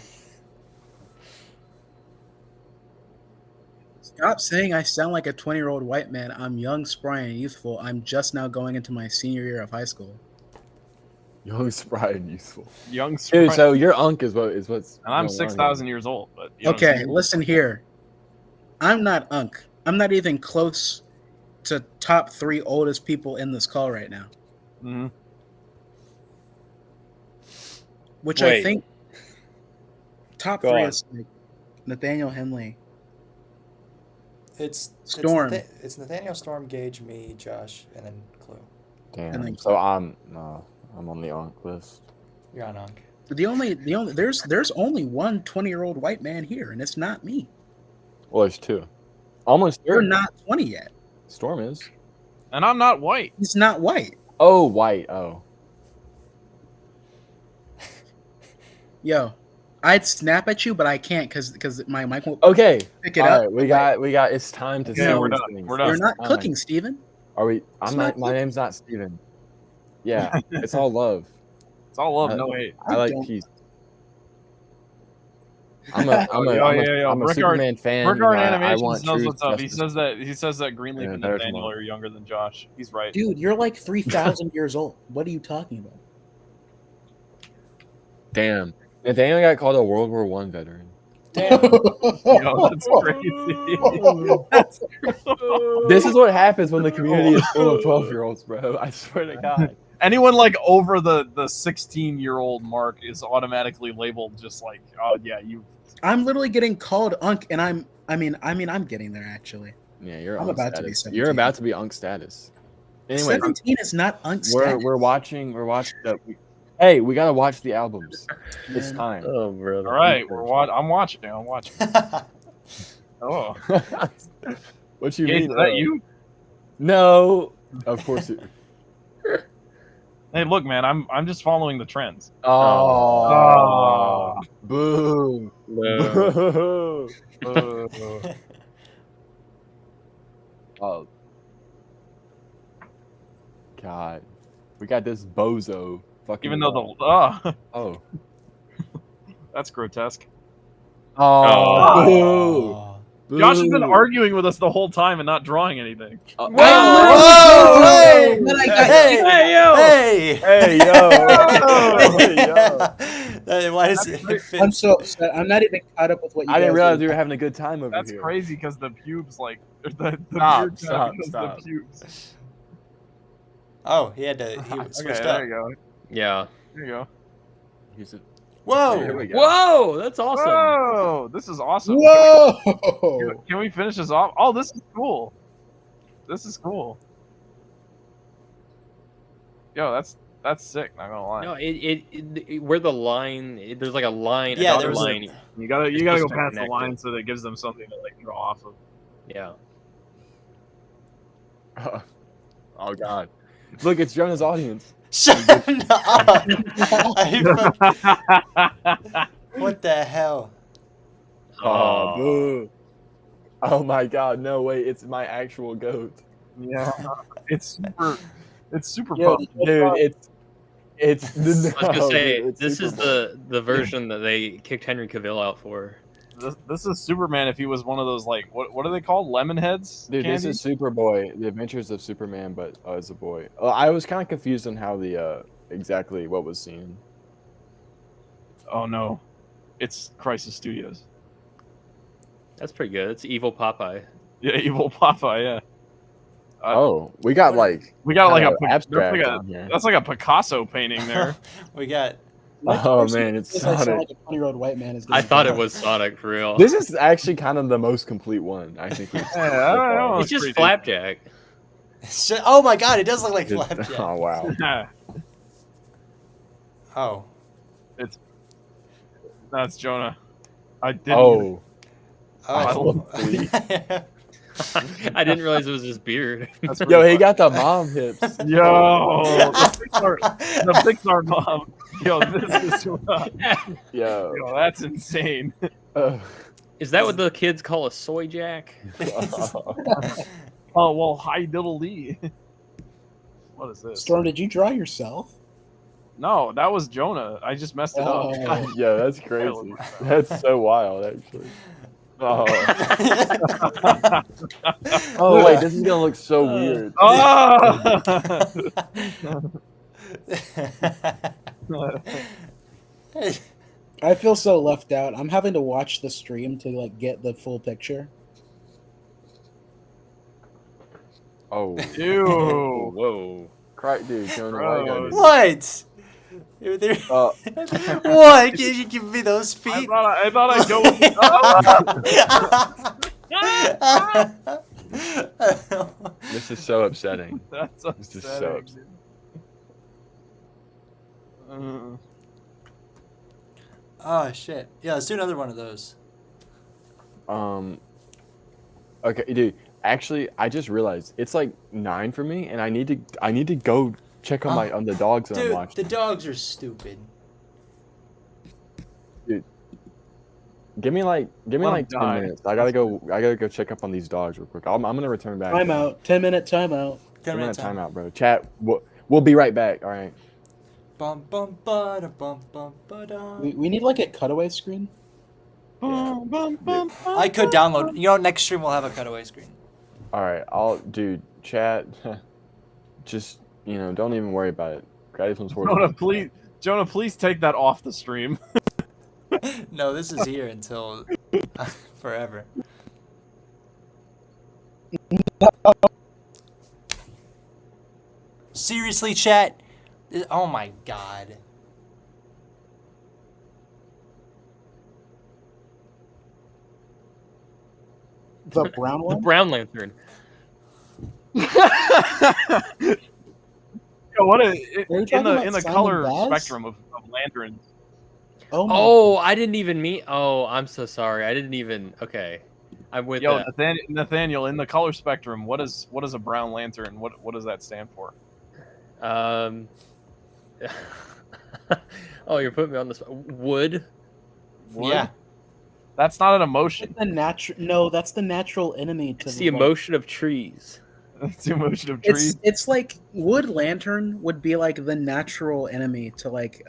Stop saying I sound like a 20-year-old white man. I'm young, spry, and youthful. I'm just now going into my senior year of high school. Young, spry, and useful. Young, Dude, so your unk is what's. and I'm going on 6,000 years old. But you know what I'm Okay, saying? listen here. I'm not unk. I'm not even close to top 3 oldest people in this call right now. Mm-hmm. Which Wait. I think top Go 3 on. is like Nathaniel, Henley. It's Storm. It's Nathaniel, Storm, Gage, me, Josh, and then Clue. Damn. And then- So I'm on the unk list. You're on Unk. The only there's only one 20-year-old white man here, and it's not me. Well, there's 2. Almost 3. You're not 20 yet. Storm is. And I'm not white. He's not white. Oh, white. Oh. Yo, I'd snap at you, but I can't because my mic won't Okay. pick it All up. right, we got. It's time to Okay, see we're these done. things. We're done. You're not It's cooking, time. Steven. Are we? It's not My name's not Steven. Yeah, it's all love. It's all love, no hate. I like don't- peace. I'm a Brickard- Superman fan. Brickard I Animations want knows truth, what's up. He justice. says that Greenleaf Yeah, and there's Nathaniel more. are younger than Josh. He's right. Dude, you're like 3,000 years old. What are you talking about? Damn, Nathaniel got called a World War I veteran. Damn. Yo, that's crazy. That's This is what happens when the community is full of 12-year-olds, bro. I swear to God. anyone like over the 16-year-old mark is automatically labeled just like, oh yeah, you. I'm literally getting called unk, and I'm getting there actually. Yeah, you're. I'm unk about to be status. 17. You're about to be unk status. Anyway, 17 is not unk we're status. watching. Hey, we gotta watch the albums. It's Man. time. Oh, brother. All right, I'm watching. Oh, What you Gage, mean? is that you? No, of course it. Hey, look, man, I'm just following the trends. Oh, boo, No. boo. Oh, God, we got this bozo. Fucking Even though oh, that's grotesque. oh, Oh. boo. Josh has been arguing with us the whole time and not drawing anything. Whoa! Whoa! Hey! But I got- Hey! yo! Hey! Hey yo! Hey, yo! Hey, why does it fit? I'm so upset. I'm not even caught up with what you I didn't guys realize are- we were having a good time over That's here. crazy because the pubes, like the Stop, beard stop, because stop. the pubes. Oh, he switched Okay, up. there you go. Yeah. There you go. He's a- Here Whoa! we go. Whoa, that's awesome. Whoa, this is awesome. Whoa! Can we finish this off? Oh, this is cool. This is cool. Yo, that's sick. Not gonna lie. No, where the line, there's like a line, Yeah, a there dotted was a- line. You gotta It's go supposed to past the connect line it. so that it gives them something to like go off of. Yeah. Oh God! Look, it's Jonah's audience. Shut up! What the hell? Oh, boo! Oh my God! No way! It's my actual goat. Yeah, it's super Yo, puffy. dude, It's I was gonna no, say dude, it's this is Superboy. the version that they kicked Henry Cavill out for. This is Superman if he was one of those like what are they called? Lemon heads? Dude, candies? this is Superboy, The Adventures of Superman, but as a boy. I was kind of confused on how the exactly what was seen. Oh no, it's Crisis Studios. That's pretty good. It's evil Popeye. Yeah, evil Popeye. Yeah. We got like We got like kinda a abstract that's like on here. that's like a Picasso painting there. We got. Next Oh, person man, it's says I sound Sonic. like a 20-year-old white man is I getting thought it drunk. was Sonic for real. This is actually kind of the most complete one, I think. We've seen so Yeah, I far. don't know. It's just pretty Flapjack. Oh my God! It does look like It's- Flapjack. Oh wow! Oh. That's Jonah. I didn't. Oh, Oh. I didn't realize it was his beard. That's yo, pretty he got the mom hips. Yo, the Pixar mom. Yo, this is Yo, yo, that's insane. Is that what the kids call a soy jack? Oh well, hi diddle lee. What is this? Storm, did you draw yourself? No, that was Jonah. I just messed it up. Oh. yeah, that's crazy. That's so wild, actually. Oh, oh wait, this is gonna look so weird. Oh! I feel so left out. I'm having to watch the stream to like get the full picture. Oh, Ew. Whoa. cry, dude, Jonah, why you gotta do What? There- Uh, What? Can you give me those I feet? thought I'd go with This is so upsetting. That's This is so upsetting. Oh shit! Yeah, let's do another one of those. Okay, dude. Actually, I just realized it's like 9 for me, and I need to go check on on the dogs that I'm Dude, watching. the dogs are stupid. Give me like 10 die. minutes. I gotta go check up on these dogs real quick. I'm gonna return back. Timeout. 10-minute timeout. 10-minute time. Timeout, bro. Chat. We'll be right back. All right. Bum bum ba da bum bum ba da. We need like a cutaway screen. I could download. You know, next stream we'll have a cutaway screen. All right. Dude. Chat. Just don't even worry about it. Gratitude towards Jonah, please take that off the stream. No, this is here until forever. Seriously, chat? Oh my god. The brown The one. Brown Lantern. Yo, what Are you in talking the about Simon color Baz? spectrum of lanterns? Oh my. Oh, I didn't even mean. Oh, I'm so sorry. I didn't even. Okay, I'm with Yo, that. Nathaniel, in the color spectrum, what is a brown lantern? What does that stand for? Oh, you're putting me on the spot. Wood. Wood? Yeah. That's not an emotion. That's the natural enemy to It's the emotion of trees. It's the emotion of trees. It's like wood lantern would be like the natural enemy to like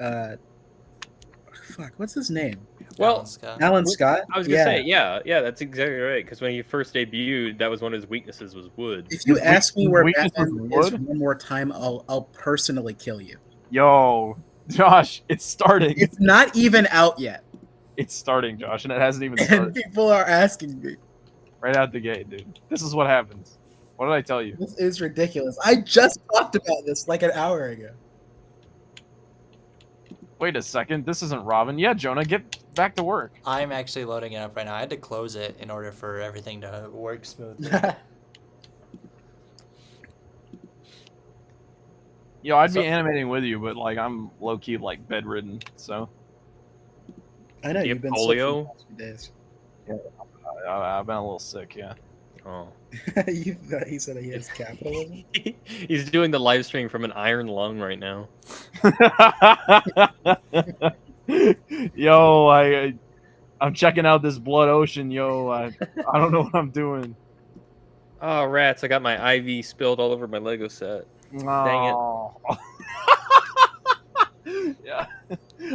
fuck, what's his name? Well, Alan Scott. I was gonna say, yeah, that's exactly right. Because when he first debuted, that was one of his weaknesses was wood. If you ask me where weakness Batman was is wood? one more time, I'll personally kill you. Yo, Josh, it's starting. It's not even out yet, It's starting, Josh, and it hasn't even and started. people are asking me. Right out the gate, dude. This is what happens. What did I tell you? This is ridiculous. I just talked about this like an hour ago. Wait a second. This isn't Robin. Yeah, Jonah, get back to work. I'm actually loading it up right now. I had to close it in order for everything to work smoothly. Yo, I'd be animating with you, but like I'm low key like bedridden, so I know You you've have been polio? sick for the past few days. I've been a little sick. Yeah. Oh. He said he has capitalism. He's doing the live stream from an iron lung right now. Yo, I'm checking out this blood ocean. Yo, I don't know what I'm doing. Oh, rats! I got my IV spilled all over my Lego set. Dang it. Oh.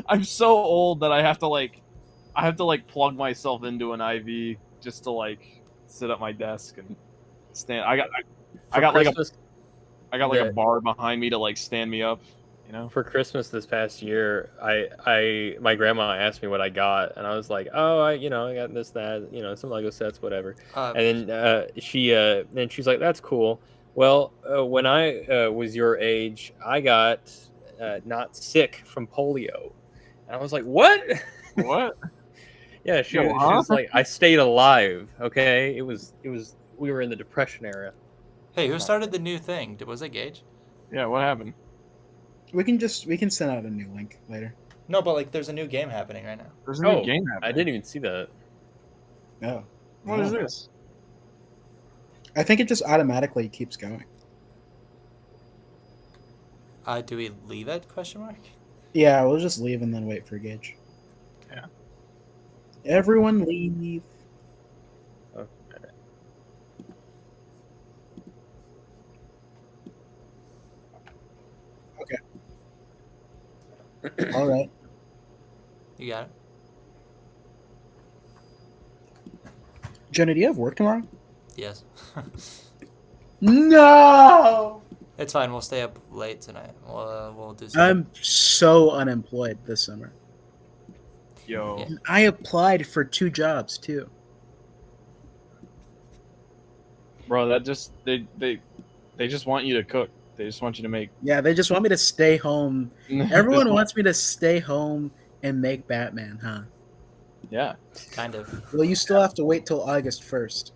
I'm so old that I have to like plug myself into an IV just to like sit at my desk and stand. I got Christmas, like a bar behind me to like stand me up. You know. For Christmas this past year, my grandma asked me what I got, and I was like, oh, I got this, that, some Lego sets, whatever. And then she's like, that's cool. Well, when I was your age, I got not sick from polio, and I was like, what? What? Yeah, she was like, I stayed alive. Okay, it was we were in the Depression era. Hey, who started the new thing? Was it Gage? Yeah, what happened? We can send out a new link later. No, but like, there's a new game happening right now. There's a new game happening. I didn't even see that. No. What is this? I think it just automatically keeps going. Do we leave it? Question mark. Yeah, we'll just leave and then wait for Gage. Yeah. Everyone leave. Okay. All right. You got it. Jenna, do you have work tomorrow? Yes. No. It's fine. We'll stay up late tonight. We'll do something. I'm so unemployed this summer. Yo. Yeah. I applied for 2 jobs too. Bro, that just they just want you to cook. They just want you to make. Yeah, they just want me to stay home. Everyone wants me to stay home and make Batman, huh? Yeah. Kind of. Well, you still have to wait till August 1st.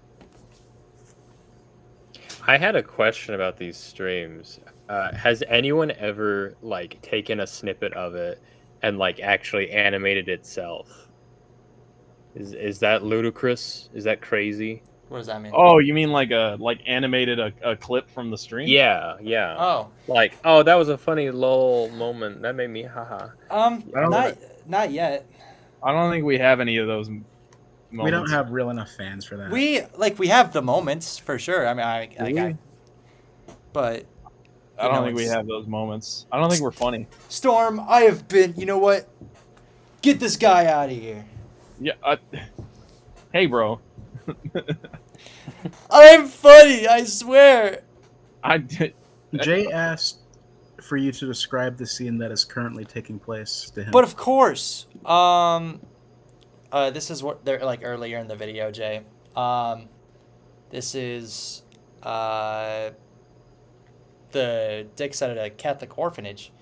I had a question about these streams. Has anyone ever like taken a snippet of it and like actually animated itself? Is that ludicrous? Is that crazy? What does that mean? Oh, you mean like animated a clip from the stream? Yeah. Oh. Like, oh, that was a funny lol moment. That made me haha. Not yet. I don't think we have any of those moments. We don't have real enough fans for that. We have the moments for sure. I mean, but I don't think we have those moments. I don't think we're funny. Storm, I have been. You know what? Get this guy out of here. Yeah. Hey, bro. I'm funny. I swear. I did. Jay asked for you to describe the scene that is currently taking place to him. But of course, this is what they're like earlier in the video, Jay. This is the Dick's at a Catholic orphanage,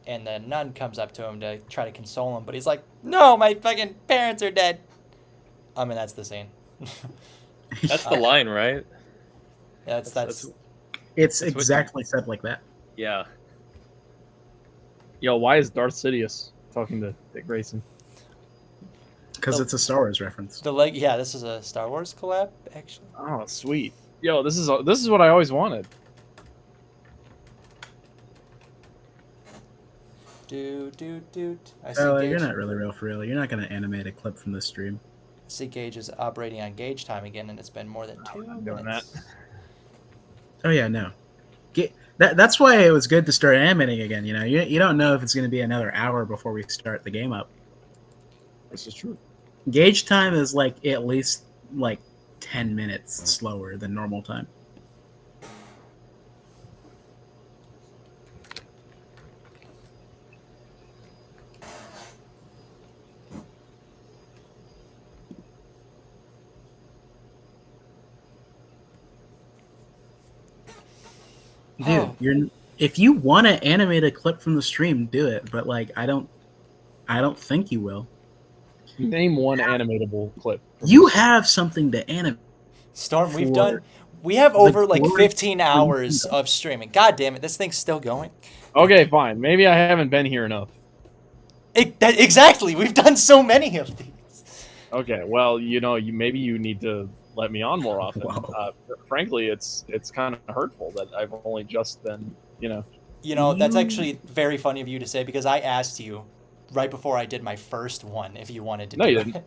and the nun comes up to him to try to console him, but he's like, "No, my fucking parents are dead." I mean, that's the scene. That's the line, right? That's It's exactly said like that. Yeah. Yo, why is Darth Sidious talking to Dick Grayson? Because it's a Star Wars reference. Yeah, this is a Star Wars collab, actually. Oh, sweet. Yo, this is what I always wanted. Do. I see Oh, Gage. you're not really real for real. You're not going to animate a clip from the stream. I see Gage is operating on Gage time again, and it's been more than 2 minutes. Doing that. Oh yeah, no. That's why it was good to start animating again. You know, you don't know if it's going to be another hour before we start the game up. This is true. Gauge time is like at least like 10 minutes slower than normal time. Dude, if you want to animate a clip from the stream, do it. But like, I don't think you will. Name one animatable clip. You have something to animate. Storm, we have over like 15 hours of streaming. God damn it, this thing's still going. Okay, fine. Maybe I haven't been here enough. Exactly, we've done so many of these. Okay, well, maybe you need to let me on more often. Frankly, it's kind of hurtful that I've only just been, that's actually very funny of you to say, because I asked you right before I did my first one if you wanted to do you it. didn't.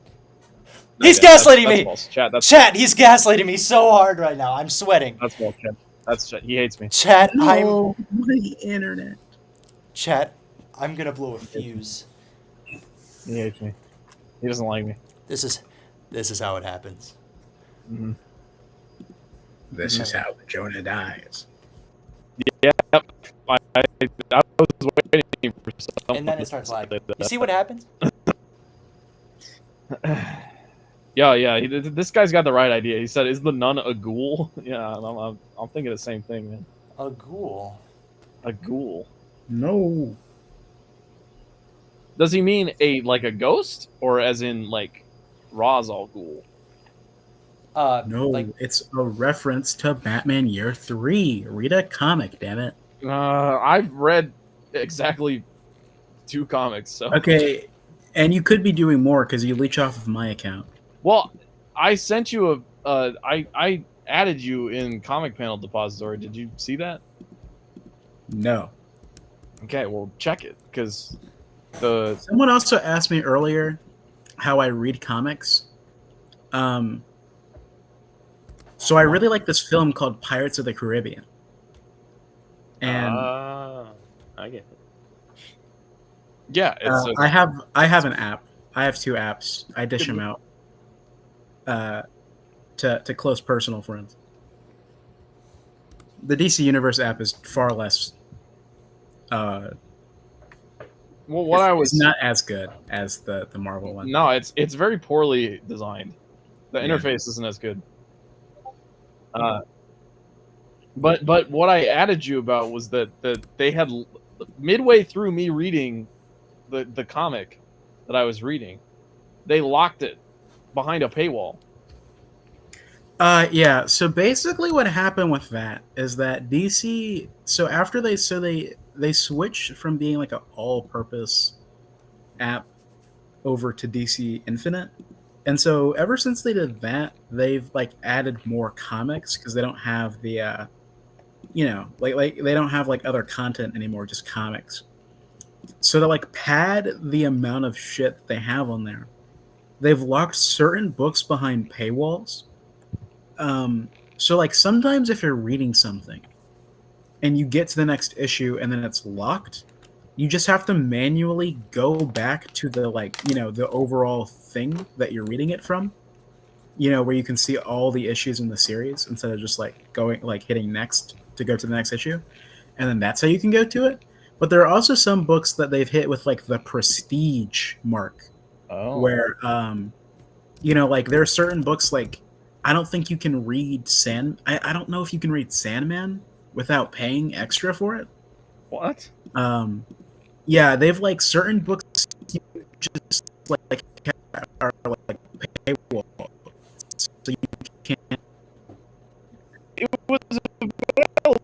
He's gaslighting me. False. Chat, he's gaslighting me so hard right now. I'm sweating. That's false, Chat. That's he hates me. Chat, No, the internet. Chat, I'm gonna blow a fuse. He hates me. He doesn't like me. This is how it happens. Mm-hmm. This is how Jonah dies. Yep. I was waiting for someone. And then it starts lagging. You see what happens? Yeah. This guy's got the right idea. He said, "Is the nun a ghoul?" Yeah, I'm thinking the same thing, man. A ghoul. A ghoul. No. Does he mean a ghost, or as in like Ra's al Ghul? No, it's a reference to Batman Year 3. Read a comic, damn it. I've read exactly 2 comics, so Okay, and you could be doing more because you leech off of my account. Well, I sent you I added you in Comic Panel Depository. Did you see that? No. Okay, well check it because Someone also asked me earlier how I read comics. So I really like this film called Pirates of the Caribbean. And I get it. yeah, it's I have an app. I have 2 apps. I dish them out to close personal friends. The DC Universe app is far less. well, what It's not as good as the Marvel one. No, it's very poorly designed. The Yeah. interface isn't as good. But what I added you about was that they had midway through me reading the comic that I was reading, they locked it behind a paywall. Yeah. So basically, what happened with that is that DC. So after they switched from being like an all-purpose app over to DC Infinite, and so ever since they did that, they've like added more comics because they don't have the, like they don't have like other content anymore, just comics. So to like pad the amount of shit that they have on there, they've locked certain books behind paywalls. So like sometimes if you're reading something and you get to the next issue and then it's locked, you just have to manually go back to the the overall thing that you're reading it from, where you can see all the issues in the series instead of just like going hitting next to go to the next issue. And then that's how you can go to it. But there are also some books that they've hit with like the prestige mark, where there are certain books like I don't think you can read I don't know if you can read Sandman without paying extra for it. What? Yeah, they've like certain books you just like are like paywall, so you can't. It was available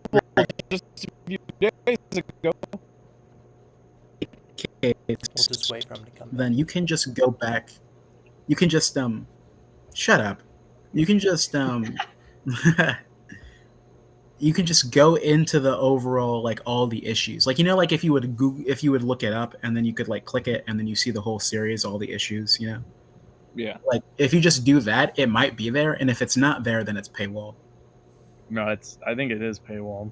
just a few days ago. We'll just wait for him to come back. Then you can just go back. You can just shut up. You can just you can just go into the overall like all the issues. Like like if you would look it up and then you could like click it and then you see the whole series, all the issues, Yeah. Like if you just do that, it might be there, and if it's not there, then it's paywall. No, I think it is paywall.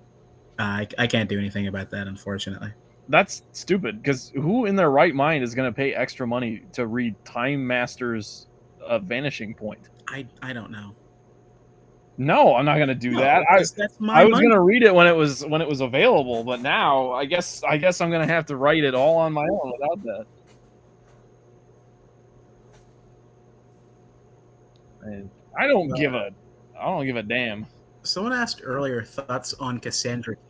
I can't do anything about that, unfortunately. That's stupid, because who in their right mind is going to pay extra money to read Time Master's Vanishing Point? I don't know. No, I'm not going to do that. I was going to read it when it was available, but now I guess I'm going to have to write it all on my own without that. And I don't give a damn. Someone asked earlier thoughts on Cassandra Cain.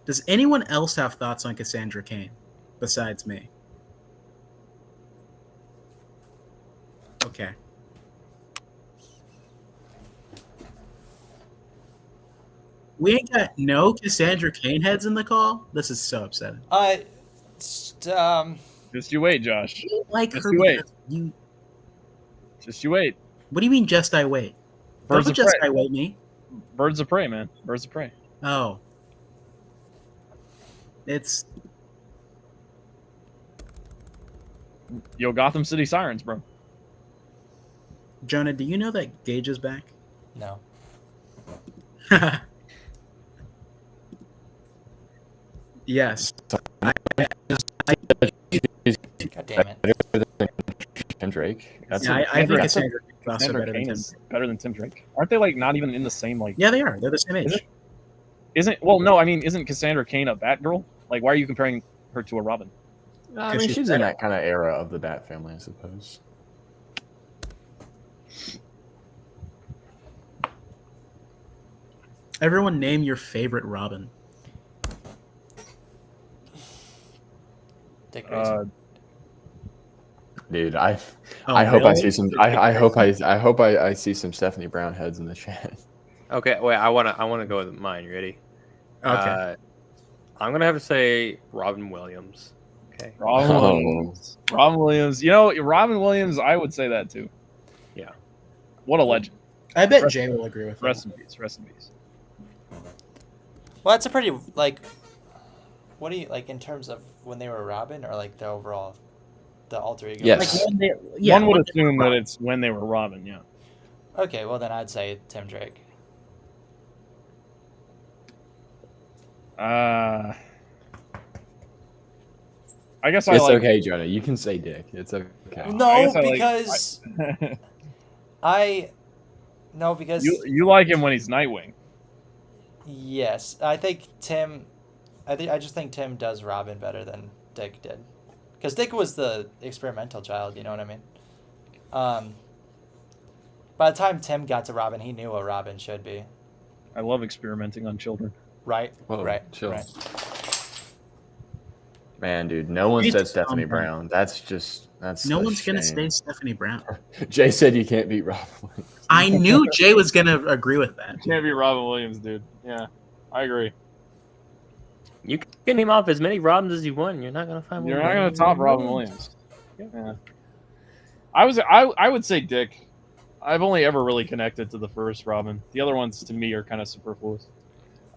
Does anyone else have thoughts on Cassandra Cain besides me? Okay. We ain't got no Cassandra Cain heads in the call? This is so upsetting. Just you wait, Josh. You like just her you wait. Just you wait. What do you mean just I wait? Birds Don't of just prey. I wait me. Birds of prey, man. Birds of prey. Oh. It's Yo, Gotham City Sirens, bro. Jonah, do you know that Gage is back? No. Yes. God damn it. Drake. That's Yeah, I think Cassandra- Cassandra is also Cassandra better than Cain Tim. is better than Tim Drake. Aren't they like not even in the same like? Yeah, they are. They're the same Is age. Isn't well? No, I mean, isn't Cassandra Cain a Batgirl? Like, why are you comparing her to a Robin? I 'Cause mean, she's she's in better. that kind of era of the Bat family, I suppose. Everyone name your favorite Robin. Dick Grayson. Dude, I Oh, hope I really? see some. I hope I see some Stephanie Brown heads in the chat. Okay, wait. I wanna go with mine. You ready? Okay. I'm gonna have to say Robin Williams. Okay. Robin Oh. Williams. Robin Williams. You know, Robin Williams. I would say that too. Yeah. What a legend. I bet Rest- Jay will agree with Rest that. in peace. Rest in peace. Well, that's a pretty like. What do you like in terms of when they were Robin or like the overall, the alter ego? Yes. Like when they, yeah, One would when they were assume that Robin. it's when they were Robin. Yeah. Okay, well then I'd say Tim Drake. I guess I It's like. okay, Jonah. You can say Dick. It's okay. I No, guess I like- because no, because you like him when he's Nightwing. yes, I think Tim. I just think Tim does Robin better than Dick did, because Dick was the experimental child. You know what I mean? By the time Tim got to Robin, he knew what Robin should be. I love experimenting on children. Right. Whoa, right. chill. Right. Man, dude, no one It's said Stephanie dumb, Brown. That's No a one's gonna shame. say Stephanie Brown. Jay said you can't beat Robin Williams. I knew Jay was gonna agree with that. Can't be Robin Williams, dude. Yeah, I agree. You can name off as many Robins as you want. You're not gonna find one. You're not gonna top Robin Williams. Yeah. I would say Dick. I've only ever really connected to the first Robin. The other ones to me are kind of superfluous.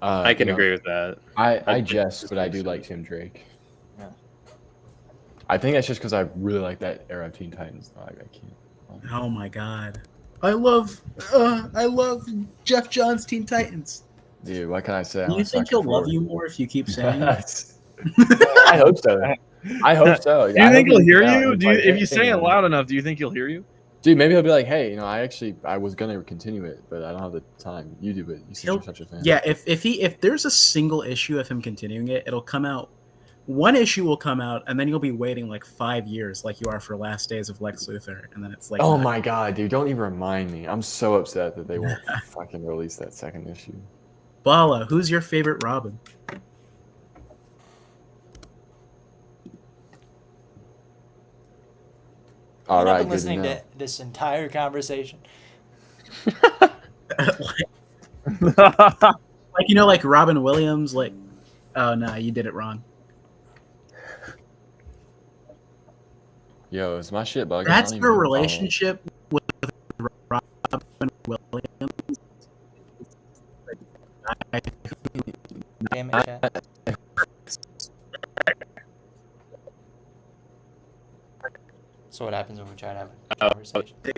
I can you know, agree with that. I jest, but I do like Tim Drake. Yeah. I think that's just because I really like that era of Teen Titans. I can't. Oh my god. I love Jeff Johns' Teen Titans. Dude, what can I say? Do you think he'll love you more if you keep saying that? I hope so. I hope so. Do you think he'll hear Yeah, you? it's Do you, like if you say it anything, loud enough, do you think he'll hear you? Dude, maybe he'll be like, hey, I was gonna continue it, but I don't have the time. You do it. You said you're such a fan. Yeah, if there's a single issue of him continuing it, it'll come out. One issue will come out, and then you'll be waiting like 5 years, like you are for Last Days of Lex Luthor, and then it's like, Oh my god, dude! Don't even remind me. I'm so upset that they won't fucking release that second issue. Bala, who's your favorite Robin? All I've right, been good listening to know. to this entire conversation. Like like Robin Williams, like, oh no, you did it wrong. Yo, is my shit bugging? That's I don't her even- relationship with Robin Williams. Damn it, chat. So what happens when we try to have a conversation? The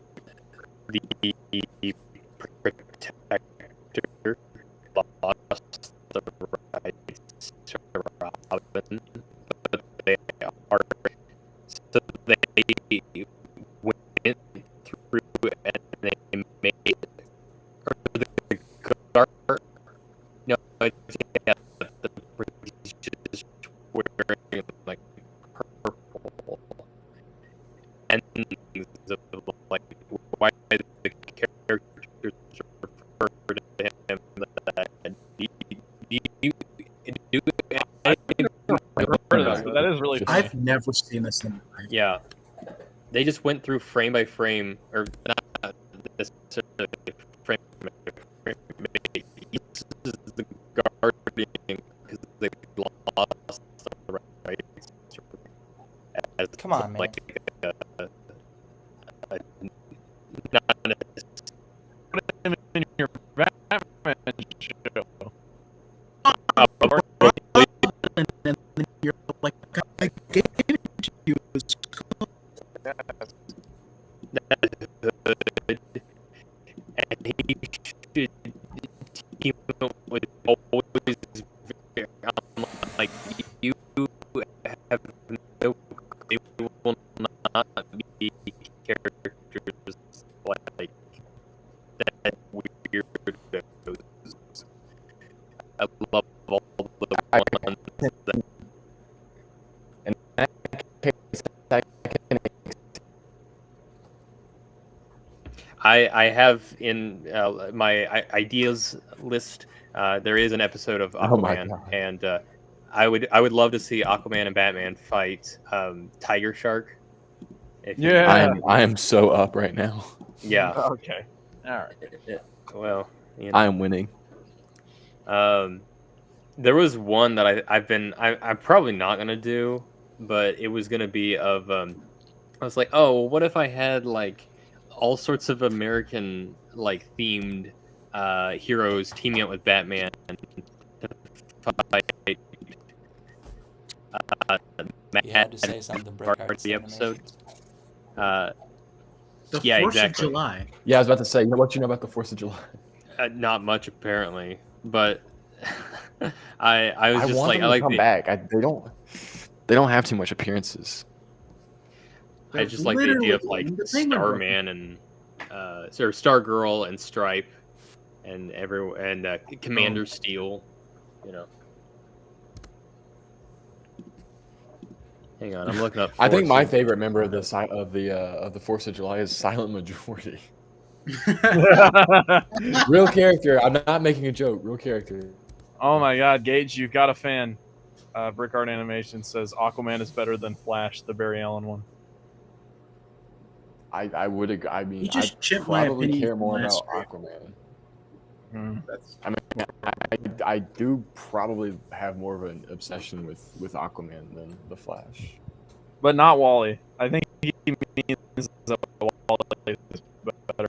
protector lost the rights to Robin, but they are so they went through and they made or the guard. No, yeah, the British is wearing like purple. And like why the characters refer to him that That is really funny. I've never seen this in my life. yeah, they just went through frame by frame, or not necessarily frame by frame. He uses the Guardian because they lost the rights. As Come on, man. like not Put him in your Batman show. And then you're like, I gave it to you. It's cool. and he should team up with always like you have no, it will not be characters I have in my ideas list. There is an episode of Oh my Aquaman, God. and I would love to see Aquaman and Batman fight Tiger Shark. Yeah. I am so up right now. Yeah. Okay. All right. Well, you know. I am winning. There was one that I'm probably not gonna do, but it was gonna be of I was like, oh, what if I had like all sorts of American like themed heroes teaming up with Batman to fight You had to say something. part of Brickheart's the episode. animations. The Yeah, 4th exactly. of July. Yeah, I was about to say, you know what you know about the 4th of July? Not much apparently, but I was I just want like them I to like come the back. They don't have too much appearances. I just like the idea of like the thing with- Starman and or Stargirl and Stripe and Commander Steel, you know. Hang on, I'm looking up. I think my Force. favorite member of the 4th of July is Silent Majority. Real character. I'm not making a joke. Real character. Oh my God, Gage, you've got a fan. Brickart Animation says Aquaman is better than Flash, the Barry Allen one. I would agree. I mean, You just I chipped my probably opinion care from more last about stream. Aquaman. Hmm. That's I do probably have more of an obsession with Aquaman than the Flash. But not Wally. I think he means that Wally is better.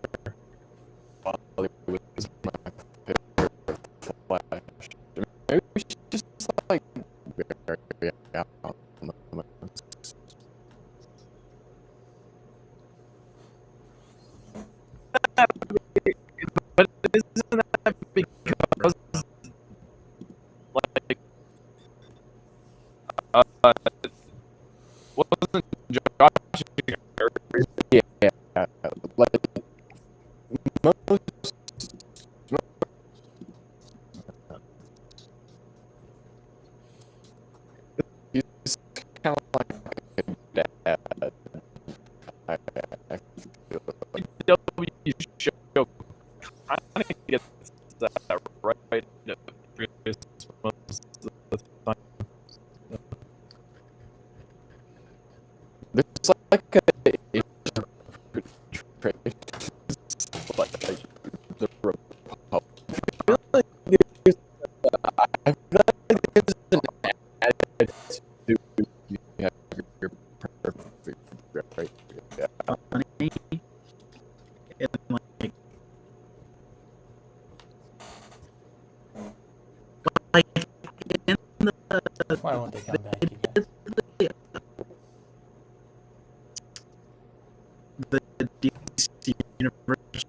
Wally was my favorite Flash. Maybe we should just like Barry Allen. But isn't that because like wasn't Josh Yeah, like most. He's kind of like a dad. I feel like. W show kind of gets that right most of the time. There's like a like the Republic. I feel like there's an attitude you have your perfect right. Yeah. funny. And, like, in Why won't they come back, you guys? the DC universe,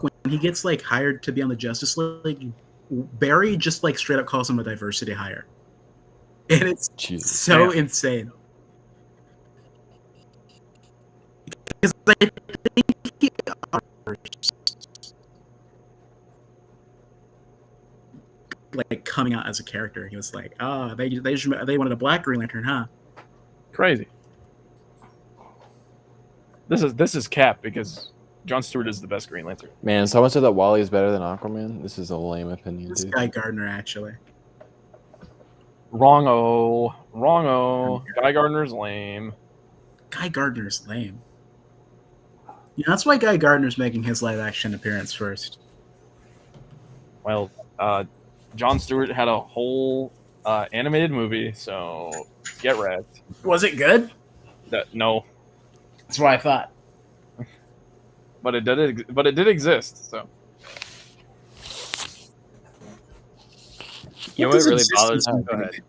when he gets like hired to be on the Justice League, Barry just like straight up calls him a diversity hire, and it's Jesus. so insane. Because I think he like coming out as a character, he was like, "Oh, they wanted a black Green Lantern, huh?" Crazy. This is cap because John Stewart is the best Green Lantern. Man, someone said that Wally is better than Aquaman. This is a lame opinion, This dude. Guy Gardner, actually. Wrong-o. Guy Gardner's lame. Guy Gardner's lame. Yeah, that's why Guy Gardner's making his live action appearance first. Well, John Stewart had a whole animated movie, so get wrecked. Was it good? No, That's what I thought. but it did exist. So You know What what does really existence bothers me? mean? Go ahead.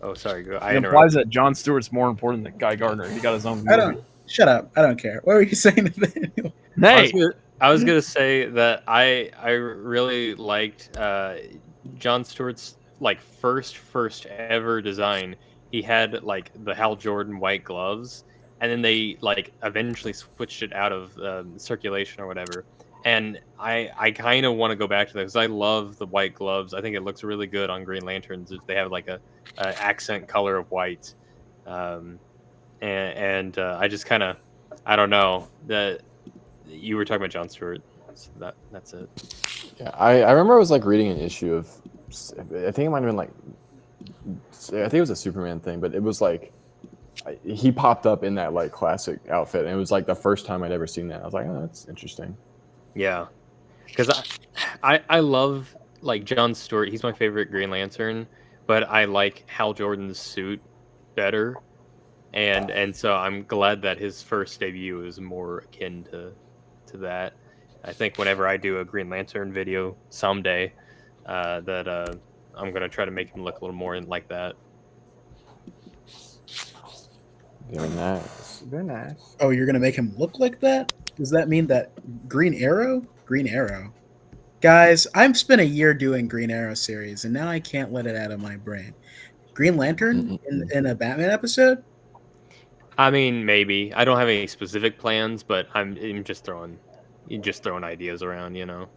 Oh, sorry. Go. I it implies interrupted. that John Stewart's more important than Guy Gardner. He got his own movie. I don't. Shut up. I don't care. What were you saying, Nathaniel? Hey, I was gonna say that I really liked John Stewart's like first ever design. He had like the Hal Jordan white gloves, and then they like eventually switched it out of circulation or whatever. And I kind of want to go back to that because I love the white gloves. I think it looks really good on Green Lanterns if they have like a accent color of white. And I just kind of, I don't know, that you were talking about Jon Stewart. So that's it. Yeah, I remember I was like reading an issue of, I think it might have been like, I think it was a Superman thing, but it was like he popped up in that like classic outfit, and it was like the first time I'd ever seen that. I was like, oh, that's interesting. Yeah, because I love like Jon Stewart. He's my favorite Green Lantern, but I like Hal Jordan's suit better, and so I'm glad that his first debut is more akin to that. I think whenever I do a Green Lantern video someday, that I'm gonna try to make him look a little more like that. Very nice. Very nice. Oh, you're gonna make him look like that? Does that mean that Green Arrow? Green Arrow. Guys, I've spent a year doing Green Arrow series, and now I can't let it out of my brain. Green Lantern in a Batman episode? I mean, maybe I don't have any specific plans, but I'm just throwing ideas around. You know,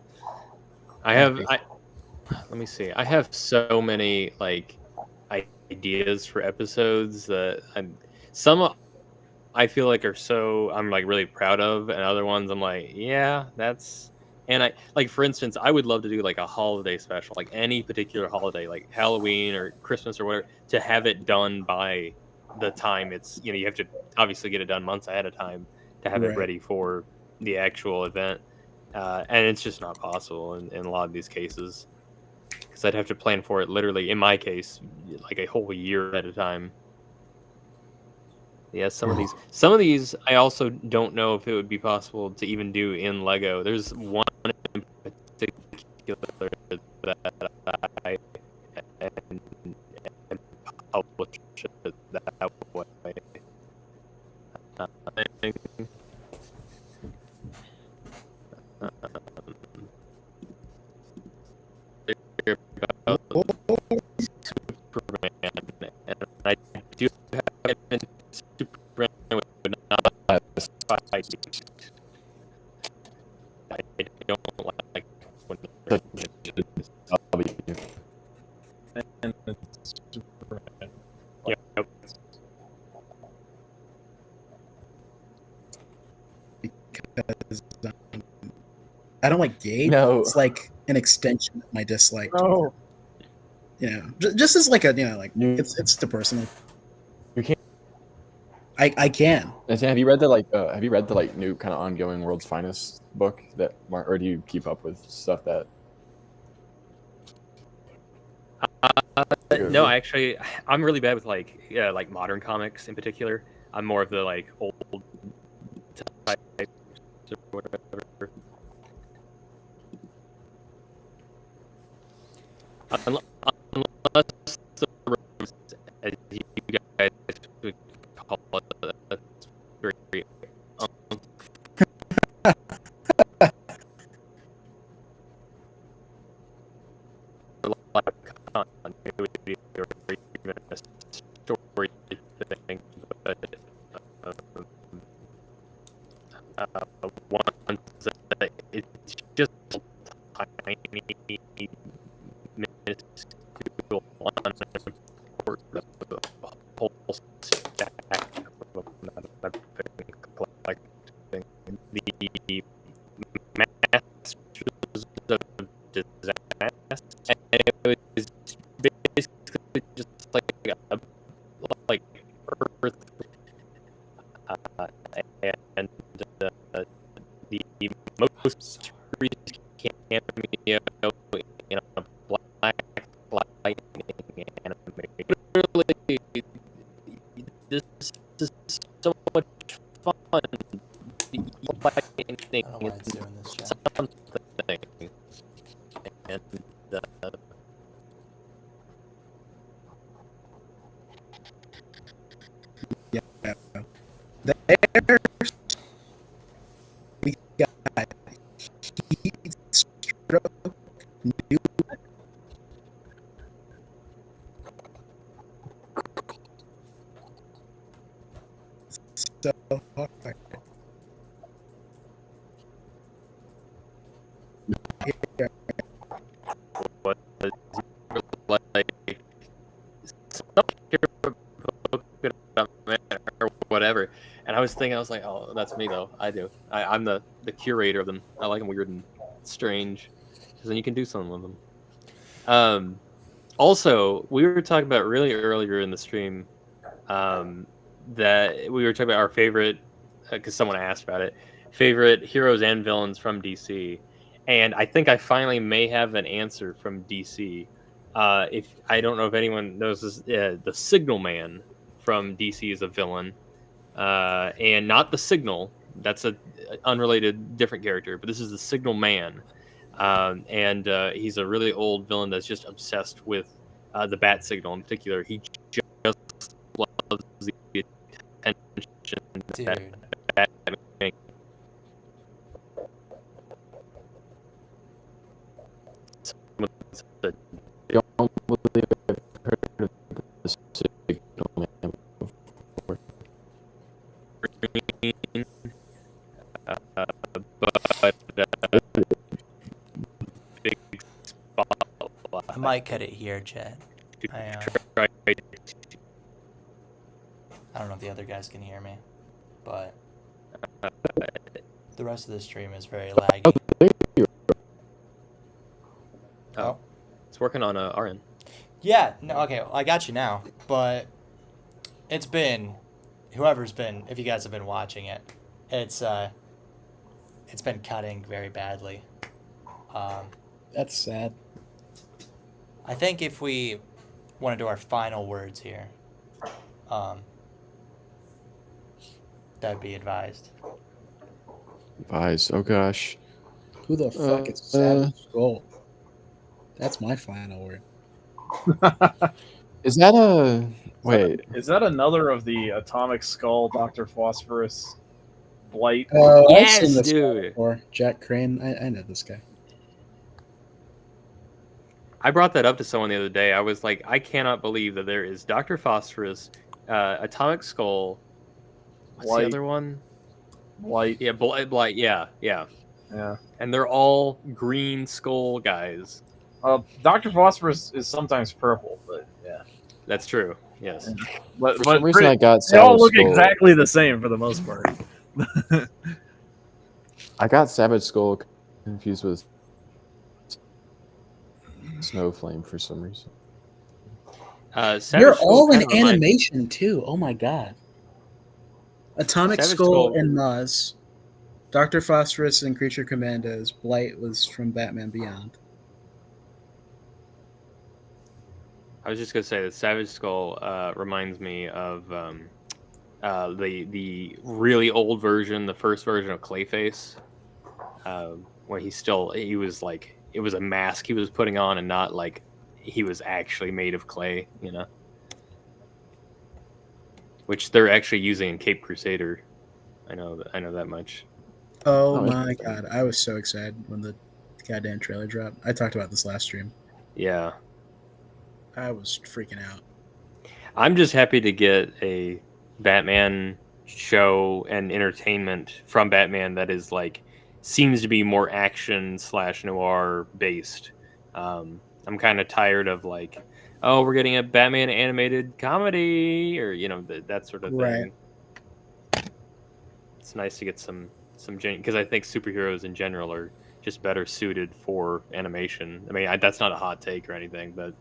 let me see. I have so many like ideas for episodes that some I feel like I'm like really proud of, and other ones I'm like, yeah, that's. And I like, for instance, I would love to do like a holiday special, like any particular holiday, like Halloween or Christmas or whatever, to have it done by the time it's, you have to obviously get it done months ahead of time to have it ready for the actual event. And it's just not possible in a lot of these cases, because I'd have to plan for it literally, in my case, like a whole year at a time. Yeah, some of these I also don't know if it would be possible to even do in Lego. There's one in particular that I and publish it that way. Superman, and I do have it. Superman would not fight. I don't like when And it's Superman. Yep. Because I don't like Gabe. No. It's like an extension of my dislike. Oh, Just as like it's the personal. You can't. I can. Nathan, have you read the new kind of ongoing World's Finest book or do you keep up with stuff that? No, actually, I'm really bad with like modern comics in particular. I'm more of the like old types or whatever. Unless the rose, as you guys would call it, that's very continuity or even a story thing, but one that it's just tiny minuscule unimportant whole stack of them that I've been collecting. The Masters of Disaster, and it was basically just like Earth, and the most recent cameo in a Black Lightning anime. Literally, this is so much fun. Lightning I don't know why it's doing this, Jack. something, and There we got heat stroke, new so hard. Here. was like some or whatever, and I was thinking, I was like, oh, that's me though. I do. I'm the curator of them. I like them weird and strange, because then you can do something with them. Also, we were talking about really earlier in the stream that we were talking about our favorite, because someone asked about it, favorite heroes and villains from DC, and I think I finally may have an answer from DC. If I don't know if anyone knows this, the Signal Man from DC is a villain, and not the Signal. That's a unrelated, different character, but this is the Signal Man, and he's a really old villain that's just obsessed with the Bat Signal in particular. He just loves the attention that Dude. Batman. Don't believe I've heard of the Signal Man before. Big spotlight. I might cut it here, Chad. I don't know if the other guys can hear me, but the rest of the stream is very laggy. Oh, it's working on our end. Yeah, no, okay, well, I got you now, but it's been, whoever's been, if you guys have been watching it, it's been cutting very badly. That's sad. I think if we want to do our final words here, that'd be advised. Advice. Oh gosh. Who the fuck is Savage Skull? That's my final word. Is that a wait? Is that another of the Atomic Skull, Dr. Phosphorus, Blight? Yes, I've seen this dude. guy before. Jack Crane. I know this guy. I brought that up to someone the other day. I was like, I cannot believe that there is Dr. Phosphorus, Atomic Skull. What's Blight. the other one? Blight. Yeah, Blight. Yeah. Yeah. And they're all green skull guys. Dr. Phosphorus is sometimes purple, but yeah. That's true. Yes. But, For some reason, I got they all Savage look Skull. exactly the same for the most part. I got Savage Skull confused with Snowflame for some reason. Savage They're Skull all in kinda remind- animation too. Oh my god. Atomic Savage Skull Skull- and Maz. Dr. Phosphorus and Creature Commandos. Blight was from Batman Beyond. I was just gonna say that Savage Skull reminds me of the really old version, the first version of Clayface, where he was like, it was a mask he was putting on and not like he was actually made of clay, you know. Which they're actually using in Cape Crusader. I know that much. Oh, Oh, my interesting. god. I was so excited when the goddamn trailer dropped. I talked about this last stream. Yeah. I was freaking out. I'm just happy to get a Batman show and entertainment from Batman that is like seems to be more action / noir based. I'm kind of tired of like, oh, we're getting a Batman animated comedy or that sort of thing. Right. It's nice to get some because I think superheroes in general are just better suited for animation. I mean, that's not a hot take or anything, but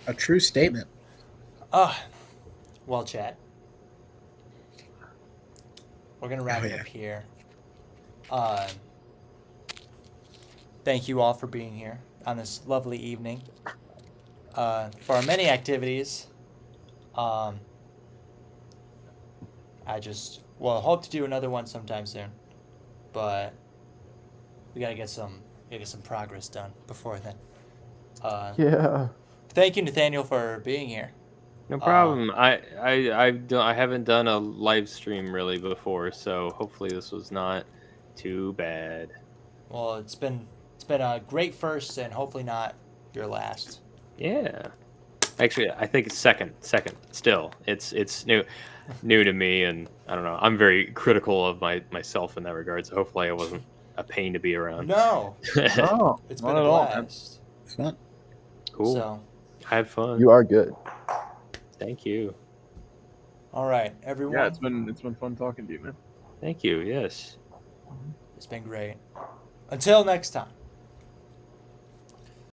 A true statement. Well, chat. We're gonna wrap Oh, it yeah. up here. Thank you all for being here on this lovely evening. For our many activities, I hope to do another one sometime soon, but we gotta get some progress done before then. Yeah. Thank you, Nathaniel, for being here. no problem. I haven't done a live stream really before, so hopefully this was not too bad. Well, it's been a great first, and hopefully not your last. Yeah. Actually, I think it's second. Still, it's new to me, and I don't know. I'm very critical of myself in that regard. So hopefully, I wasn't a pain to be around. No, Oh, it's not been a at all, man. blast. Fun. Cool. So, I had fun. You are good. Thank you. All right, everyone. Yeah, it's been fun talking to you, man. Thank you. Yes. It's been great. Until next time.